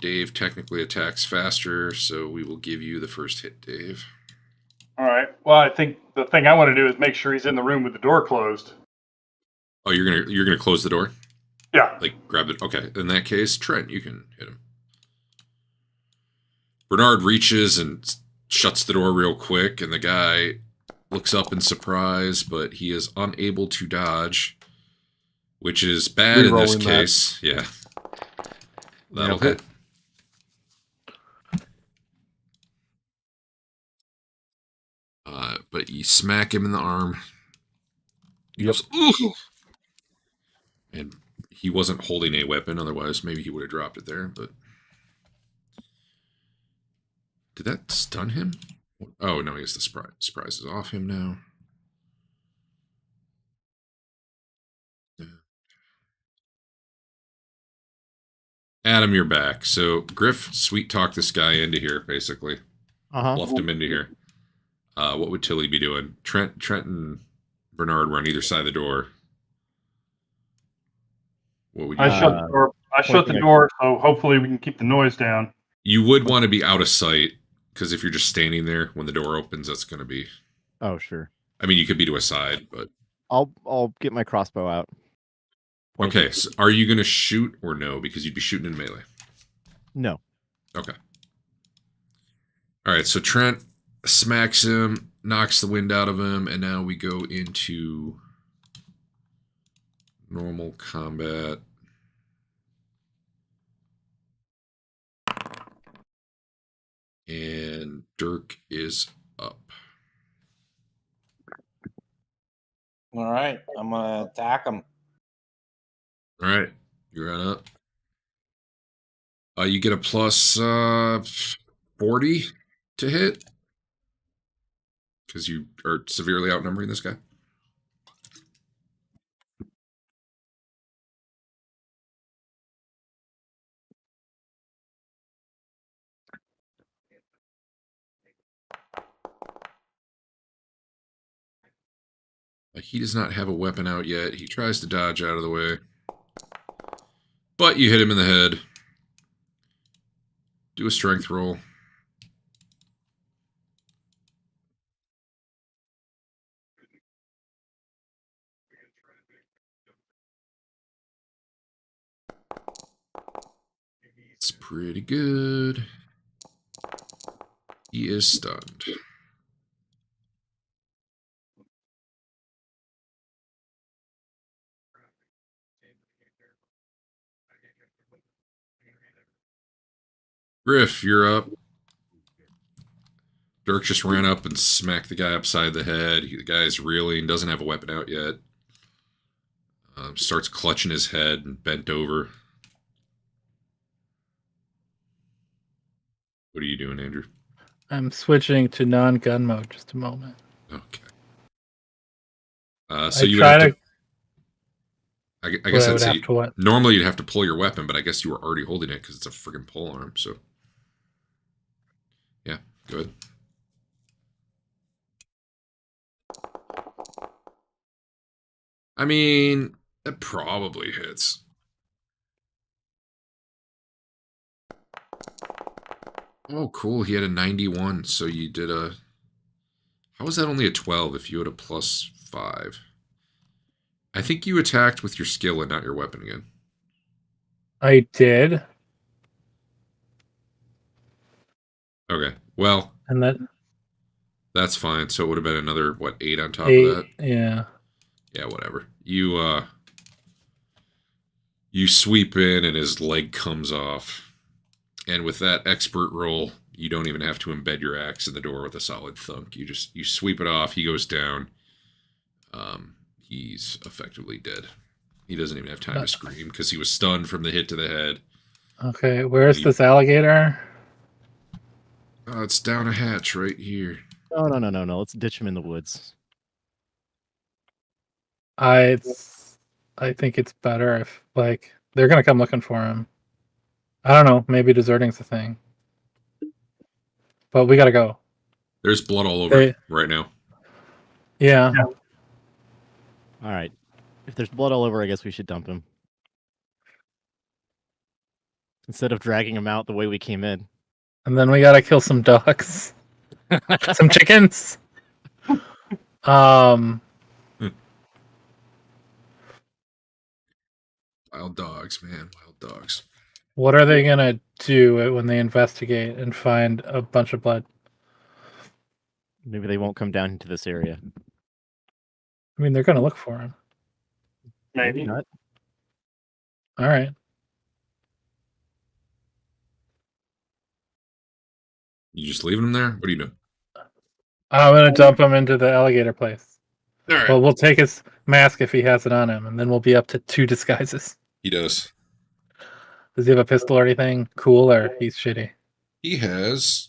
Dave technically attacks faster, so we will give you the first hit, Dave. All right. Well, I think the thing I want to do is make sure he's in the room with the door closed. Oh, you're gonna close the door? Yeah. Like grab it. Okay. In that case, Trent, you can hit him. Bernard reaches and shuts the door real quick, and the guy looks up in surprise, but he is unable to dodge, which is bad in this Rerolling that. case. Yeah. That'll hit. But you smack him in the arm. He goes, "Ooh!" And he wasn't holding a weapon, otherwise maybe he would have dropped it there, but... Did that stun him? Oh, no, he has the surprise is off him now. Adam, you're back. So Griff sweet-talked this guy into here, basically. Bluffed him into here. What would Tilly be doing? Trent and Bernard were on either side of the door. What would you I do? shut the door. I shut the door, so hopefully we can keep the noise down. You would want to be out of sight, because if you're just standing there when the door opens, that's going to be... Oh, sure. I mean, you could be to a side, but... I'll get my crossbow out. Okay, so are you going to shoot or no? Because you'd be shooting in melee. No. Okay. All right, so Trent smacks him, knocks the wind out of him, and now we go into normal combat. And Dirk is up. All right, I'm gonna attack him. All right, you're on up. You get a plus 40 to hit because you are severely outnumbering this guy. He does not have a weapon out yet. He tries to dodge out of the way. But you hit him in the head. Do a strength roll. It's pretty good. He is stunned. Griff, you're up. Dirk just ran up and smacked the guy upside the head. The guy's reeling, doesn't have a weapon out yet. Starts clutching his head and bent over. What are you doing, Andrew? I'm switching to non-gun mode. Just a moment. Okay. So you would have to. I guess I'd say normally you'd have to pull your weapon, but I guess you were already holding it because it's a friggin' pole arm. So, yeah, go ahead. I mean, that probably hits. Oh, cool. He had a 91, so you did a... How was that only a 12 if you had a +5? I think you attacked with your skill and not your weapon again. I did. Okay, well... And that... That's fine. So it would have been another, what, 8 on top 8, of that? Yeah. Yeah, whatever. You sweep in and his leg comes off. And with that expert roll, you don't even have to embed your axe in the door with a solid thunk. You sweep it off. He goes down. He's effectively dead. He doesn't even have time to scream because he was stunned from the hit to the head. Okay, where's this alligator? It's down a hatch right here. Oh, no. Let's ditch him in the woods. I think it's better if, like, they're going to come looking for him. I don't know. Maybe deserting's a thing. But we got to go. There's blood all over right now. Yeah. All right. If there's blood all over, I guess we should dump him. Instead of dragging him out the way we came in. And then we got to kill some dogs. Some chickens. Wild dogs, man. Wild dogs. What are they going to do when they investigate and find a bunch of blood? Maybe they won't come down into this area. I mean, they're going to look for him. Maybe not. All right. You just leaving him there? What are you doing? I'm going to dump him into the alligator place. All right. Well, we'll take his mask if he has it on him, and then we'll be up to 2 disguises. He does. Does he have a pistol or anything cool, or he's shitty? He has...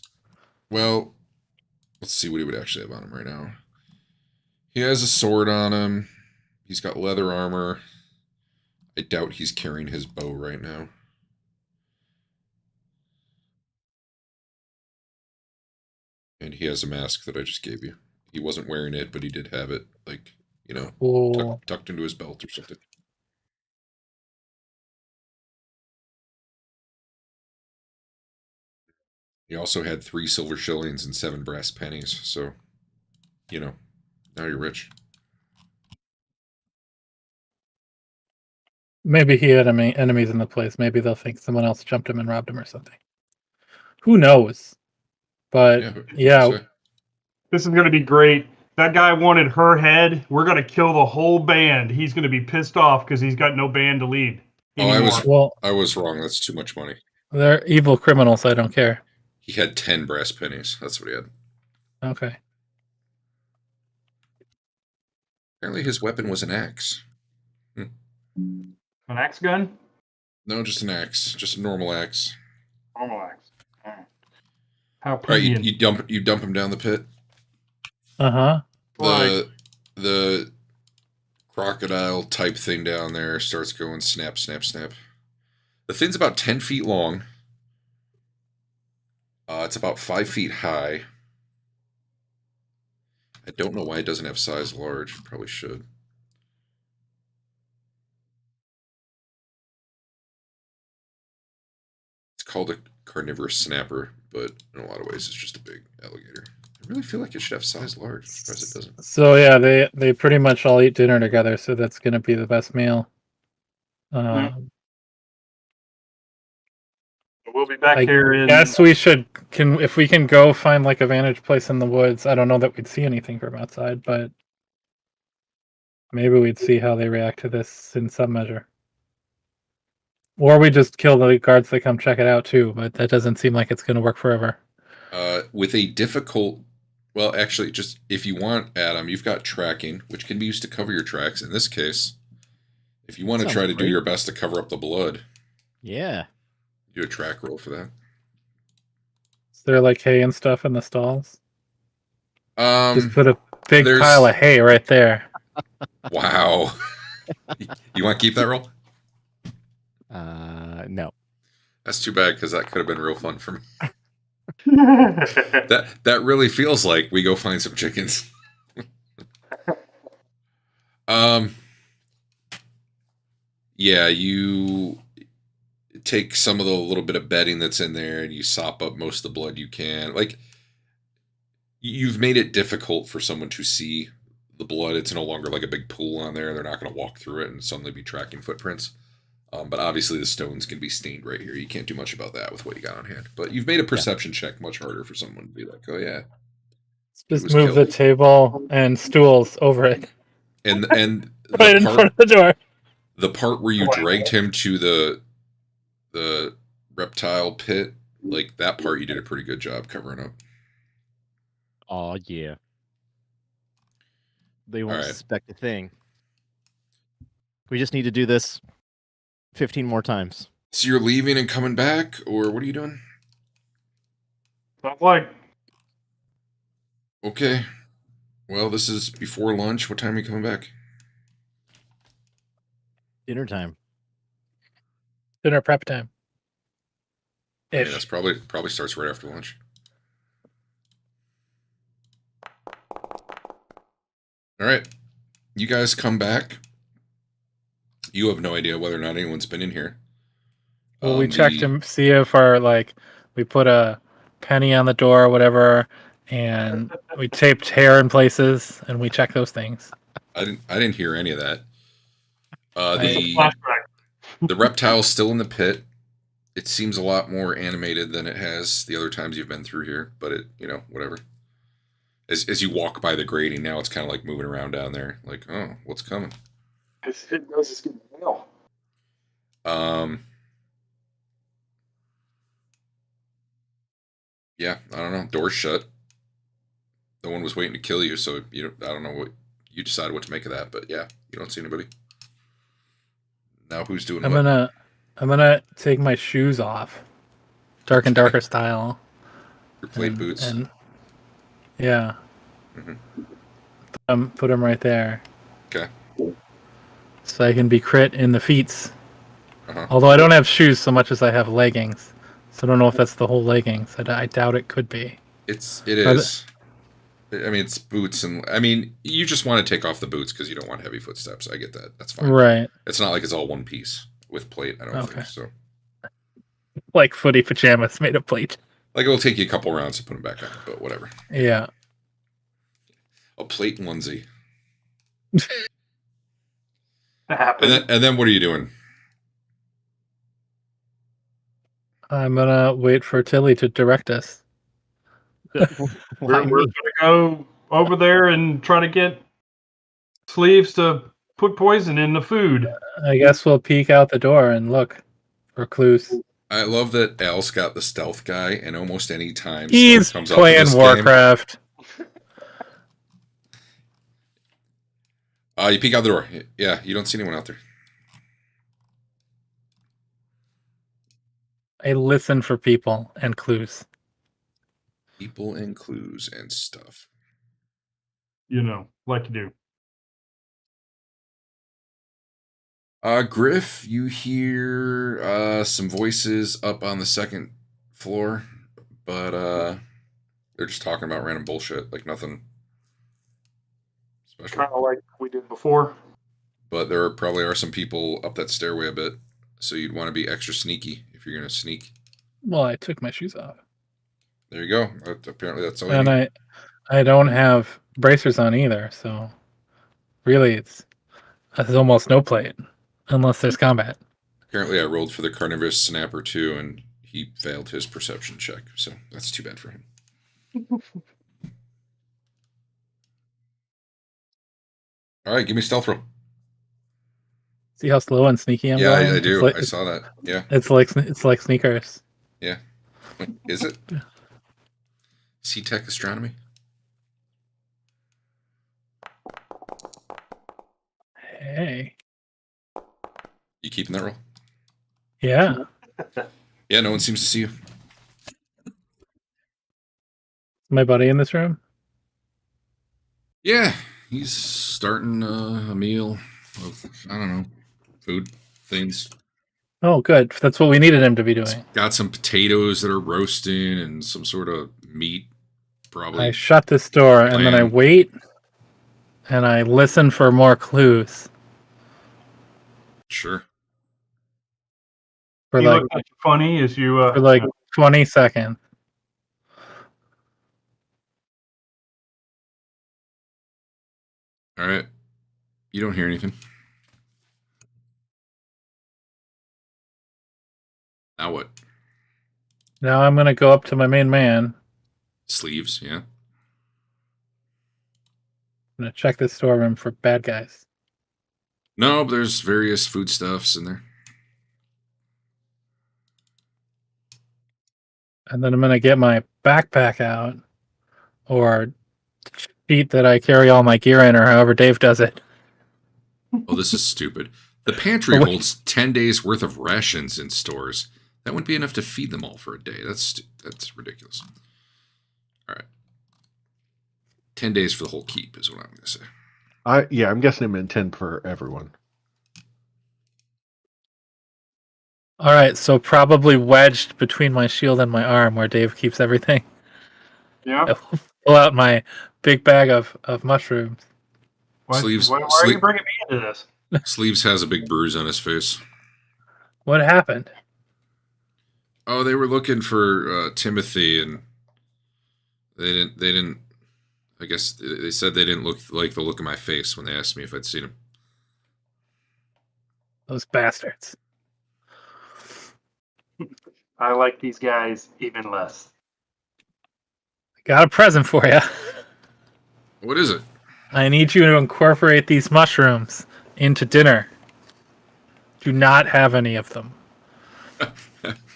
Well, let's see what he would actually have on him right now. He has a sword on him. He's got leather armor. I doubt he's carrying his bow right now. And he has a mask that I just gave you. He wasn't wearing it, but he did have it, like, you know, Cool. tucked into his belt or something. He also had 3 silver shillings and 7 brass pennies, so, you know, now you're rich. Maybe he had enemies in the place. Maybe they'll think someone else jumped him and robbed him or something. Who knows? But yeah. This is going to be great. That guy wanted her head. We're going to kill the whole band. He's going to be pissed off because he's got no band to lead anymore. I was wrong. That's too much money. They're evil criminals. I don't care. He had 10 brass pennies. That's what he had. Okay. Apparently his weapon was an axe. An axe gun? No, just an axe. Just a normal axe. Normal axe. How pretty. Right, you dump him down the pit. Uh-huh. The crocodile type thing down there starts going snap, snap, snap. The thing's about 10 feet long. It's about 5 feet high. I don't know why it doesn't have size large. Probably should. It's called a carnivorous snapper, but in a lot of ways it's just a big alligator. I really feel like it should have size large. I'm surprised it doesn't. So yeah, they pretty much all eat dinner together, so that's gonna be the best meal. We'll be back I here in. guess we should if we can go find like a vantage place in the woods. I don't know that we'd see anything from outside, but maybe we'd see how they react to this in some measure. Or we just kill the guards that come check it out too, but that doesn't seem like it's going to work forever. With a difficult, well, actually, just if you want, Adam, you've got tracking, which can be used to cover your tracks. In this case, if you want to try to do your best to cover up the blood, Yeah. do a track roll for that. Is there like hay and stuff in the stalls? Just put a big there's- pile of hay right there. Wow. You want to keep that roll? No. That's too bad because that could have been real fun for me. That really feels like we go find some chickens. Yeah, you take some of the little bit of bedding that's in there and you sop up most of the blood you can. Like, you've made it difficult for someone to see the blood. It's no longer like a big pool on there. They're not going to walk through it and suddenly be tracking footprints. But obviously the stones can be stained right here. You can't do much about that with what you got on hand. But you've made a perception check much harder for someone to be like, oh yeah. Just move the table and stools over it. And right in front of the door. The part where you dragged him to the reptile pit, like that part you did a pretty good job covering up. Oh yeah. They won't suspect a thing. We just need to do this 15 more times. So you're leaving and coming back, or what are you doing? Sounds like. Okay. Well, this is before lunch. What time are you coming back? Dinner time. Dinner prep time. Yeah, that's probably starts right after lunch. All right. You guys come back. You have no idea whether or not anyone's been in here. Well, we checked to see if we put a penny on the door or whatever, and we taped hair in places, and we checked those things. I didn't hear any of that. The reptile's still in the pit. It seems a lot more animated than it has the other times you've been through here, but it, whatever. As you walk by the grating, now it's kind of like moving around down there, like, oh, what's coming? It knows it's getting real. Yeah, I don't know. Door's shut. No one was waiting to kill you, so I don't know what you decide what to make of that, but yeah, you don't see anybody. Now who's doing what? I'm gonna take my shoes off, Dark and Darker style. Your plate boots. Yeah. Mm-hmm. Put them right there. Okay. So I can be crit in the feet. Although I don't have shoes so much as I have leggings, so I don't know if that's the whole leggings. I doubt it could be. It is. I mean, it's boots, and I mean, you just want to take off the boots because you don't want heavy footsteps. I get that. That's fine. Right. It's not like it's all one piece with plate. I don't think so. Like footy pajamas made of plate. Like it'll take you a couple rounds to put them back on, but whatever. Yeah. A plate onesie. And then what are you doing? I'm gonna wait for Tilly to direct us. we're gonna go over there and try to get Sleeves to put poison in the food. I guess we'll peek out the door and look for clues. I love that Al's got the stealth guy, and almost any time he's comes playing up Warcraft. You peek out the door. Yeah, you don't see anyone out there. I listen for people and clues. People and clues and stuff. Like you do. Griff, you hear some voices up on the second floor, but they're just talking about random bullshit, like nothing special. Kind of like we did before. But there probably are some people up that stairway a bit, so you'd want to be extra sneaky if you're going to sneak. Well, I took my shoes off. There you go. Apparently that's all And you need. I don't have bracers on either, so really it's almost no plate unless there's combat. Apparently I rolled for the carnivorous snapper too, and he failed his perception check, so that's too bad for him. All right, give me stealth roll. See how slow and sneaky I'm Yeah, going? I do. It's like, I saw that. Yeah. It's like sneakers. Yeah. Wait, is it? C-Tech Astronomy? Hey. You keeping that roll? Yeah. Yeah, no one seems to see you. My buddy in this room? Yeah, he's starting a meal of, I don't know, food, things. Oh, good. That's what we needed him to be doing. Got some potatoes that are roasting and some sort of meat, probably. I shut this door and then I lamb. wait and I listen for more clues. Sure. For You like look funny as you. for like 20 seconds. All right. You don't hear anything. Now what? Now I'm gonna go up to my main man. Sleeves, yeah. I'm gonna check this storeroom for bad guys. No, but there's various foodstuffs in there. And then I'm gonna get my backpack out or sheet that I carry all my gear in, or however Dave does it. Oh, this is stupid. The pantry Oh, wait. holds 10 days worth of rations in stores. That wouldn't be enough to feed them all for a day. That's ridiculous. All right. 10 days for the whole keep is what I'm going to say. I'm guessing it meant 10 for everyone. All right, so probably wedged between my shield and my arm, where Dave keeps everything. Yeah. I'll pull out my big bag of mushrooms. Why Sleeves- are you sleeve- bringing me into this? Sleeves has a big bruise on his face. What happened? Oh, they were looking for Timothy, and they didn't. I guess they said they didn't look like the look of my face when they asked me if I'd seen him. Those bastards. I like these guys even less. I got a present for you. What is it? I need you to incorporate these mushrooms into dinner. Do not have any of them.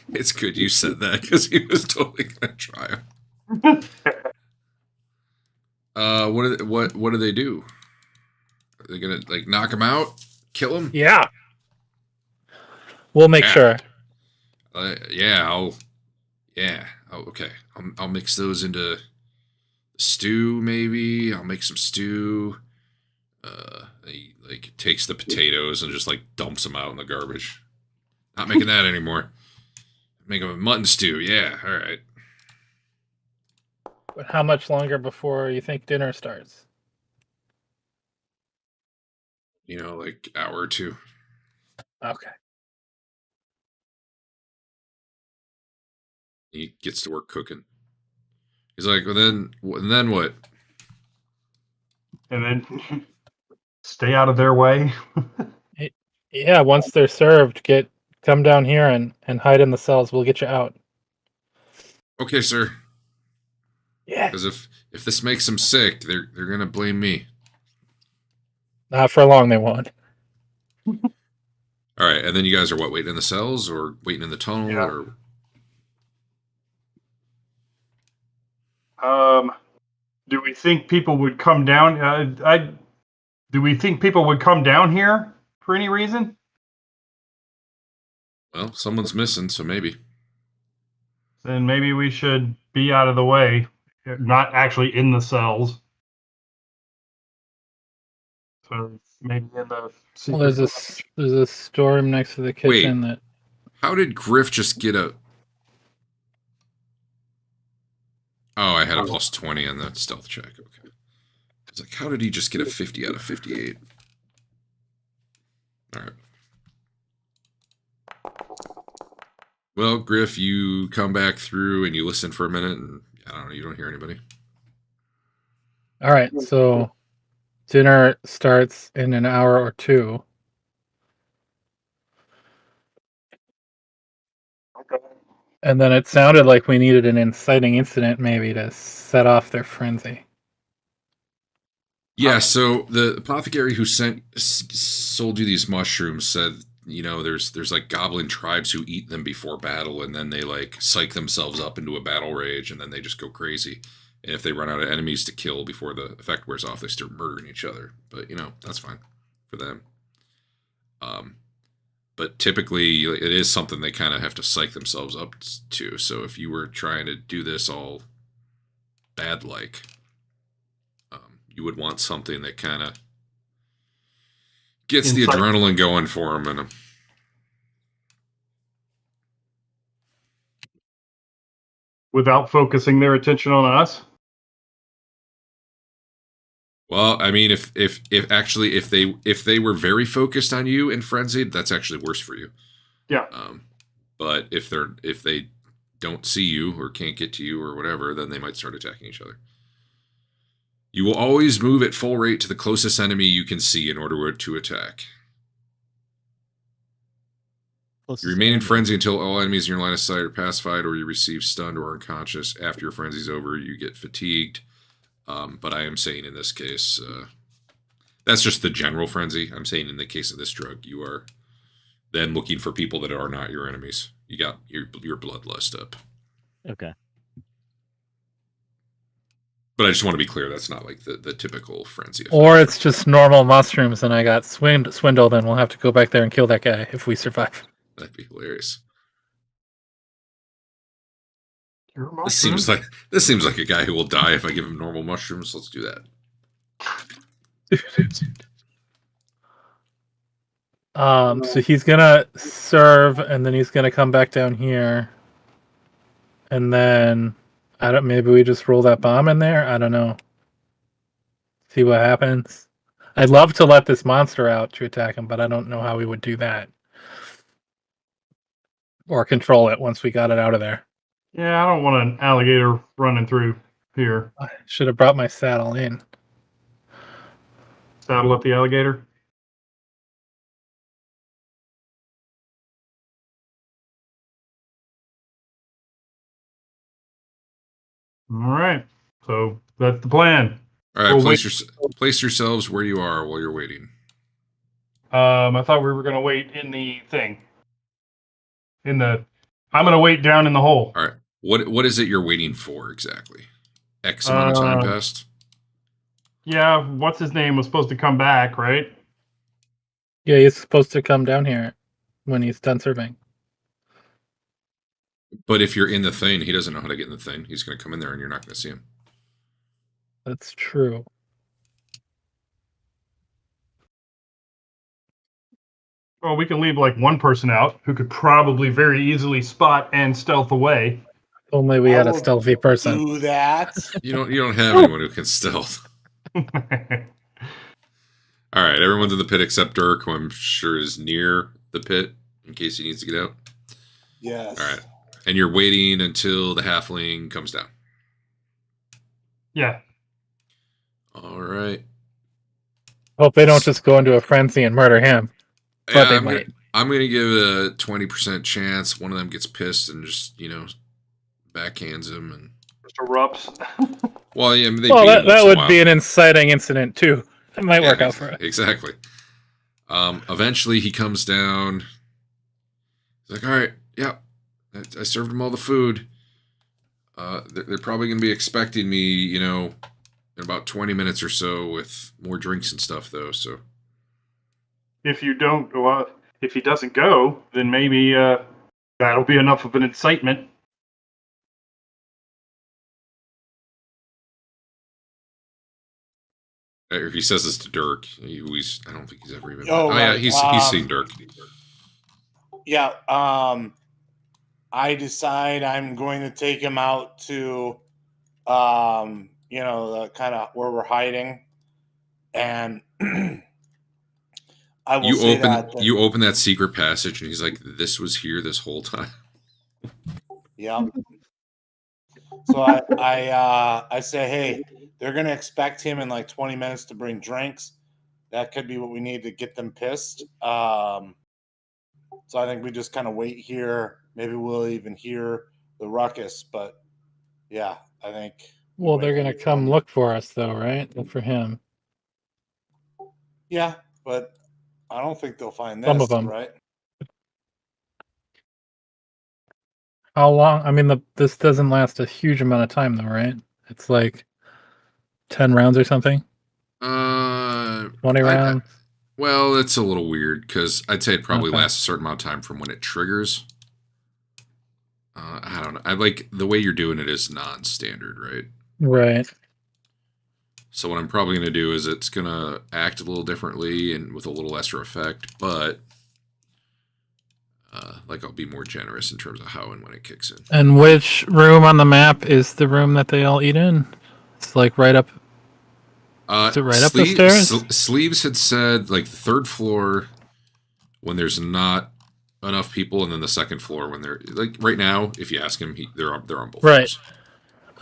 It's good you said that because he was totally gonna try them. What do they do? Are they gonna like knock him out, kill him? Yeah. We'll make Yeah. sure. Okay. I'll mix those into stew. Maybe I'll make some stew. He like takes the potatoes and just like dumps them out in the garbage. Not making that anymore. Make a mutton stew. Yeah. All right. But how much longer before you think dinner starts? You know, like hour or two. Okay. He gets to work cooking. He's like, well, then what? And then stay out of their way. Yeah, once they're served, come down here and hide in the cells. We'll get you out. Okay, sir. Yeah. Because if this makes them sick, they're gonna blame me. Not for long, they won't. All right, and then you guys are what, waiting in the cells or waiting in the tunnel? Yeah. Or Do we think people would come down? Do we think people would come down here for any reason? well, someone's missing, so maybe. Then maybe we should be out of the way, not actually in the cells. So maybe in the. Well, there's a storeroom next to the kitchen that. How did Griff just get a? Oh, I had a plus 20 on the stealth check. Okay. It's like, how did he just get a 50 out of 58? All right. Well, Griff, you come back through and you listen for a minute, and I don't know, you don't hear anybody. All right, so dinner starts in an hour or two. And then it sounded like we needed an inciting incident maybe to set off their frenzy. Yeah, so the apothecary who sold you these mushrooms said, you know, there's like goblin tribes who eat them before battle, and then they like psych themselves up into a battle rage, and then they just go crazy. And if they run out of enemies to kill before the effect wears off, they start murdering each other. But you know, that's fine for them. But typically, it is something they kind of have to psych themselves up to. So if you were trying to do this all bad-like, you would want something that kind of gets the adrenaline going for them. And without focusing their attention on us. well, I mean, if they were very focused on you and frenzied, that's actually worse for you. Yeah. But if they don't see you or can't get to you or whatever, then they might start attacking each other. You will always move at full rate to the closest enemy you can see in order to attack. You remain in frenzy until all enemies in your line of sight are pacified, or you receive stunned or unconscious. After your frenzy's over, you get fatigued. But I am saying in this case, that's just the general frenzy. I'm saying in the case of this drug, you are then looking for people that are not your enemies. You got your bloodlust up. Okay. But I just want to be clear, that's not like the typical frenzy effect. Or it's just normal mushrooms and I got swindled and we'll have to go back there and kill that guy if we survive. That'd be hilarious. Your This seems like a guy who will die if I give him normal mushrooms. Let's do that. So he's gonna serve and then he's gonna come back down here. And then maybe we just roll that bomb in there? I don't know. See what happens. I'd love to let this monster out to attack him, but I don't know how we would do that. Or control it once we got it out of there. Yeah, I don't want an alligator running through here. I should have brought my saddle in. Saddle up the alligator. All right. So that's the plan. All right, We'll place yourselves where you are while you're waiting. I thought we were going to wait in the thing. I'm going to wait down in the hole. All right. What is it you're waiting for exactly? X amount of time passed? Yeah, what's his name was supposed to come back, right? Yeah, he's supposed to come down here when he's done serving. But if you're in the thing, he doesn't know how to get in the thing. He's going to come in there and you're not going to see him. That's true. Well, we can leave like one person out who could probably very easily spot and stealth away. Only we had a stealthy person. Do that. You don't have anyone who can stealth. All right, everyone's in the pit except Dirk, who I'm sure is near the pit in case he needs to get out. Yes. All right, and you're waiting until the halfling comes down. Yeah. All right. Hope they don't just go into a frenzy and murder him. But they might. I'm gonna give it a 20% chance one of them gets pissed and just backhands him and Just erupts. well, yeah, that would be an inciting incident too. It might work out for us. Exactly. Eventually he comes down. He's like, all right, yeah, I served them all the food. They're probably going to be expecting me, in about 20 minutes or so with more drinks and stuff, though. So If he doesn't go, then maybe that'll be enough of an incitement. if he says this to Dirk, I don't think he's ever even. Right. Yeah, he's seen Dirk. Yeah. I decide I'm going to take him out to, the kind of where we're hiding, And I will You say open that secret passage, and he's like, "This was here this whole time." Yeah. So I say, hey, they're gonna expect him in like 20 minutes to bring drinks. That could be what we need to get them pissed. So I think we just kind of wait here. Maybe we'll even hear the ruckus. But yeah, I think. Well, they're gonna come look for us, though, right? Look for him. Yeah, but I don't think they'll find this. Some of them. Right? How long? I mean, this doesn't last a huge amount of time, though, right? It's like 10 rounds or something. 20 rounds. Well, it's a little weird because I'd say it probably Okay. lasts a certain amount of time from when it triggers. I don't know. I like the way you're doing it is non-standard, right? Right. So what I'm probably going to do is it's going to act a little differently and with a little lesser effect, but like I'll be more generous in terms of how and when it kicks in. And which room on the map is the room that they all eat in? It's like right up. Is it right up the stairs? Sleeves had said like the third floor when there's not enough people, and then the second floor when they're like right now. If you ask him, they're on both Right. floors.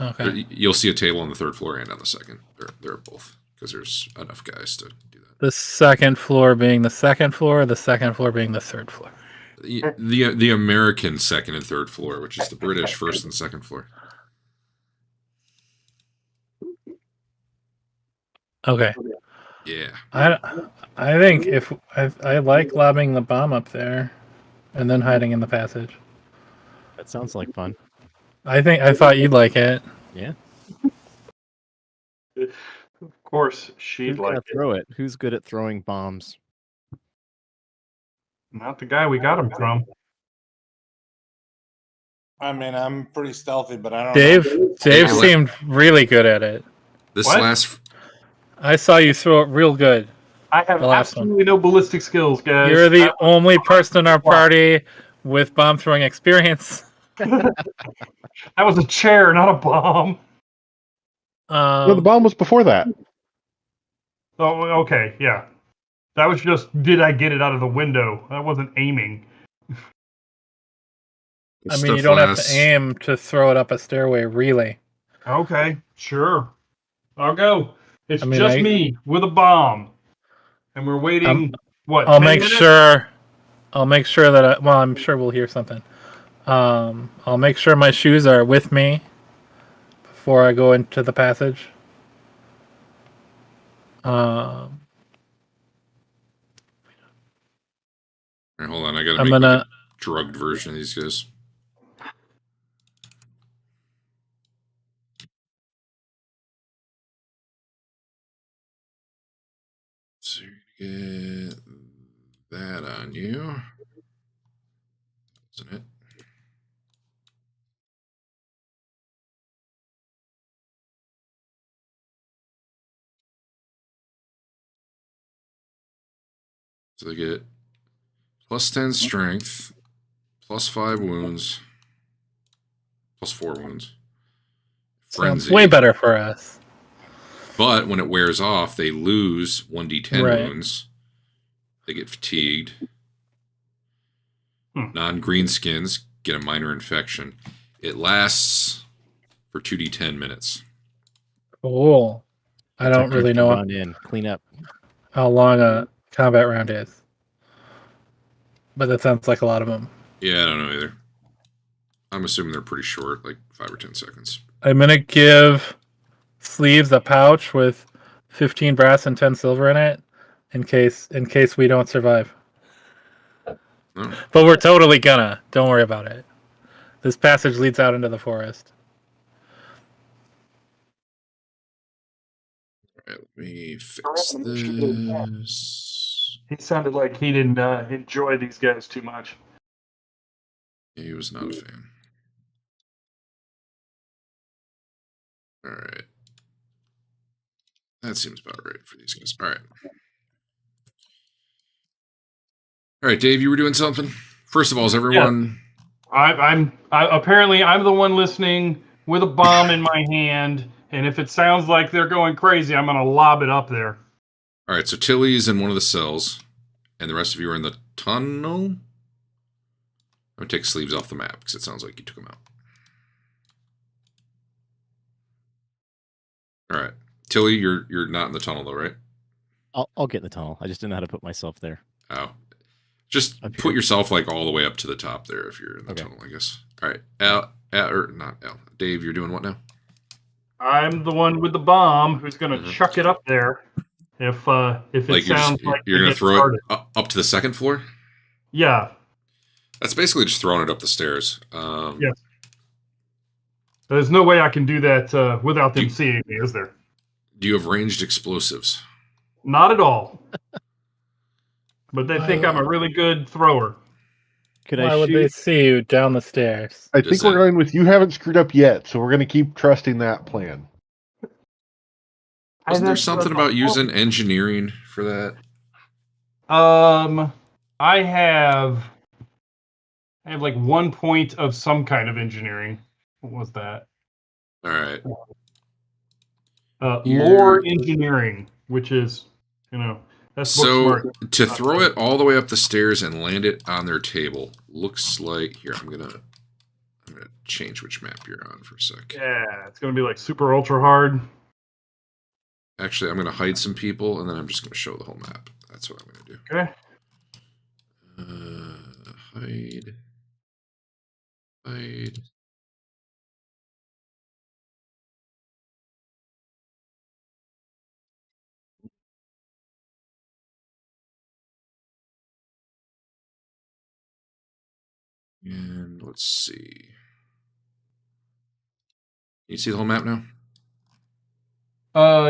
Okay. You'll see a table on the third floor and on the second. They're both because there's enough guys to do that. The second floor being the second floor, the second floor being the third floor. The American second and third floor, which is the British first and second floor. Okay. Yeah. I think if I like lobbing the bomb up there, and then hiding in the passage. That sounds like fun. I thought you'd like it. Yeah. Of course, she'd Who's like gonna it. throw it? Who's good at throwing bombs? Not the guy we got him from. I mean, I'm pretty stealthy, but I don't Dave know. seemed really good at it. This What? last. I saw you throw it real good. I have The last one. absolutely no ballistic skills, guys. You're the only person in our party with bomb throwing experience. That was a chair, not a bomb. No, the bomb was before that. Oh, okay, yeah. That was just, did I get it out of the window? That wasn't aiming. I mean, you don't have to aim to throw it up a stairway, really. Okay, sure. I'll go. It's I mean, just me with a bomb. And we're waiting, what, I'll 10 make minutes? sure. I'll make sure that. Well, I'm sure we'll hear something. I'll make sure my shoes are with me before I go into the passage. All right, hold on. I gotta I'm make gonna. like a drugged version of these guys. So you get that on you, isn't it? So they get plus 10 strength, plus 5 wounds, plus 4 wounds. Sounds Frenzy. way better for us. But when it wears off, they lose 1d10 Right. wounds. They get fatigued. Hmm. Non-greenskins get a minor infection. It lasts for 2d10 minutes. Cool. I don't Protectors really can know run in, clean up. how long a combat round is, but that sounds like a lot of them. Yeah, I don't know either. I'm assuming they're pretty short, like 5 or 10 seconds. I'm gonna give Sleeves a pouch with 15 brass and 10 silver in it, in case we don't survive. No. But we're totally gonna. Don't worry about it. This passage leads out into the forest. All right, let me fix this. He sounded like he didn't enjoy these guys too much. He was not a fan. All right. That seems about right for these guys. All right. All right, Dave, you were doing something? First of all, is everyone... Apparently I'm the one listening with a bomb in my hand, and if it sounds like they're going crazy, I'm going to lob it up there. All right, so Tilly's in one of the cells, and the rest of you are in the tunnel. I'm gonna take sleeves off the map because it sounds like you took them out. All right, Tilly, you're not in the tunnel though, right? I'll get in the tunnel. I just didn't know how to put myself there. Oh, just Up put here? yourself like all the way up to the top there if you're in the Okay. tunnel, I guess. All right, or not Al. Dave, you're doing what now? I'm the one with the bomb who's going to Mhm. chuck it up there. If it Like sounds like you're we gonna get throw started. it up to the second floor. Yeah. That's basically just throwing it up the stairs. Yes. There's no way I can do that without them You- seeing me, is there? Do you have ranged explosives? Not at all. But they think I'm a really good thrower. Could Why I would they shoot? see you down the stairs? I Does think we're it- going with you haven't screwed up yet, so we're going to keep trusting that plan. Wasn't there something about using engineering for that? I have like 1 point of some kind of engineering. What was that? All right. Lore engineering, which is, that's book So smart. to throw it all the way up the stairs and land it on their table looks like here. I'm gonna change which map you're on for a sec. Yeah, it's gonna be like super ultra hard. Actually, I'm gonna hide some people and then I'm just gonna show the whole map. That's what I'm gonna do. Okay. Hide. And let's see. You see the whole map now?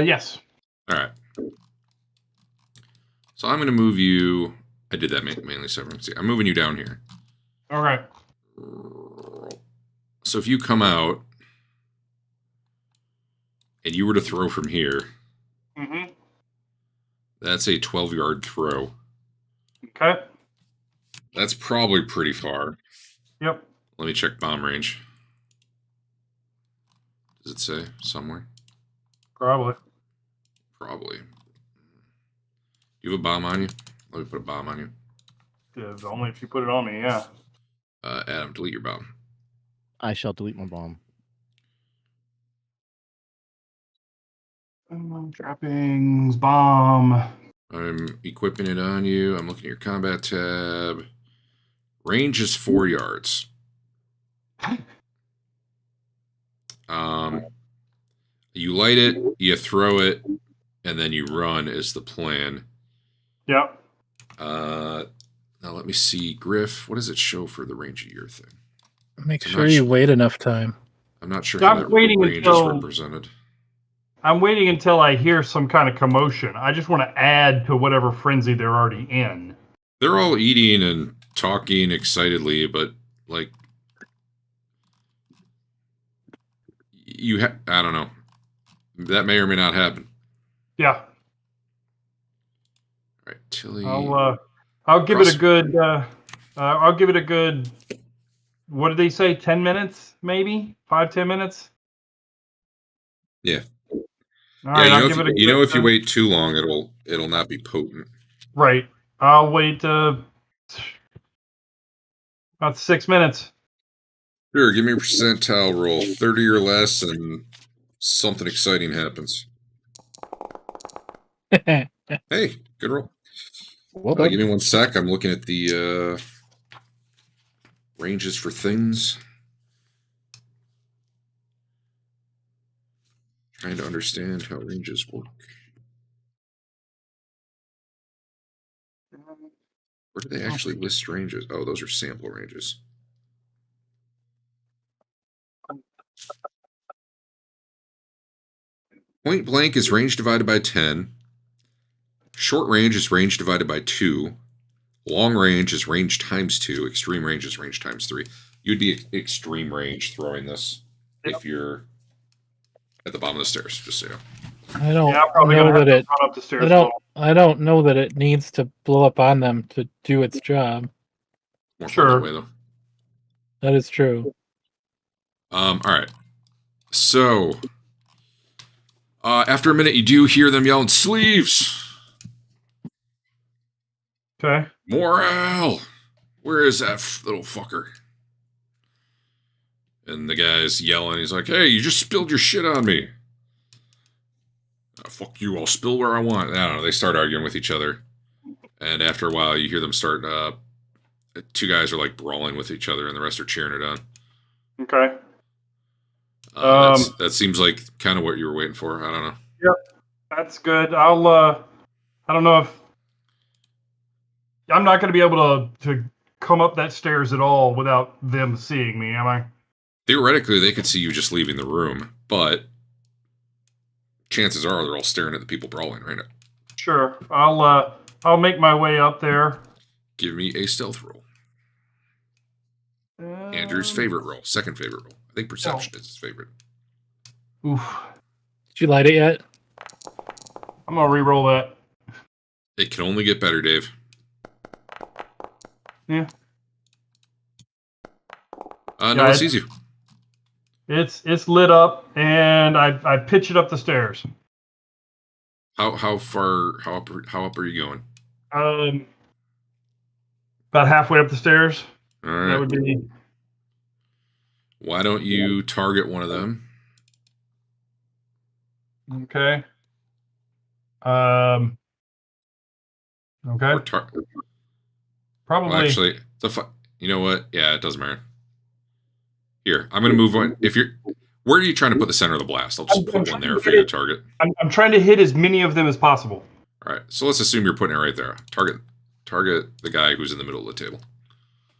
Yes. All right. So I'm going to move you. I did that mainly so everyone can see. I'm moving you down here. All right. So if you come out and you were to throw from here, Mm-hmm. that's a 12-yard throw. Okay. That's probably pretty far. Yep. Let me check bomb range. Does it say somewhere? Probably. Probably. You have a bomb on you? Let me put a bomb on you. Yeah, only if you put it on me. Yeah. Adam, delete your bomb. I shall delete my bomb. Trappings, bomb. I'm equipping it on you. I'm looking at your combat tab. Range is 4 yards. You light it, you throw it, and then you run is the plan. Yep. Now let me see. Griff, what does it show for the range of your thing? Make I'm sure not you sure. wait enough time. I'm not sure So how I'm that waiting range until- is represented. I'm waiting until I hear some kind of commotion. I just want to add to whatever frenzy they're already in. They're all eating and talking excitedly, but like I don't know. That may or may not happen. Yeah. All right, Tilly. I'll give it a good. I'll give it a good. What did they say? 10 minutes, maybe 5-10 minutes. Yeah. All right. Yeah, I'll give it a. if you wait too long, it'll not be potent. Right. I'll wait. About 6 minutes. Sure, give me a percentile roll, 30 or less, and something exciting happens. Hey, good roll. Well done. Give me 1 sec. I'm looking at the ranges for things. Trying to understand how ranges work. Where do they actually list ranges? Oh, those are sample ranges. Point blank is range divided by 10. Short range is range divided by 2. Long range is range times 2. Extreme range is range times 3. You'd be extreme range throwing this if you're at the bottom of the stairs, just so you know. I don't Yeah, I'm probably know gonna have that to it. run up the stairs. I don't know that it needs to blow up on them to do its job. More fun Sure. that way, though. That is true. All right. So, after a minute, you do hear them yelling, "Sleeves! Okay. Morale! Where is that little fucker? And the guy's yelling. He's like, hey, you just spilled your shit on me. Fuck you, I'll spill where I want. I don't know. They start arguing with each other. And after a while, you hear them start. Two guys are like brawling with each other, and the rest are cheering it on. Okay. That seems like kind of what you were waiting for. I don't know. Yep. That's good. I don't know if I'm not going to be able to come up that stairs at all without them seeing me, am I? Theoretically, they could see you just leaving the room, but chances are they're all staring at the people brawling right now. Sure. I'll make my way up there. Give me a stealth roll. Andrew's favorite roll, second favorite roll. I think perception is his favorite. Oof. Did you light it yet? I'm gonna re-roll that. It can only get better, Dave. Yeah. No, it sees you. It's lit up, and I pitch it up the stairs. How up are you going? About halfway up the stairs. All right. That would be. Why don't you target one of them? Okay. Okay. Probably. Well, actually, you know what? Yeah, it doesn't matter. Here, I'm going to move on. Where are you trying to put the center of the blast? I'll just put one there for you to target. I'm trying to hit as many of them as possible. All right, so let's assume you're putting it right there. Target the guy who's in the middle of the table.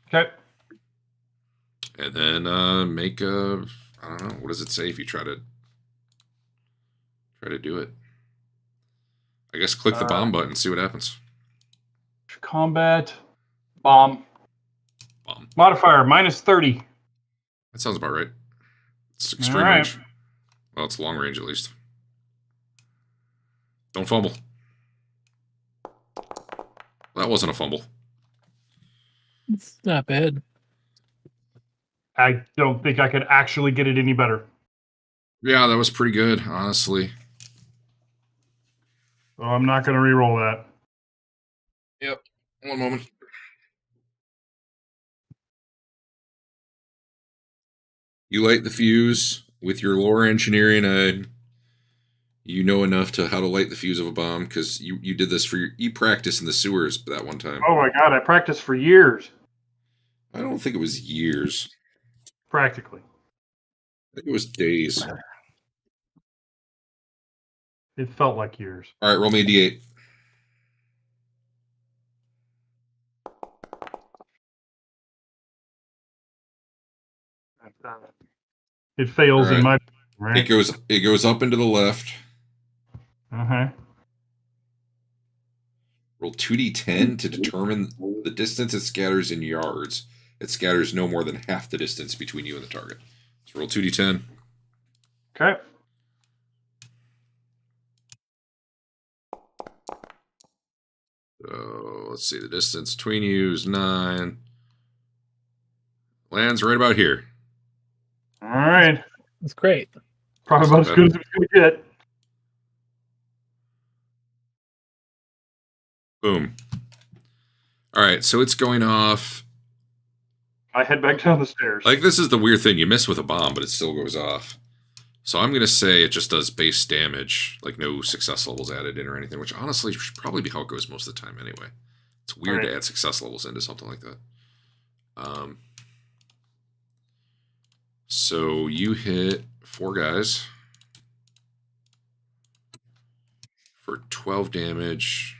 Okay. And then make a, I don't know, what does it say if you try to do it? I guess click the bomb button and see what happens. Combat bomb. Modifier -30. That sounds about right. It's extreme right. range. Well, it's long range at least. Don't fumble. That wasn't a fumble. It's not bad. I don't think I could actually get it any better. Yeah, that was pretty good, honestly. So I'm not going to re-roll that. Yep. One moment. You light the fuse with your lore engineering. You know enough to how to light the fuse of a bomb because you did this for you practice in the sewers that one time. Oh my god, I practiced for years. I don't think it was years. Practically. I think it was days. It felt like years. All right, roll me a d8. It fails All right. in my right. It goes up and to the left. Uh-huh. Roll 2d10 to determine the distance it scatters in yards. It scatters no more than half the distance between you and the target. So roll 2d10. Okay. So let's see. The distance between you is 9. Lands right about here. All right. That's great. Probably about as good as it's going to get. Boom. All right, so it's going off. I head back down the stairs. Like, this is the weird thing. You miss with a bomb, but it still goes off. So I'm going to say it just does base damage, like no success levels added in or anything, which honestly should probably be how it goes most of the time anyway. It's weird to add success levels into something like that. So you hit 4 guys for 12 damage.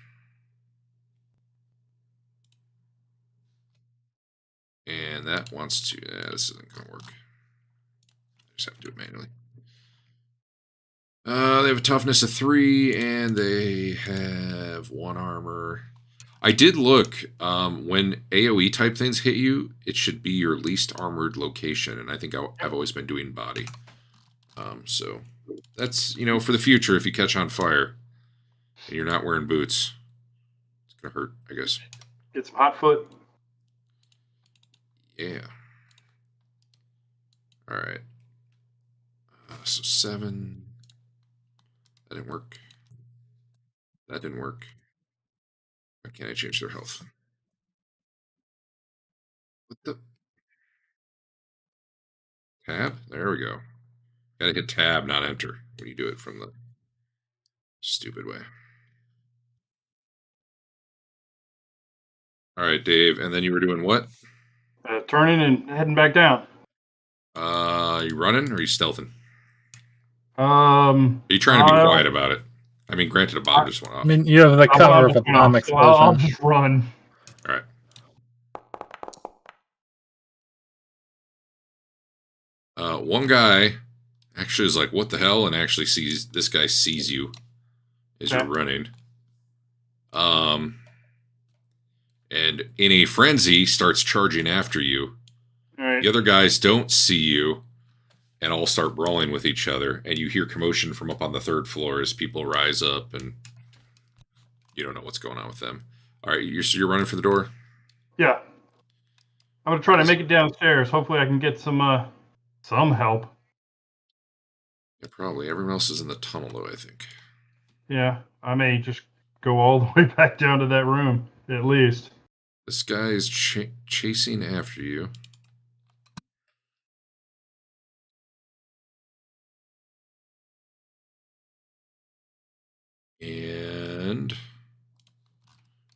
And that wants to... this isn't going to work. I just have to do it manually. They have a toughness of 3, and they have 1 armor. I did look, when AoE type things hit you, it should be your least armored location, and I think I've always been doing body. So that's, for the future, if you catch on fire and you're not wearing boots, it's going to hurt, I guess. Get some hot foot. Yeah. All right. So 7. That didn't work. That didn't work. Why can't I change their health? What the? Tab? There we go. Gotta hit tab, not enter, when you do it from the stupid way. All right, Dave, and then you were doing what? Turning and heading back down. You running or are you stealthing? Are you trying to be quiet about it? I mean, granted, a bomb just went off. I mean, you have the cover of a bomb explosion. I'll just run. All right. One guy actually is like, "What the hell?" and actually sees this guy sees you as you're running. And in a frenzy, starts charging after you. All right. The other guys don't see you, and all start brawling with each other. And you hear commotion from up on the 3rd floor as people rise up, and you don't know what's going on with them. All right, you're running for the door. Yeah. I'm gonna try to make it downstairs. Hopefully, I can get some help. Yeah, probably. Everyone else is in the tunnel, though, I think. Yeah, I may just go all the way back down to that room at least. This guy is chasing after you. And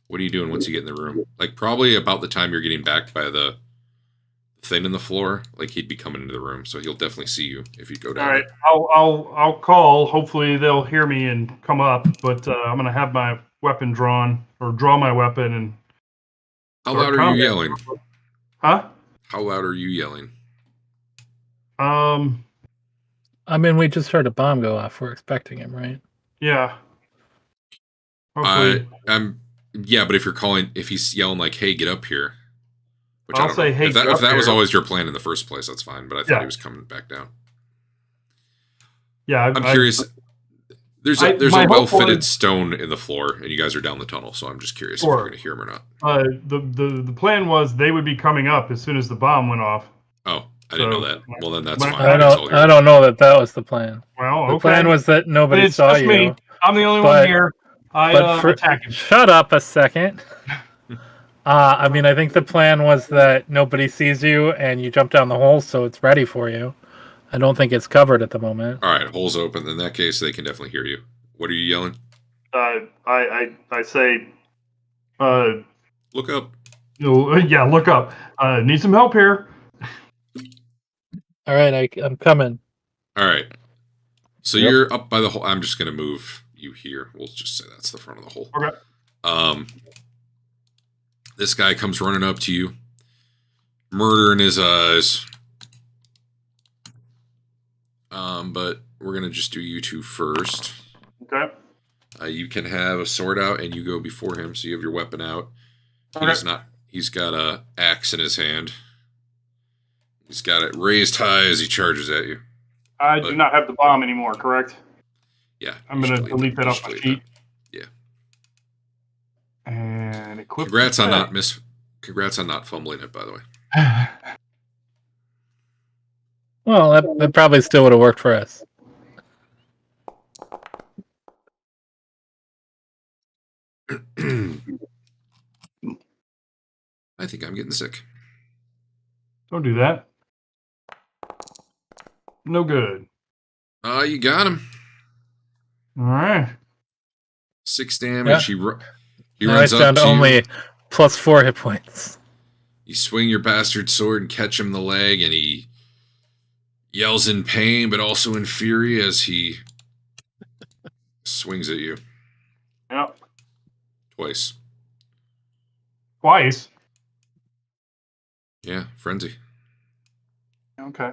what are you doing once you get in the room? Like, probably about the time you're getting back by the thing in the floor, like he'd be coming into the room, so he'll definitely see you if you go down. All right, I'll call. Hopefully they'll hear me and come up. But I'm gonna have my weapon drawn, or draw my weapon. And how loud are you yelling? Huh? How loud are you yelling? I mean, we just heard a bomb go off. We're expecting him, right? Yeah. Hopefully. Yeah, but if he's yelling like, "Hey, get up here," which I'll say, "Hey, if that was always your plan in the first place, that's fine. But I thought he was coming back down. Yeah, I'm curious. There's a well-fitted stone in the floor, and you guys are down the tunnel. So I'm just curious if you're going to hear him or not. The plan was they would be coming up as soon as the bomb went off. Oh, I didn't know that. Well, then that's fine. I don't know that was the plan. Well, the plan was that nobody saw you. Me. I'm the only one here. Attack him. Shut up a second. I mean, I think the plan was that nobody sees you and you jump down the hole, so it's ready for you. I don't think it's covered at the moment. All right, hole's open. In that case, they can definitely hear you. What are you yelling? I say, look up. Yeah, look up. Need some help here. All right, I'm coming. All right. So you're up by the hole. I'm just going to move you here. We'll just say that's the front of the hole. Okay. This guy comes running up to you, murder in his eyes. But we're going to just do you two first. Okay. You can have a sword out and you go before him, so you have your weapon out. Okay. He's got a axe in his hand. He's got it raised high as he charges at you. I do not have the bomb anymore, correct? Yeah. I'm going to delete that off my sheet. Yeah. And equip. Congrats on not fumbling it, by the way. Well, that probably still would have worked for us. I think I'm getting sick. Don't do that. No good. You got him. All right. 6 damage. Yeah. He runs up down to only you. +4 hit points. You swing your bastard sword and catch him in the leg, and he yells in pain, but also in fury as he swings at you. Yep. Twice. Twice? Yeah, frenzy. Okay.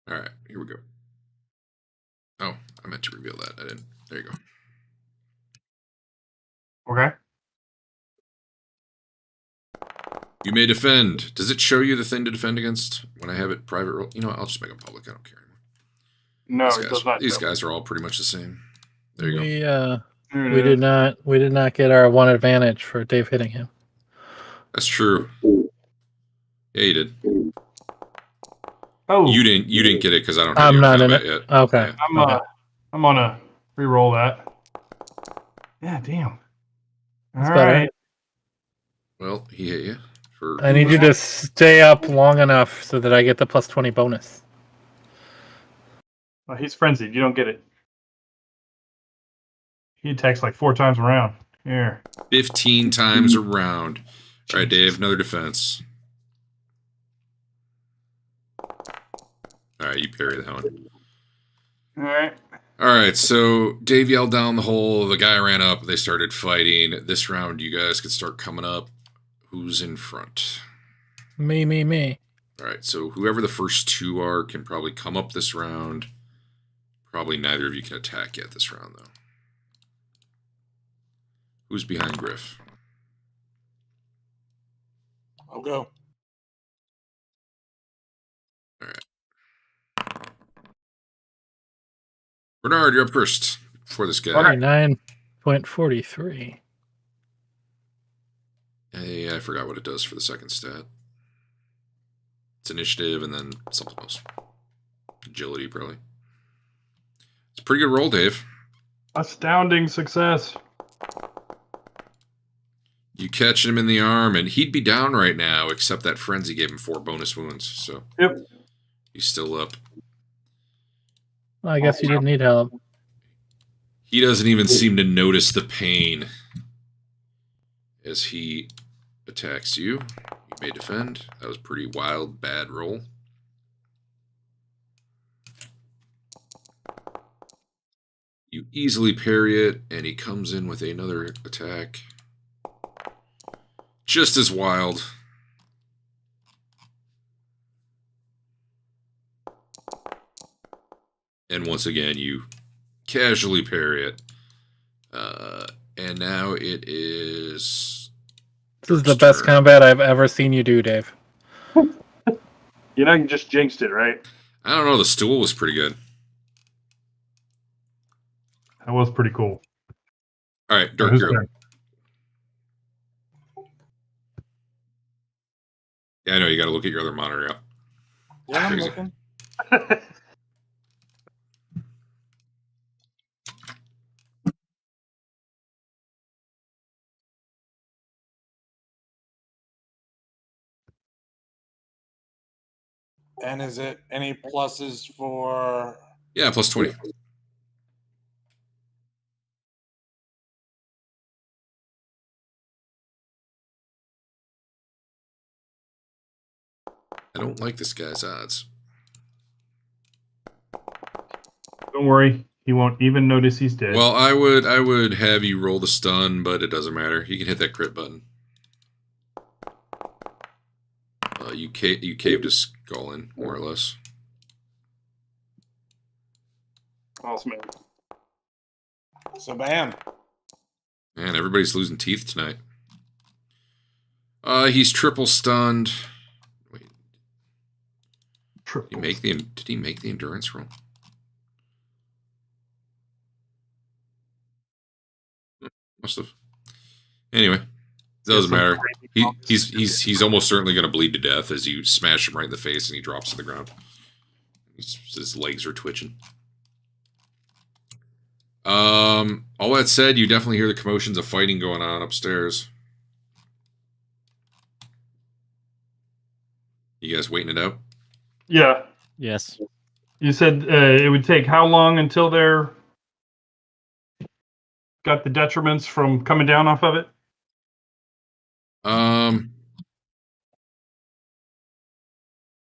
All right, here we go. Oh, I meant to reveal that. I didn't. There you go. Okay. You may defend. Does it show you the thing to defend against when I have it private roll? You know what? I'll just make them public. I don't care anymore. No, it does not. These guys are all pretty much the same. There you go. We did not get our one advantage for Dave hitting him. That's true. Yeah, you did. Oh, You didn't get it because I don't have I'm you on not in combat it. yet. Okay. Yeah. I'm gonna re-roll that. Yeah, damn. All That's right. better. Well, he hit you for. I need you to stay up long enough so that I get the plus 20 bonus. Well, he's frenzied. You don't get it. He attacks like 4 times around. Here. 15 times around. All right, Dave, another defense. All right, you parry that one. All right. All right, so Dave yelled down the hole. The guy ran up. They started fighting. This round, you guys could start coming up. Who's in front? Me. All right, so whoever the first 2 are can probably come up this round. Probably neither of you can attack yet this round, though. Who's behind Griff? I'll go. All right. Bernard, you're up first before this guy. 49.43. Hey, I forgot what it does for the second stat. It's initiative and then something else. Agility, probably. It's a pretty good roll, Dave. Astounding success. You catch him in the arm, and he'd be down right now, except that frenzy gave him 4 bonus wounds. So Yep. he's still up. Well, I guess you didn't need help. He doesn't even seem to notice the pain as he attacks you. You may defend. That was a pretty wild, bad roll. You easily parry it, and he comes in with another attack. Just as wild. And once again, you casually parry it. And now it is... This is the best combat I've ever seen you do, Dave. You know, you just jinxed it, right? I don't know, the stool was pretty good. That was pretty cool. All right, Dirk, Who's you're up. there? Yeah, I know, you got to look at your other monitor. Yeah, I'm Crazy. looking. And is it any pluses for? Yeah, plus 20. I don't like this guy's odds. Don't worry. He won't even notice he's dead. Well, I would have you roll the stun, but it doesn't matter. You can hit that crit button. You caved his skull in, more or less. Awesome. So bam. Man, everybody's losing teeth tonight. He's triple stunned. Wait, did he make the endurance roll? Must have. Anyway, doesn't matter. He's almost certainly going to bleed to death as you smash him right in the face and he drops to the ground. His legs are twitching. All that said, you definitely hear the commotions of fighting going on upstairs. You guys waiting it out? Yeah. Yes. You said it would take how long until they're got the detriments from coming down off of it?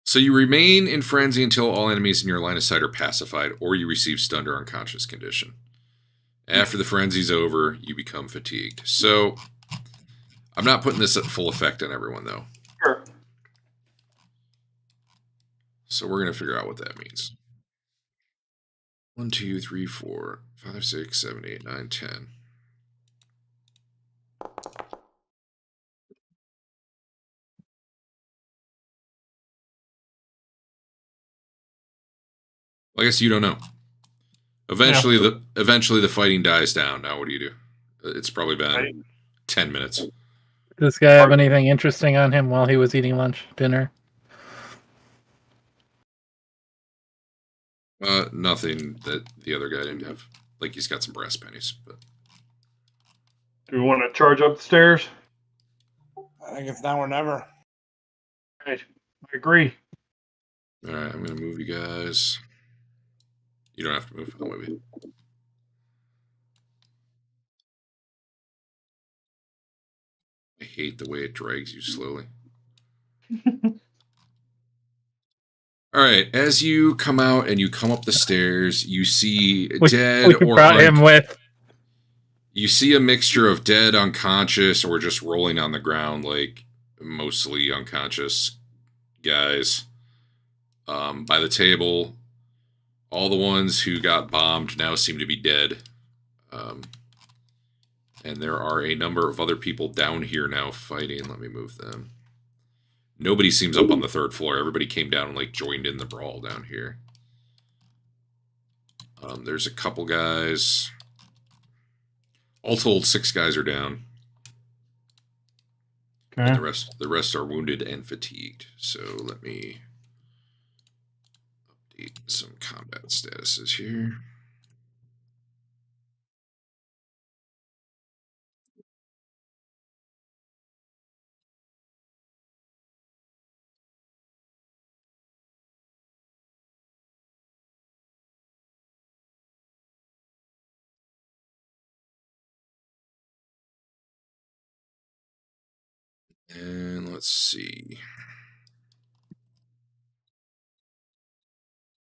So you remain in frenzy until all enemies in your line of sight are pacified, or you receive stunned or unconscious condition. After the frenzy's over, you become fatigued. So I'm not putting this at full effect on everyone, though. Sure. So we're going to figure out what that means. 1, 2, 3, 4, 5, 6, 7, 8, 9, 10. Well, I guess you don't know. Eventually, the fighting dies down. Now, what do you do? It's probably been 10 minutes. Does this guy have anything interesting on him while he was eating lunch, dinner? Nothing that the other guy didn't have. Like he's got some brass pennies, but Do we want to charge up the stairs? I think it's now or never. Right. I agree. all right, I'm gonna move you guys. You don't have to move. I'll move you. I hate the way it drags you slowly. All right, as you come out and you come up the stairs, you see dead we or brought him with. You see a mixture of dead, unconscious, or just rolling on the ground, like mostly unconscious guys. By the table, all the ones who got bombed now seem to be dead. And there are a number of other people down here now fighting. Let me move them. Nobody seems up on the third floor. Everybody came down and like joined in the brawl down here. There's a couple guys. All told, 6 guys are down. Okay. And the rest are wounded and fatigued. So let me update some combat statuses here. And let's see.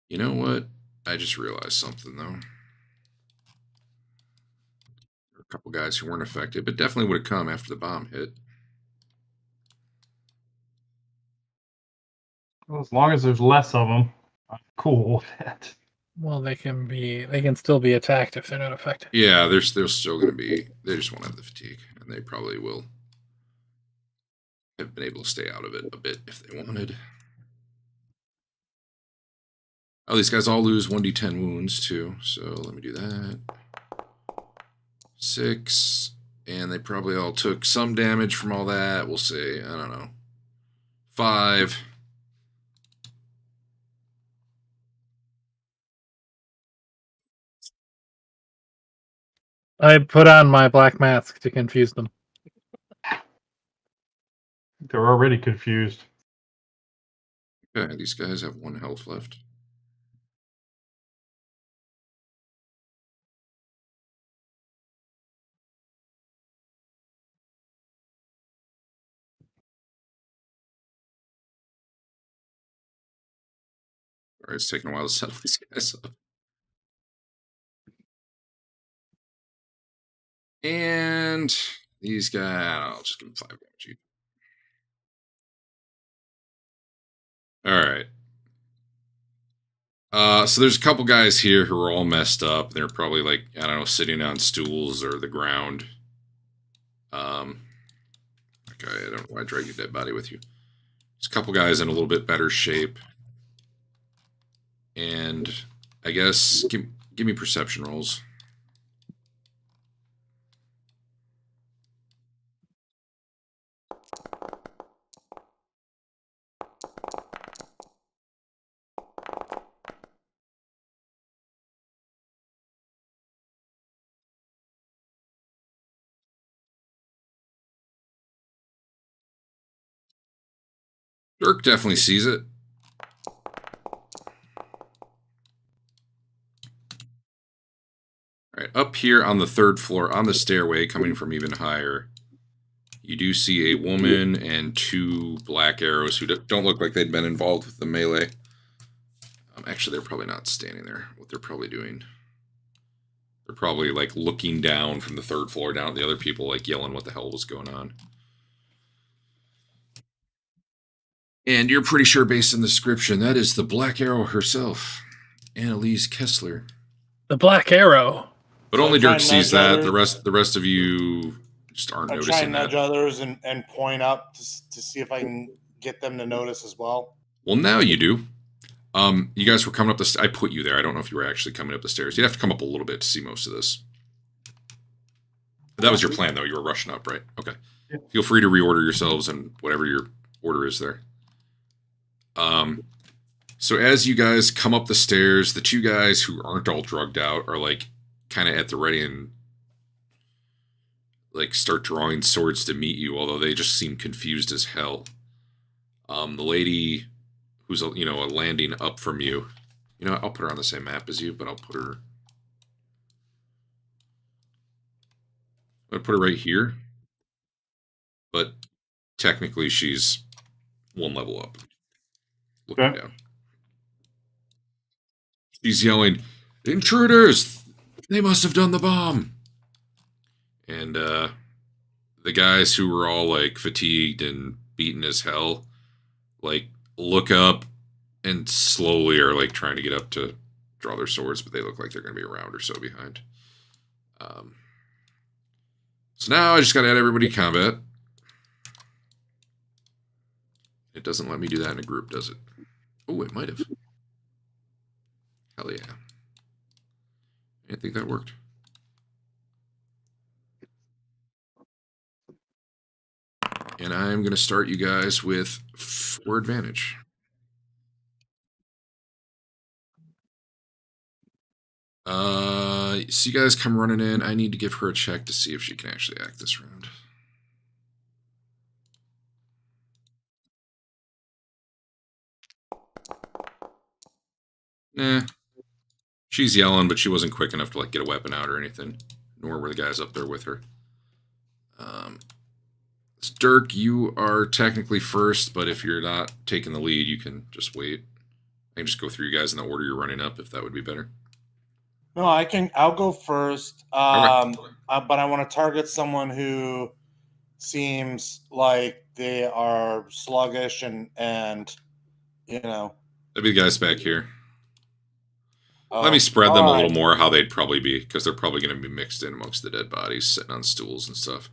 You know what? I just realized something, though. There were a couple guys who weren't affected, but definitely would have come after the bomb hit. Well, as long as there's less of them, I'm cool with that. Well, they can still be attacked if they're not affected. Yeah, they're still going to be. They just won't have the fatigue, and they probably will have been able to stay out of it a bit if they wanted. Oh, these guys all lose 1d10 wounds too, so let me do that. 6, and they probably all took some damage from all that. We'll say, I don't know, 5. I put on my black mask to confuse them. They're already confused. Okay, these guys have 1 health left. All right, it's taking a while to settle these guys up. And these guys, I'll just give them 5 damage each. All right. So there's a couple guys here who are all messed up. They're probably like, I don't know, sitting on stools or the ground. Okay, I don't know why I dragged your dead body with you. There's a couple guys in a little bit better shape. And I guess give me perception rolls. Dirk definitely sees it. All right, up here on the 3rd floor, on the stairway, coming from even higher, you do see a woman and 2 black arrows who don't look like they'd been involved with the melee. Actually, they're probably not standing there. What they're probably doing, they're probably like looking down from the 3rd floor down at the other people, like yelling what the hell was going on. And you're pretty sure, based on the description, that is the Black Arrow herself, Annalise Kessler. The Black Arrow. But only Dirk sees that. The rest of you just aren't noticing that. I try and nudge others and point up to see if I can get them to notice as well. Well, now you do. You guys were coming up the. I put you there. I don't know if you were actually coming up the stairs. You'd have to come up a little bit to see most of this. But that was your plan, though. You were rushing up, right? Okay. Yeah. Feel free to reorder yourselves and whatever your order is there. So as you guys come up the stairs, the two guys who aren't all drugged out are like kind of at the ready and like start drawing swords to meet you, although they just seem confused as hell. The lady who's a landing up from you, I'll put her on the same map as you, but I'll put her right here. But technically she's one level up. Looking Okay. down. She's yelling, "Intruders! They must have done the bomb!" And the guys who were all like fatigued and beaten as hell, like look up and slowly are like trying to get up to draw their swords, but they look like they're going to be a round or so behind. So now I just got to add everybody to combat. It doesn't let me do that in a group, does it? Oh, it might have. Hell yeah. I didn't think that worked. And I'm going to start you guys with 4 advantage. So you guys come running in. I need to give her a check to see if she can actually act this round. She's yelling, but she wasn't quick enough to like get a weapon out or anything. Nor were the guys up there with her. Dirk, you are technically first, but if you're not taking the lead, you can just wait. I can just go through you guys in the order you're running up, if that would be better. No, I'll go first. Okay. But I want to target someone who seems like they are sluggish and That'd be the guys back here. Oh, Let me spread them a all little more how they'd probably be, because they're probably going to be mixed in amongst the dead bodies sitting on stools and stuff.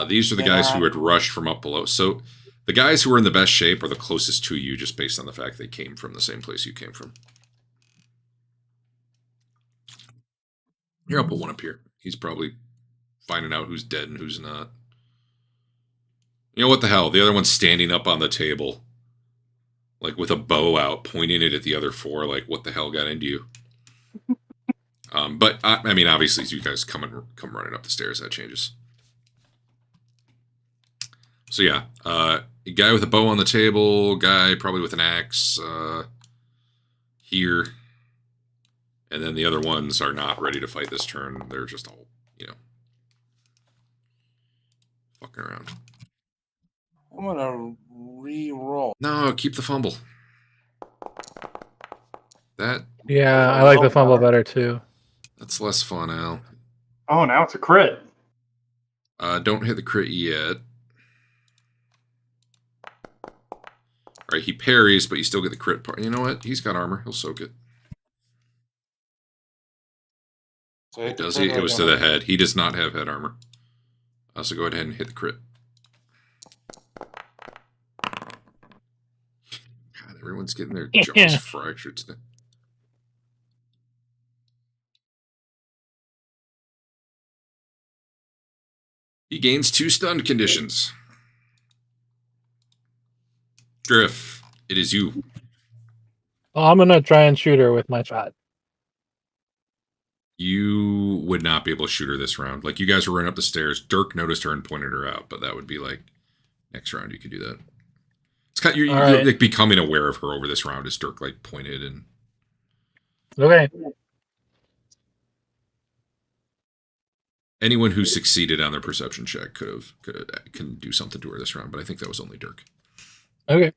These are the guys who had rushed from up below. So the guys who are in the best shape are the closest to you, just based on the fact they came from the same place you came from. Here, I'll put one up here. He's probably finding out who's dead and who's not. You know what the hell? The other one's standing up on the table, like with a bow out, pointing it at the other 4. Like, what the hell got into you? But I mean, obviously, as you guys come running up the stairs, that changes. So yeah, a guy with a bow on the table, guy probably with an axe here, and then the other ones are not ready to fight this turn. They're just all, fucking around. I'm gonna re-roll. No, keep the fumble. That. Yeah, I like the fumble better too. That's less fun, Al. Oh, now it's a crit. Don't hit the crit yet. All right, he parries, but you still get the crit part. You know what? He's got armor. He'll soak it. So Does he? It was to the head. He does not have head armor. So go ahead and hit the crit. God, everyone's getting their jaws fractured today. He gains 2 stunned conditions. Drift, it is you. Well, I'm gonna try and shoot her with my shot. You would not be able to shoot her this round. Like, you guys were running up the stairs. Dirk noticed her and pointed her out, but that would be like next round you could do that. It's kind of, you're like becoming aware of her over this round as Dirk like pointed and. Okay. Anyone who succeeded on their perception check can do something to her this round, but I think that was only Dirk. Okay.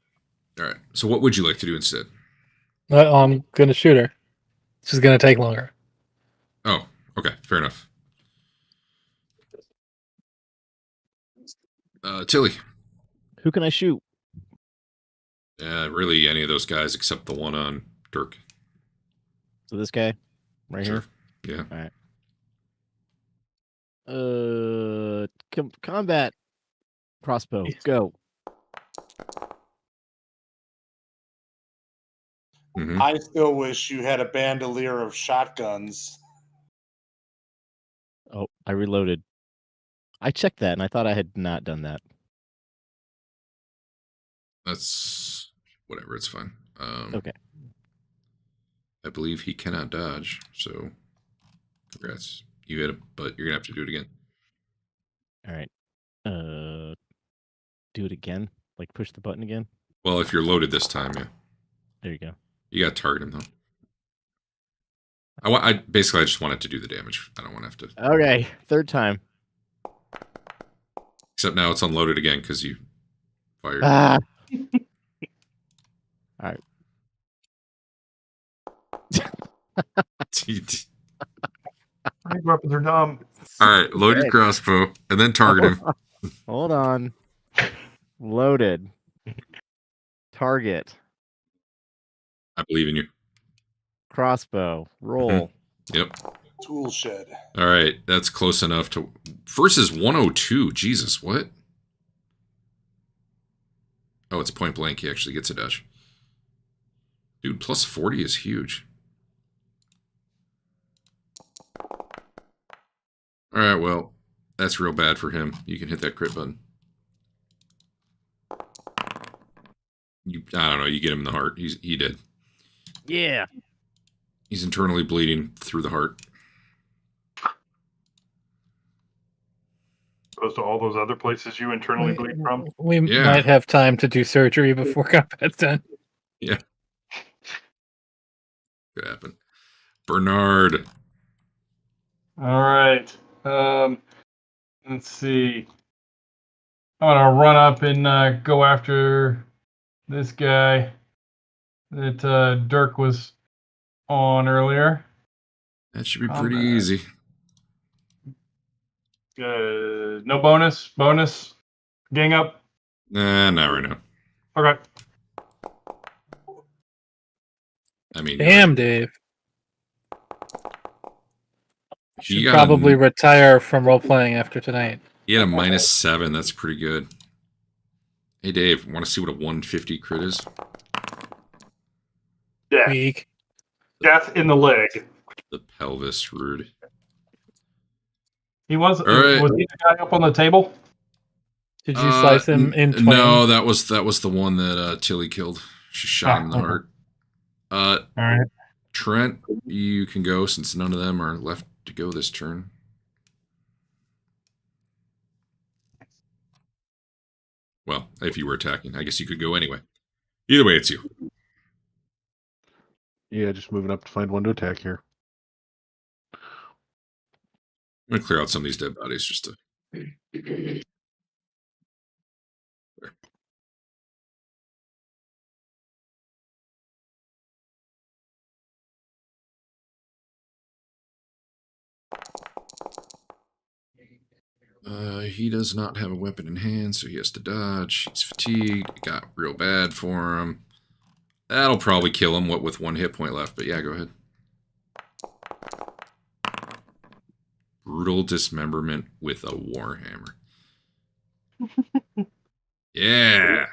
All right. So what would you like to do instead? I'm gonna shoot her. She's gonna take longer. Oh, okay, fair enough. Tilly. Who can I shoot? Really, any of those guys except the one on Dirk. So this guy, right Sure. here. Yeah. All right. Combat. Crossbow. Go. Mm-hmm. I still wish you had a bandolier of shotguns. Oh, I reloaded. I checked that, and I thought I had not done that. That's whatever. It's fine. Okay. I believe he cannot dodge, so congrats. You hit him, but you're gonna have to do it again. All right. Do it again. Like push the button again. Well, if you're loaded this time, yeah. There you go. You gotta target him though. I basically I just want it to do the damage. I don't want to have to. Okay, third time. Except now it's unloaded again because you fired. Ah. All right. Weapons are dumb. All right, load your crossbow and then target him. Hold on. Loaded. Target. I believe in you. Crossbow. Roll. Yep. Tool shed. All right, that's close enough to. Versus 102. Jesus, what? Oh, it's point blank. He actually gets a dash. Dude, plus 40 is huge. All right, well, that's real bad for him. You can hit that crit button. I don't know. You get him in the heart. He did. Yeah. He's internally bleeding through the heart. Opposed to all those other places you internally bleed from. We Yeah. might have time to do surgery before combat's done. Yeah. Could happen. Bernard. All right. Let's see. I'm gonna run up and go after this guy that Dirk was on earlier. That should be pretty easy. No bonus. Bonus. Gang up. Nah, not right now. Okay. I mean, Damn, Dave. he Should got probably retire from role playing after tonight. he had a -7. That's pretty good. Hey, Dave, want to see what a 150 crit is? Yeah. Weak. Death in the leg. The pelvis, rude. He was. All right. Was he the guy up on the table? Did you slice him in twain? No, that was the one that Tilly killed. She shot him in the okay. heart. All right. Trent, you can go since none of them are left to go this turn. Well, if you were attacking, I guess you could go anyway. Either way, it's you. Yeah, just moving up to find one to attack here. I'm gonna clear out some of these dead bodies just to. There. He does not have a weapon in hand, so he has to dodge. He's fatigued. It got real bad for him. That'll probably kill him, what with 1 hit point left, but yeah, go ahead. Brutal dismemberment with a Warhammer. Yeah.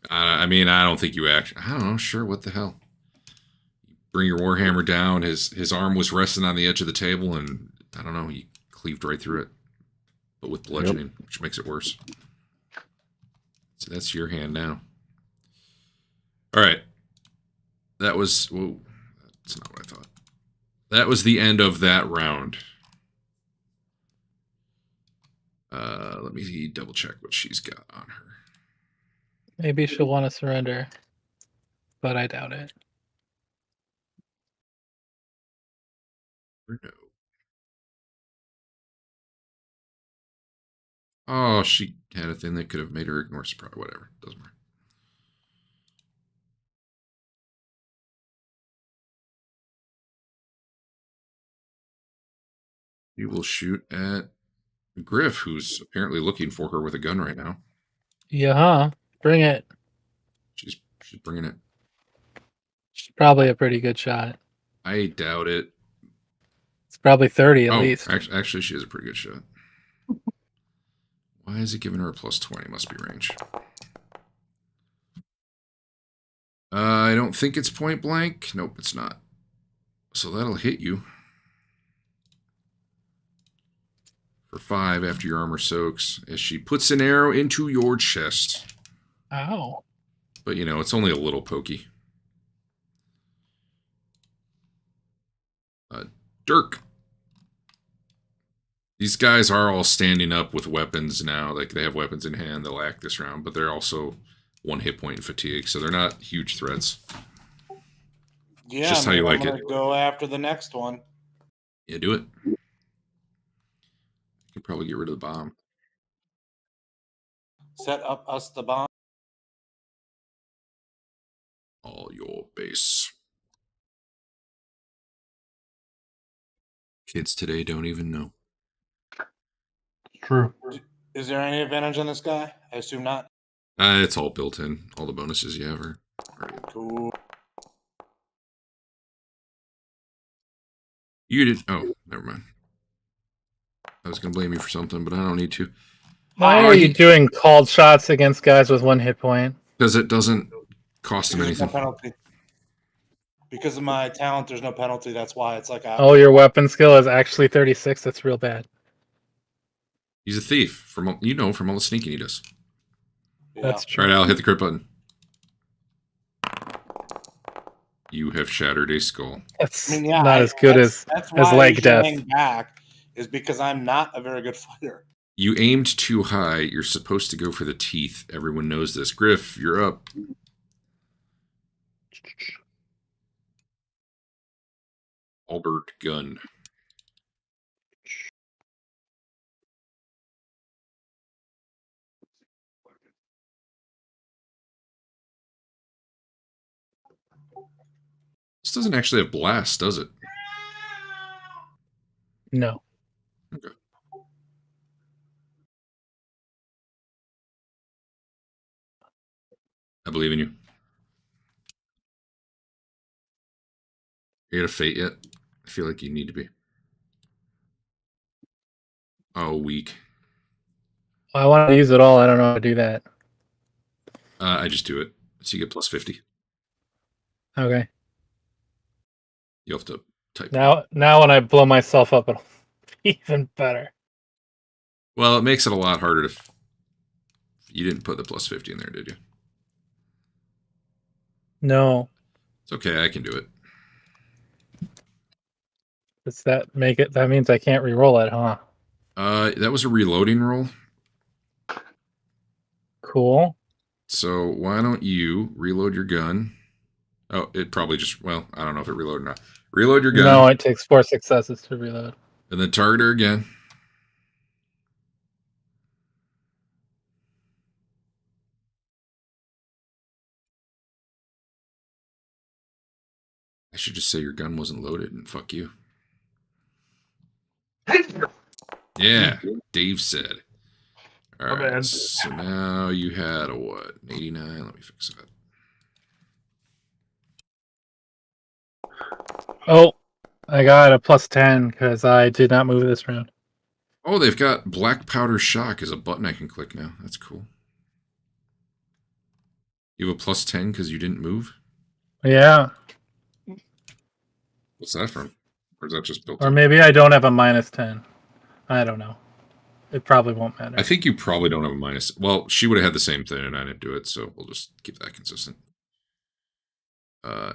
I mean, I don't think you actually, I don't know, sure, what the hell. Bring your Warhammer down. His arm was resting on the edge of the table, and I don't know, he cleaved right through it. But with bludgeoning, which makes it worse. So that's your hand now. All right. That was, whoa, that's not what I thought. That was the end of that round. Let me double check what she's got on her. Maybe she'll want to surrender, but I doubt it. Or no. Oh, she had a thing that could have made her ignore surprise. Whatever. Doesn't matter. You will shoot at Griff, who's apparently looking for her with a gun right now. Yeah, bring it. She's bringing it. She's probably a pretty good shot. I doubt it. It's probably 30 at least. Actually, she has a pretty good shot. Why is it giving her a +20? Must be range. I don't think it's point blank. Nope, it's not. So that'll hit you. For 5 after your armor soaks, as she puts an arrow into your chest. Ow. But, you know, it's only a little pokey. Dirk. These guys are all standing up with weapons now. Like, they have weapons in hand. They'll act this round, but they're also 1 hit point in fatigue, so they're not huge threats. Yeah, just how you like I'm it. gonna go after the next one. Yeah, do it. You can probably get rid of the bomb. Set up us the bomb. All your base. Kids today don't even know. True. Is there any advantage on this guy? I assume not. It's all built in. All the bonuses you have are already. Cool. You did. Oh, never mind. I was going to blame you for something, but I don't need to. Why are you doing called shots against guys with 1 hit point? Because it doesn't cost them There's no anything. penalty. Because of my talent, there's no penalty. That's why it's like. Oh, your weapon skill is actually 36. That's real bad. He's a thief, from all the sneaking he does. Yeah. That's All true. right, I'll hit the crit button. You have shattered a skull. That's I mean, yeah, not as good as why I leg usually death. hang back is because I'm not a very good fighter. You aimed too high. You're supposed to go for the teeth. Everyone knows this. Griff, you're up. Albert gun. This doesn't actually have blast, does it? No. Okay. I believe in you. You got a fate yet? I feel like you need to be. Oh, weak. I want to use it all. I don't know how to do that. I just do it. So you get plus 50. Okay. You have to type. Now when I blow myself up, it'll be even better. Well, it makes it a lot harder to. You didn't put the plus 50 in there, did you? No. It's okay. I can do it. Does that make it? That means I can't re-roll it, huh? That was a reloading roll. Cool. So why don't you reload your gun? Oh, it probably just, well, I don't know if it reloaded or not. Reload your gun. No, it takes 4 successes to reload. And then target her again. I should just say your gun wasn't loaded and fuck you. Yeah, Dave said. All My right, bad. so now you had a what? 89? Let me fix that. Oh, I got a plus 10 because I did not move this round. Oh, they've got black powder shock as a button I can click now. That's cool. You have a plus 10 because you didn't move? Yeah. What's that from? Or is that just built Or in? maybe I don't have a minus 10. I don't know. It probably won't matter. I think you probably don't have a minus. Well, she would have had the same thing and I didn't do it, so we'll just keep that consistent.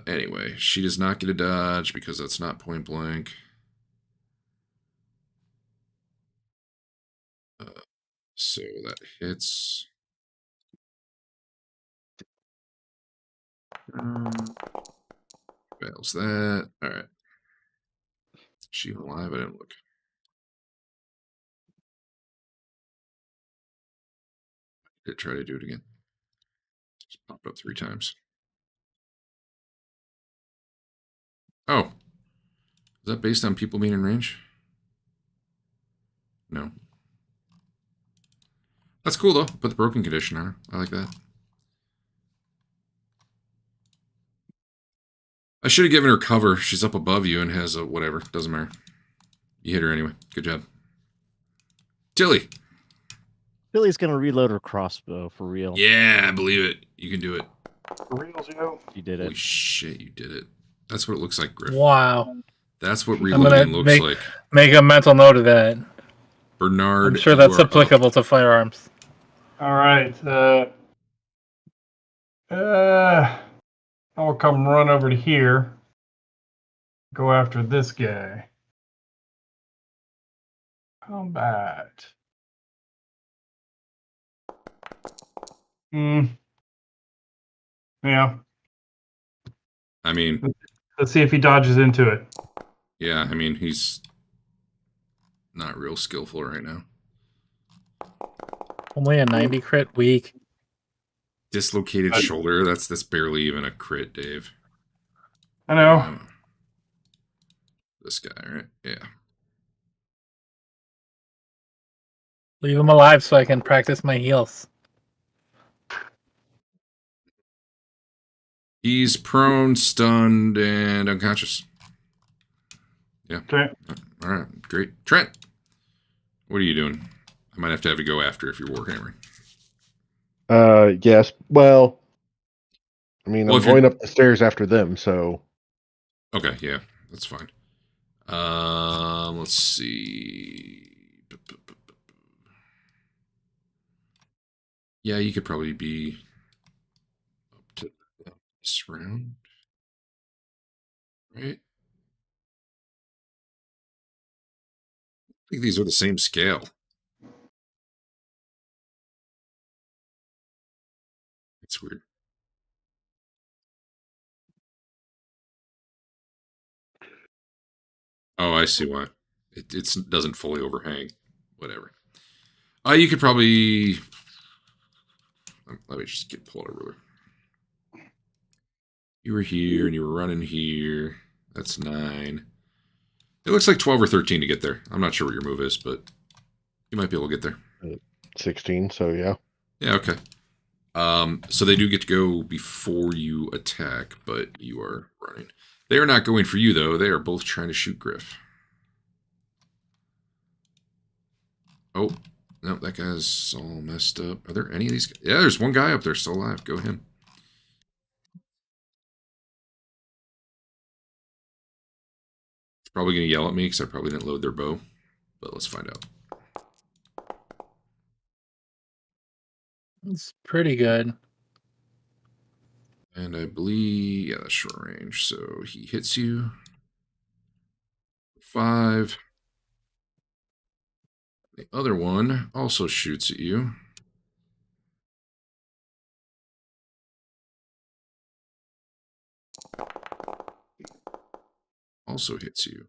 Anyway, she does not get a dodge because that's not point blank. So that hits. Fails that. All right. She alive? I didn't look. Did try to do it again. Just popped up 3 times. Oh. Is that based on people being in range? No. That's cool, though. Put the broken condition on her. I like that. I should have given her cover. She's up above you and has a whatever. Doesn't matter. You hit her anyway. Good job. Tilly. Billy's gonna reload her crossbow for real. Yeah, I believe it. You can do it. For reals, yo. She did Holy it. shit, you did it. That's what it looks like, Griff. Wow. That's what gonna reloading looks like. Make a mental note of that. Bernard, I'm sure you that's are up. applicable to firearms. All right. I'll come run over to here. Go after this guy. Combat. Yeah. I mean, Let's see if he dodges into it. yeah, I mean, he's not real skillful right now. Only a 90 crit, weak. Dislocated shoulder, that's barely even a crit, Dave. I know. This guy, right? Yeah. Leave him alive so I can practice my heals. He's prone, stunned, and unconscious. Yeah. Okay. All right, great. Trent, what are you doing? I might have to have you go after if you're warhammering. Yes. Well, I mean, Well, I'm if you're- going up the stairs after them, so Okay, yeah, that's fine. Let's see. Yeah, you could probably be up to this round, right? I think these are the same scale. It's weird. Oh, I see why. It doesn't fully overhang. Whatever. You could probably. Let me just pull out a ruler. You were here and you were running here. That's 9. It looks like 12 or 13 to get there. I'm not sure what your move is, but you might be able to get there. 16. So yeah. Yeah, okay. So they do get to go before you attack, but you are running. They are not going for you, though. They are both trying to shoot Griff. Oh, no, that guy's all messed up. Are there any of these guys? Yeah, there's one guy up there still alive. Go him. He's probably going to yell at me because I probably didn't load their bow. But let's find out. It's pretty good. And I believe, yeah, that's short range. So he hits you. 5. The other one also shoots at you. Also hits you.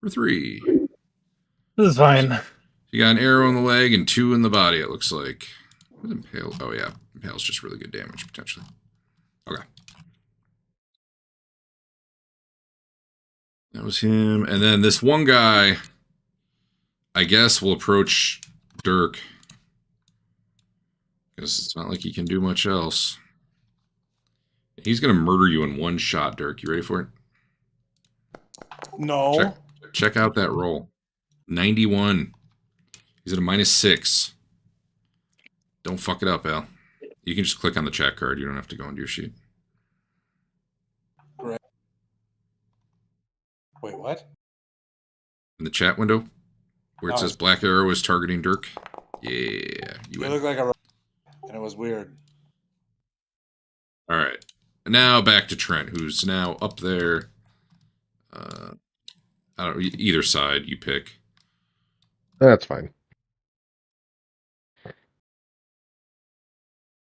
For 3. This is fine. You got an arrow in the leg and 2 in the body, it looks like. With impale. Oh, yeah. Impale's just really good damage, potentially. Okay. That was him. And then this one guy, I guess, will approach Dirk. Because it's not like he can do much else. He's going to murder you in one shot, Dirk. You ready for it? No. Check out that roll. 91. He's at a -6. Don't fuck it up, Al. You can just click on the chat card. You don't have to go into your sheet. Great. Wait, what? In the chat window, where it Oh, says it's- Black Arrow is targeting Dirk. Yeah, you You win. look like a, and it was weird. All right. And now back to Trent, who's now up there. I don't. Either side you pick. That's fine.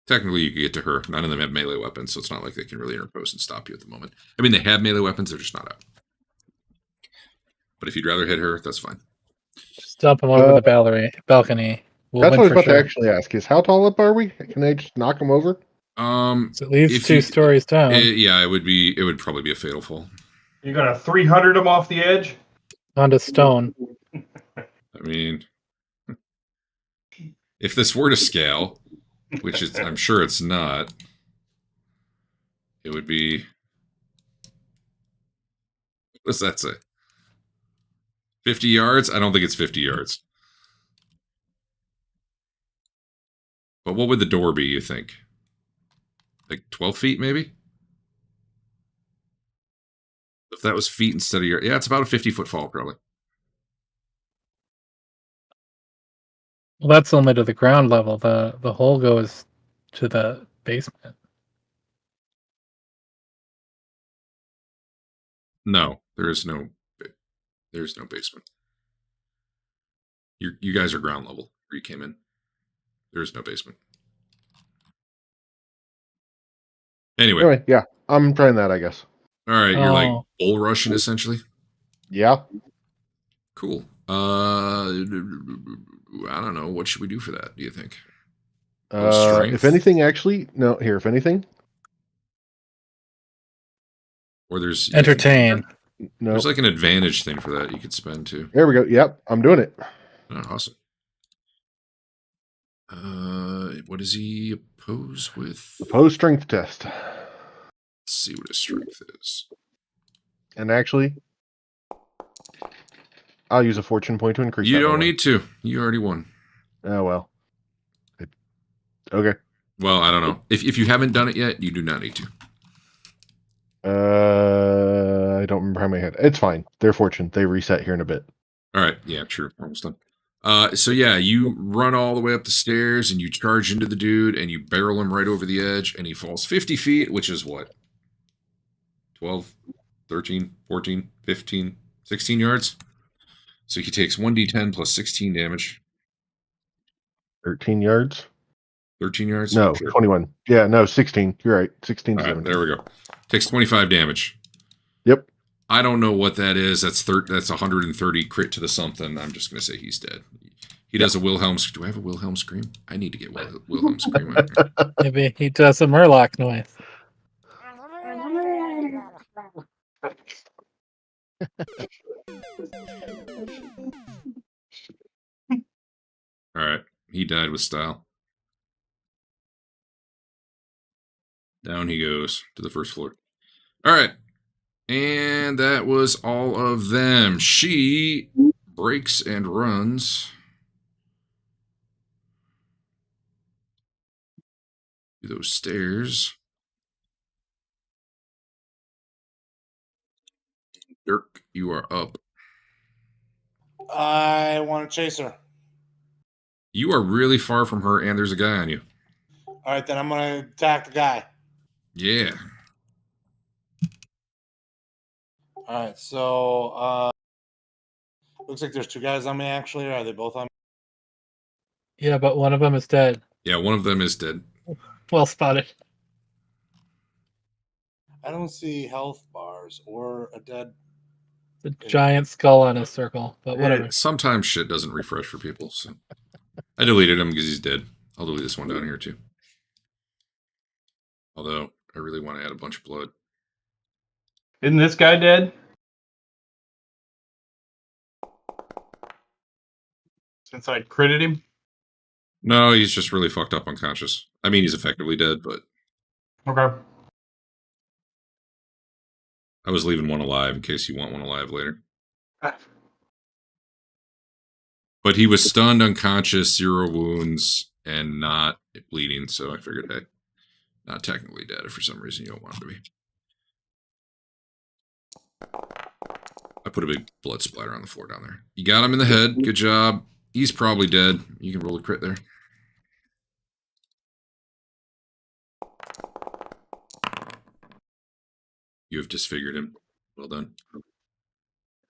Technically, you could get to her. None of them have melee weapons, so it's not like they can really interpose and stop you at the moment. I mean, they have melee weapons; they're just not out. But if you'd rather hit her, that's fine. Just dump him over the balcony. We'll That's win what I was for about sure. to actually ask: is how tall up are we? Can I just knock him over? It's at least if 2 you- stories down. yeah, it would probably be a fatal fall. You got a 300 him off the edge? Onto stone. I mean, if this were to scale, which is, I'm sure it's not, it would be. What does that say? 50 yards? I don't think it's 50 yards. But what would the door be, you think? Like 12 feet, maybe? If that was feet instead of yards. Yeah, it's about a 50-foot fall, probably. Well, that's only to the ground level. The hole goes to the basement. No, there's no basement. You guys are ground level where you came in. There is no basement. Anyway, yeah, I'm trying that, I guess. all right, you're like Oh. bull rushing essentially. Yeah. Cool. I don't know. What should we do for that? Do you think? Strength? If anything, actually, no. Here, if anything, Or there's Entertain. no. There's like an advantage thing for that you could spend too. There we go. Yep, I'm doing it. Oh, awesome. What does he oppose with? Oppose strength test. Let's see what his strength is. And actually, I'll use a fortune point to increase. You that don't by need to. You already won. Oh well. Okay. Well, I don't know. If you haven't done it yet, you do not need to. I don't remember how many I had. It's fine. They're fortune. They reset here in a bit. All right. Yeah, true. Almost done. So yeah, you run all the way up the stairs and you charge into the dude and you barrel him right over the edge and he falls 50 feet, which is what? 12, 13, 14, 15, 16 yards. So he takes 1d10 plus 16 damage. 13 yards? 13 yards? No, Sure. 21. Yeah, no, 16. You're right. 16 to All right, 17. there we go. Takes 25 damage. Yep. I don't know what that is. That's 130 crit to the something. I'm just going to say he's dead. He does a Wilhelm. Do I have a Wilhelm scream? I need to get Wilhelm scream. Maybe he does a Murloc noise. All right. He died with style. Down he goes to the first floor. All right. And that was all of them. She breaks and runs to those stairs. Dirk, you are up. I want to chase her. You are really far from her, and there's a guy on you. All right, then I'm going to attack the guy. Yeah. All right, so looks like there's two guys on me, actually. Or are they both on me? Yeah, but one of them is dead. Yeah, one of them is dead. Well spotted. I don't see health bars or a dead. The giant skull on his circle, but whatever. Sometimes shit doesn't refresh for people, so I deleted him because he's dead. I'll delete this one down here too. Although I really want to add a bunch of blood. Isn't this guy dead? Since I critted him? No, he's just really fucked up unconscious. I mean, he's effectively dead, but Okay. I was leaving one alive in case you want one alive later. But he was stunned, unconscious, 0 wounds, and not bleeding, so I figured, hey, not technically dead if for some reason you don't want him to be. I put a big blood splatter on the floor down there. You got him in the head. Good job. He's probably dead. You can roll a crit there. You have disfigured him. Well done.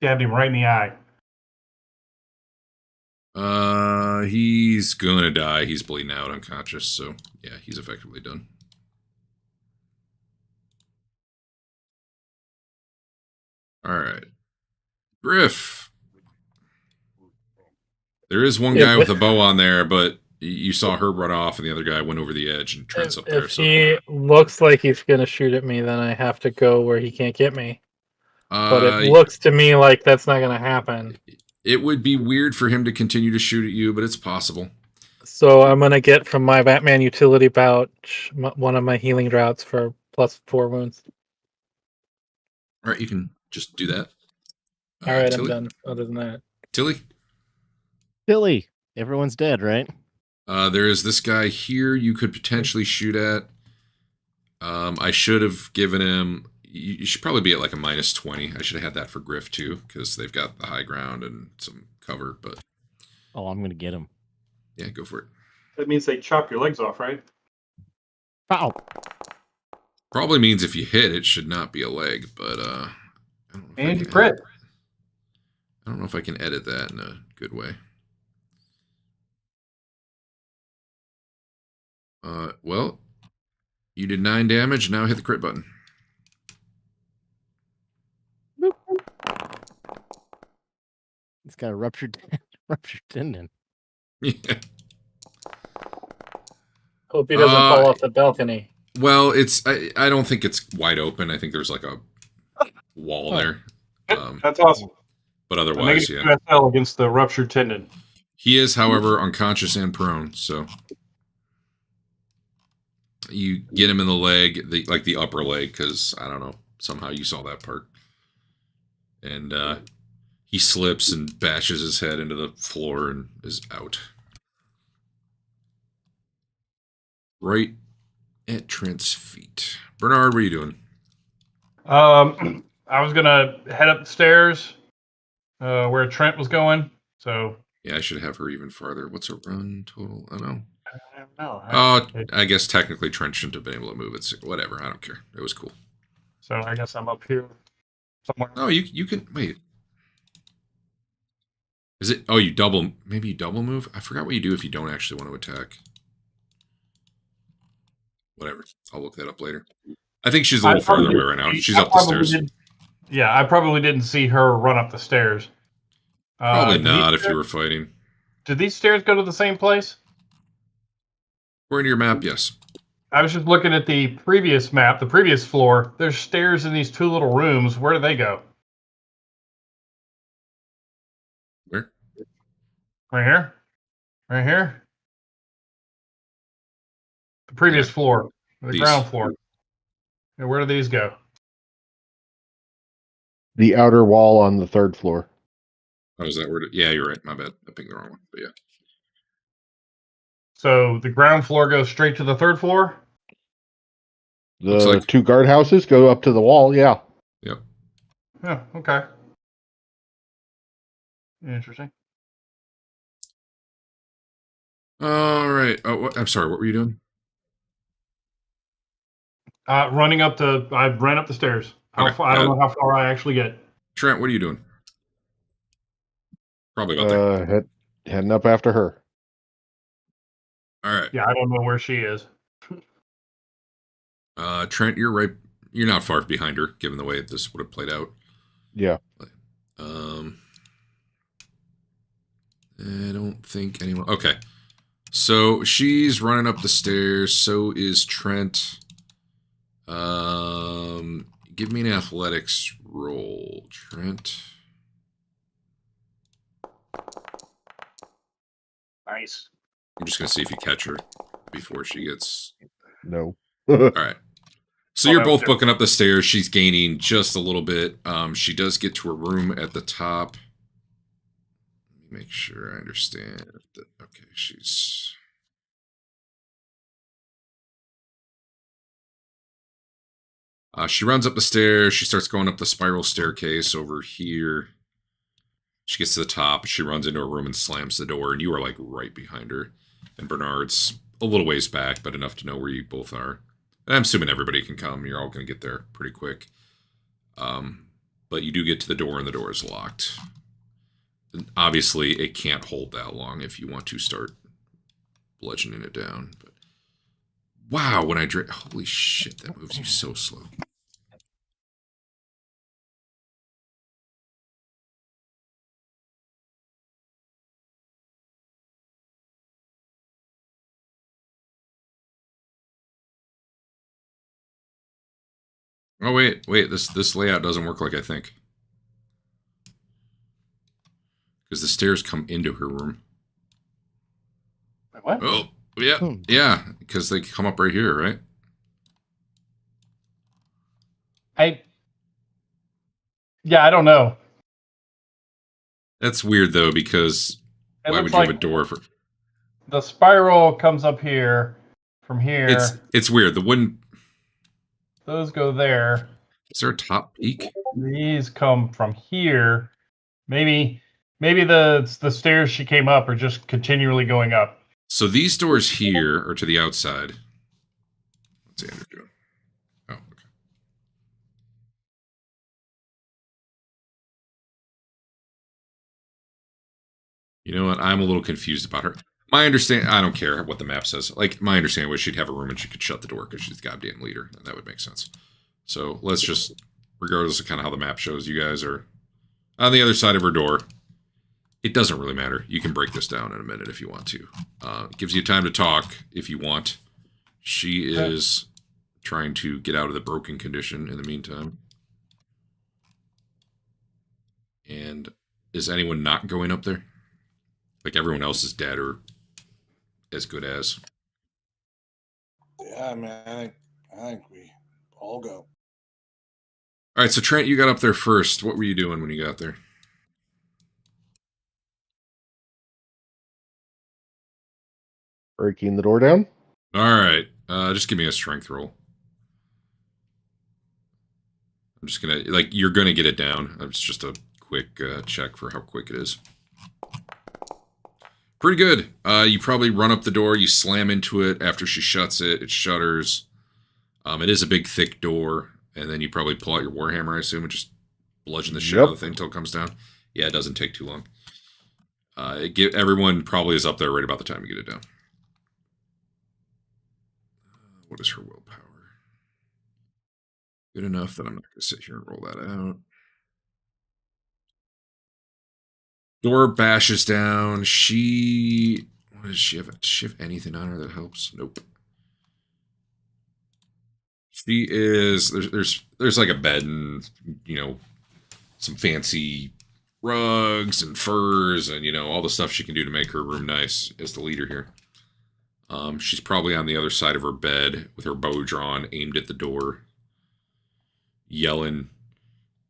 Stabbed him right in the eye. He's gonna die. He's bleeding out, unconscious, so yeah, he's effectively done. Alright. Griff. There is one guy with a bow on there, but you saw her run off and the other guy went over the edge and Trent's up there. If he looks like he's going to shoot at me, then I have to go where he can't get me. But it looks to me like that's not going to happen. It would be weird for him to continue to shoot at you, but it's possible. So I'm going to get from my Batman utility pouch one of my healing draughts for +4 wounds. All right, you can just do that. All right, Tilly? I'm done. Other than that. Tilly? Tilly. Everyone's dead, right? There is this guy here you could potentially shoot at. I should have given him... You should probably be at like a -20. I should have had that for Griff too, because they've got the high ground and some cover, but... Oh, I'm going to get him. Yeah, go for it. That means they chop your legs off, right? Ow. Probably means if you hit, it should not be a leg, but I don't know if I And you can crit. I don't know if I can edit that in a good way. Well, you did 9 damage. Now hit the crit button. It's got a ruptured tendon. Yeah. Hope he doesn't fall off the balcony. Well, I don't think it's wide open. I think there's like a wall there. That's awesome. But A otherwise, negative yeah. QSL against the ruptured tendon. He is, however, unconscious and prone, so you get him in the leg, the upper leg, because I don't know, somehow you saw that part. And he slips and bashes his head into the floor and is out. Right at Trent's feet. Bernard, what are you doing? I was gonna head up the stairs where Trent was going. So Yeah, I should have her even farther. What's her run total? I don't know. I don't know. Oh, I guess technically Trent shouldn't have been able to move it. So whatever, I don't care. It was cool. So I guess I'm up here somewhere. Oh, you can wait. Is it? Oh, you double. Maybe you double move. I forgot what you do if you don't actually want to attack. Whatever. I'll look that up later. I think she's a little farther away right now. She's up the stairs. Yeah, I probably didn't see her run up the stairs. Probably not if you were fighting. Did these stairs go to the same place? According to your map, yes. I was just looking at the previous map, the previous floor. There's stairs in these 2 little rooms. Where do they go? Where? Right here? Right here? The previous floor. The ground floor. And where do these go? The outer wall on the 3rd floor. Oh, is that where? Yeah, you're right. My bad. I picked the wrong one. But yeah. So the ground floor goes straight to the 3rd floor? The 2 guardhouses go up to the wall, yeah. Yep. Yeah, okay. Interesting. All right. Oh, I'm sorry. What were you doing? Running up the... I ran up the stairs. Okay, I don't know how far I actually get. Trent, what are you doing? Probably about there. Heading up after her. All right. Yeah, I don't know where she is. Trent, you're right. You're not far behind her, given the way this would have played out. Yeah. I don't think anyone... Okay. So, she's running up the stairs. So is Trent. Give me an athletics roll, Trent. Nice. I'm just going to see if you catch her before she gets... No. All right. So you're both booking up the stairs. She's gaining just a little bit. She does get to her room at the top. Let me make sure I understand. Okay, she's... she runs up the stairs. She starts going up the spiral staircase over here. She gets to the top. She runs into her room and slams the door. And you are like right behind her. And Bernard's a little ways back, but enough to know where you both are. And I'm assuming everybody can come. You're all going to get there pretty quick. But you do get to the door, and the door is locked. And obviously, it can't hold that long if you want to start bludgeoning it down. But wow, when I holy shit, that moves you so slow. Oh wait, this layout doesn't work like I think. Because the stairs come into her room. Wait, what? Oh, yeah, because they come up right here, right? Yeah, I don't know. That's weird though, because why would you have a door for? The spiral comes up here, from here. It's weird. The wooden. Those go there. Is there a top peak? These come from here. Maybe the stairs she came up are just continually going up. So these doors here are to the outside. You know what? I'm a little confused about her. My understanding, I don't care what the map says. Like, my understanding was she'd have a room and she could shut the door because she's the goddamn leader. And that would make sense. So let's just, regardless of kind of how the map shows, you guys are on the other side of her door. It doesn't really matter. You can break this down in a minute if you want to. It gives you time to talk if you want. She is trying to get out of the broken condition in the meantime. And is anyone not going up there? Like everyone else is dead or as good as. Yeah, man. I think we all go. All right, so Trent, you got up there first. What were you doing when you got there? Breaking the door down. All right, just give me a strength roll. I'm just gonna you're gonna get it down. It's just a quick check for how quick it is. Pretty good. You probably run up the door. You slam into it. After she shuts it, it shutters. It is a big, thick door. And then you probably pull out your Warhammer, I assume, and just bludgeon the shit out of the thing until it comes down. Yeah, it doesn't take too long. Everyone probably is up there right about the time you get it down. What is her willpower? Good enough that I'm not going to sit here and roll that out. Door bashes down. What does she have? Does she have anything on her that helps? Nope. She is there's like a bed and some fancy rugs and furs and all the stuff she can do to make her room nice as the leader here. She's probably on the other side of her bed with her bow drawn, aimed at the door, yelling,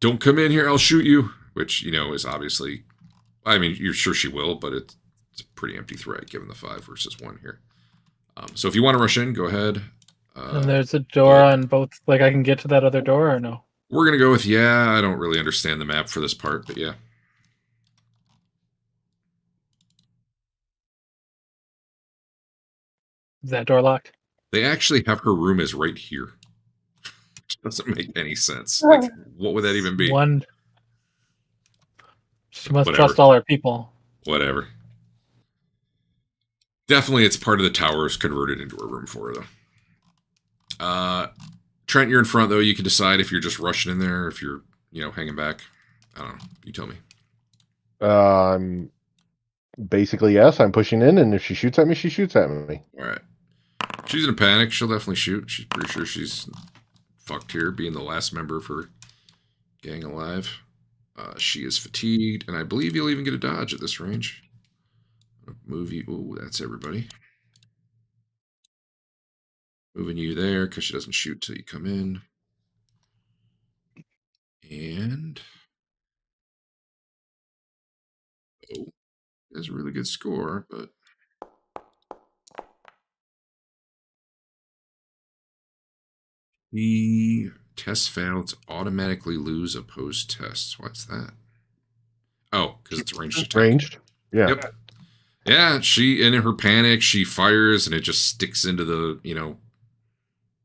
"Don't come in here, I'll shoot you," which is obviously, I mean, you're sure she will, but it's a pretty empty threat given the 5 versus 1 here. So if you want to rush in, go ahead. And there's a door on both. Like, I can get to that other door or no? We're going to go with, yeah. I don't really understand the map for this part, but yeah. Is that door locked? They actually have her room is right here. Which doesn't make any sense. Like, what would that even be? She must trust all her people. Whatever. Definitely it's part of the towers converted into a room for her, though. Trent, you're in front, though. You can decide if you're just rushing in there or if you're, hanging back. I don't know. You tell me. I'm basically, yes, I'm pushing in, and if she shoots at me, she shoots at me. All right. She's in a panic. She'll definitely shoot. She's pretty sure she's fucked here, being the last member of her gang alive. She is fatigued, and I believe you'll even get a dodge at this range. Move you. Oh, that's everybody. Moving you there because she doesn't shoot till you come in. And that's a really good score, but the test failed to automatically lose opposed tests. What's that? Oh, because it's ranged attack. Ranged? Yeah. Yep. Yeah, she, in her panic, she fires and it just sticks into the,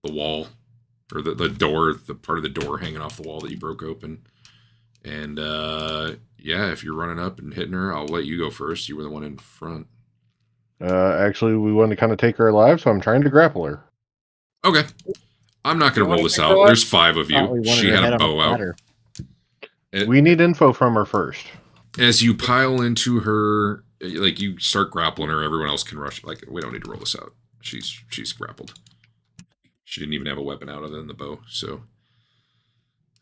the wall or the door, the part of the door hanging off the wall that you broke open. And, yeah, if you're running up and hitting her, I'll let you go first. You were the one in front. Actually, we want to kind of take her alive, so I'm trying to grapple her. Okay. I'm not going to roll this out. There's 5 of you. She had a bow out. We need info from her first. As you pile into her, like you start grappling her, everyone else can rush. Like, we don't need to roll this out. She's grappled. She didn't even have a weapon out other than the bow. So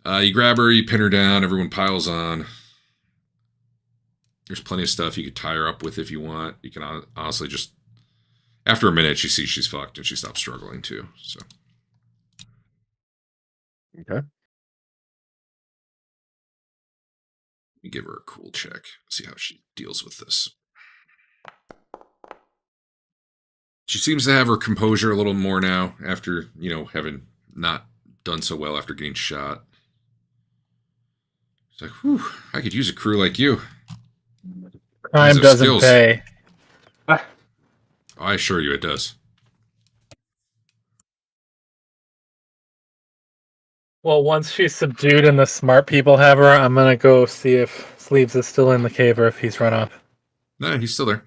you grab her, you pin her down, everyone piles on. There's plenty of stuff you could tie her up with if you want. You can honestly just, after a minute, she sees she's fucked and she stops struggling too. So. Okay. Let me give her a cool check. See how she deals with this. She seems to have her composure a little more now after, having not done so well after getting shot. She's like, whew, I could use a crew like you. Crime doesn't pay. I assure you it does. Well, once she's subdued and the smart people have her, I'm going to go see if Sleeves is still in the cave or if he's run off. Nah, he's still there.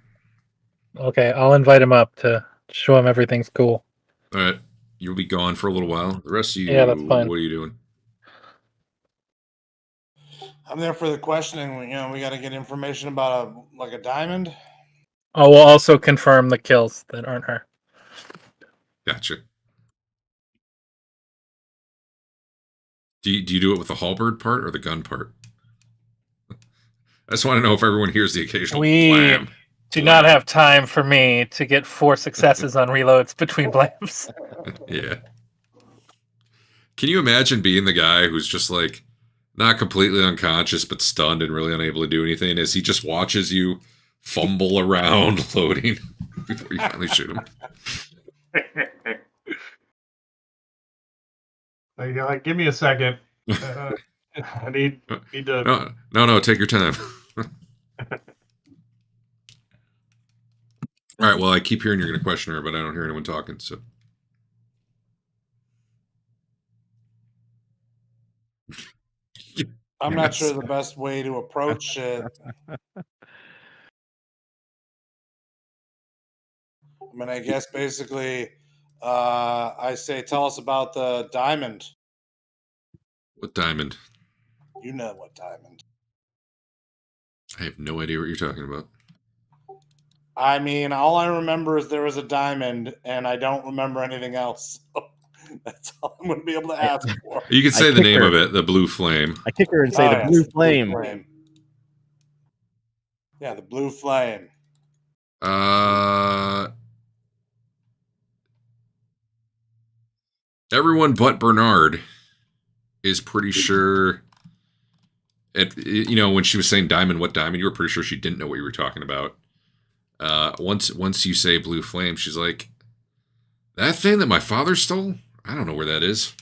Okay, I'll invite him up to show him everything's cool. All right. You'll be gone for a little while. The rest of you, Yeah, that's fine. what are you doing? I'm there for the questioning. We got to get information about a diamond. I will also confirm the kills that aren't her. Gotcha. Do you do it with the halberd part or the gun part? I just want to know if everyone hears the occasional We blam. do not have time for me to get 4 successes on reloads between blams. Yeah. Can you imagine being the guy who's just like not completely unconscious but stunned and really unable to do anything as he just watches you fumble around loading before you finally shoot him? Like, give me a second. I need to. No, take your time. All right, well, I keep hearing you're going to question her, but I don't hear anyone talking, so. I'm not sure the best way to approach it. I mean, I guess basically, I say, tell us about the diamond. What diamond? You know what diamond. I have no idea what you're talking about. I mean, all I remember is there was a diamond, and I don't remember anything else. That's all I'm going to be able to ask for. You could say the name of it, the Blue Flame. I kick her and say the blue flame. Yeah, the blue flame. Everyone but Bernard is pretty sure. When she was saying diamond, what diamond? You were pretty sure she didn't know what you were talking about. Once you say blue flame, she's like, that thing that my father stole? I don't know where that is.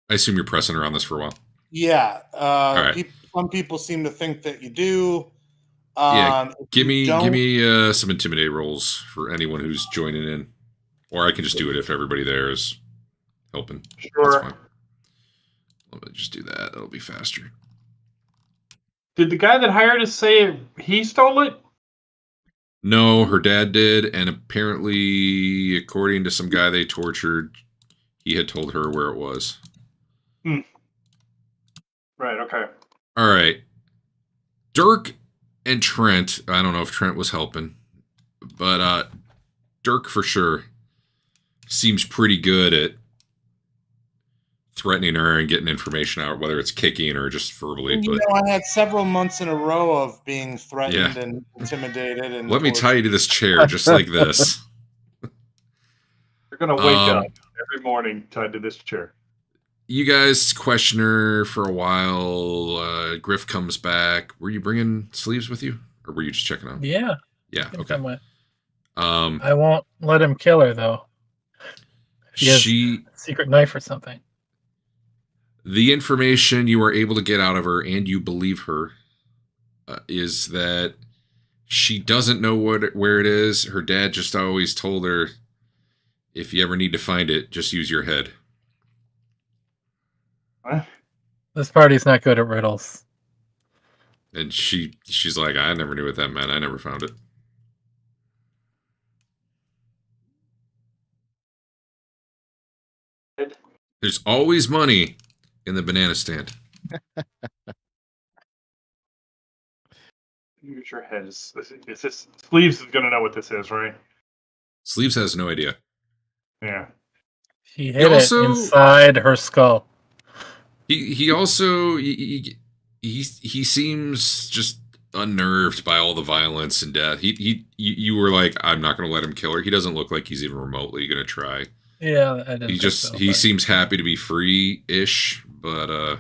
I assume you're pressing her on this for a while. Yeah. Right. Some people seem to think that you do. Give me some intimidate rolls for anyone who's joining in, or I can just do it if everybody there is helping. Sure. That's fine. Let me just do that. That'll be faster. Did the guy that hired us say he stole it? No, her dad did, and apparently, according to some guy they tortured, he had told her where it was. Right, okay. All right. Dirk and Trent, I don't know if Trent was helping, but Dirk for sure seems pretty good at threatening her and getting information out, whether it's kicking or just verbally. I had several months in a row of being threatened and intimidated. And let me tie you to this chair just like this. You're going to wake up every morning tied to this chair. You guys question her for a while. Griff comes back. Were you bringing sleeves with you? Or were you just checking out? Yeah. Yeah, okay. I won't let him kill her, though. He has a secret knife or something. The information you were able to get out of her, and you believe her, is that she doesn't know where it is. Her dad just always told her, if you ever need to find it, just use your head. What? This party's not good at riddles. And she's like, I never knew what that meant. I never found it. There's always money in the banana stand. Use your head. Is this Sleeves is going to know what this is, right? Sleeves has no idea. Yeah. He hid it inside her skull. He also he seems just unnerved by all the violence and death. You were like, I'm not going to let him kill her. He doesn't look like he's even remotely going to try. Yeah, I didn't. He seems happy to be free-ish, but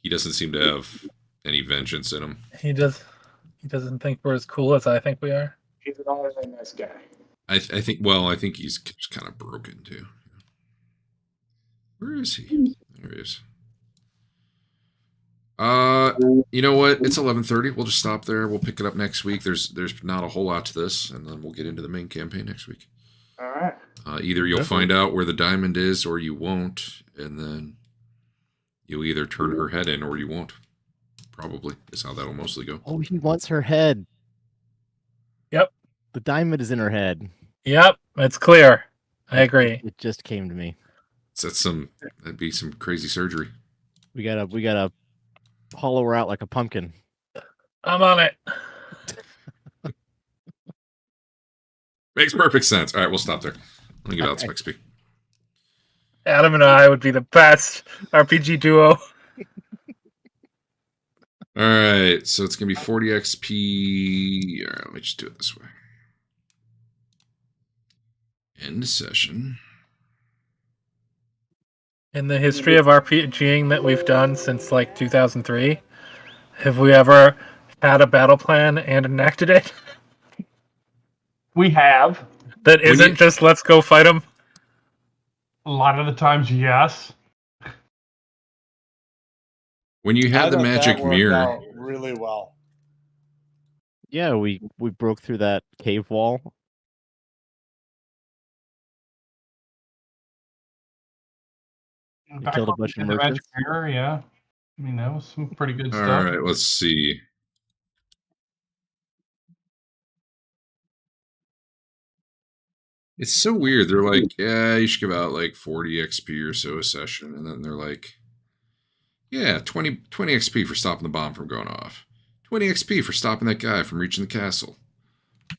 he doesn't seem to have any vengeance in him. He doesn't think we're as cool as I think we are. He's an all-really nice guy. I think he's just kind of broken too. Where is he? There he is. You know what? It's 11:30. We'll just stop there. We'll pick it up next week. There's not a whole lot to this, and then we'll get into the main campaign next week. All right. Either you'll find out where the diamond is, or you won't, and then you'll either turn her head in or you won't. probably, is how that'll mostly go. Oh, he wants her head. Yep. The diamond is in her head. Yep. It's clear. I agree. It just came to me. So that'd be some crazy surgery. We gotta hollow her out like a pumpkin. I'm on it. Makes perfect sense. All right, we'll stop there. Let me get out some XP. Adam and I would be the best RPG duo. All right, so it's gonna be 40 XP. All right, let me just do it this way. End session. In the history of RPGing that we've done since like 2003, have we ever had a battle plan and enacted it? We have. That isn't just let's go fight them? A lot of the times, yes. When you I had the thought that magic worked mirror, out really well. Yeah, we broke through that cave wall. Back killed a when we bunch of did the Magic merchants. Mirror, yeah. I mean, that was some pretty good all stuff. right, let's see. It's so weird. They're like, yeah, you should give out like 40 XP or so a session. And then they're like, yeah, 20 XP for stopping the bomb from going off. 20 XP for stopping that guy from reaching the castle.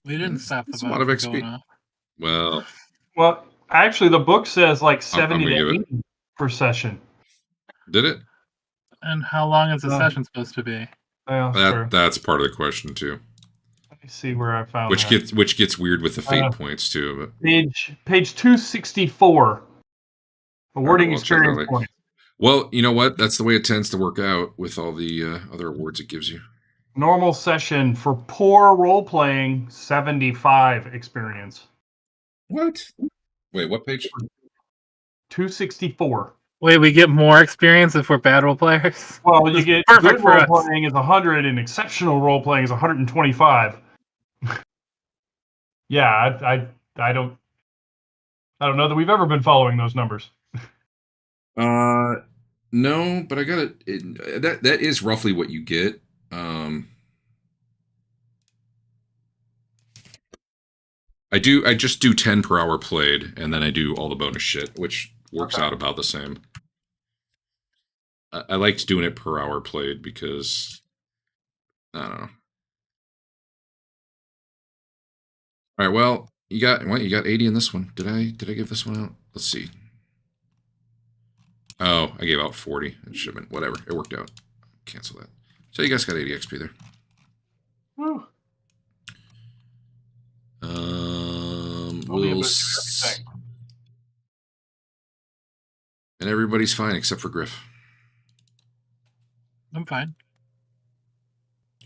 We didn't That's- stop the that's a bomb lot of from XP. going off. Well, Well, actually, the book says like I'm 70 gonna to give it- 80 per session. did it? And how long is the No. session supposed to be? Yeah, that's true. That's part of the question too. Let me see where I found Which that. gets weird with the fate points too. But Page 264. Awarding well, check that experience out. points. Well, you know what? That's the way it tends to work out with all the other awards it gives you. Normal session for poor role playing, 75 experience. What? Wait, what page? 264. Wait, we get more experience if we're bad role players? Well, you That's get perfect good for role us. playing is 100 and exceptional role playing is 125. Yeah, I don't know that we've ever been following those numbers. No, but I got it. That is roughly what you get. I just do 10 per hour played, and then I do all the bonus shit, which works out about the same. I liked doing it per hour played because I don't know. All right, well, you got 80 in this one. Did I give this one out? Let's see. Oh, I gave out 40. It should have been whatever. It worked out. Cancel that. So you guys got 80 XP there. Whew. We'll and everybody's fine except for Griff. I'm fine.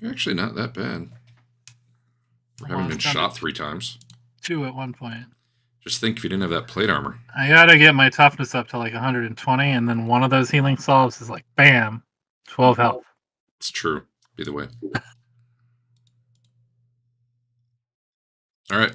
You're actually not that bad. For having been shot 3 times. 2 at one point. Just think if you didn't have that plate armor. I gotta get my toughness up to like 120, and then one of those healing salves is like, bam, 12 health. It's true. Either way. All right.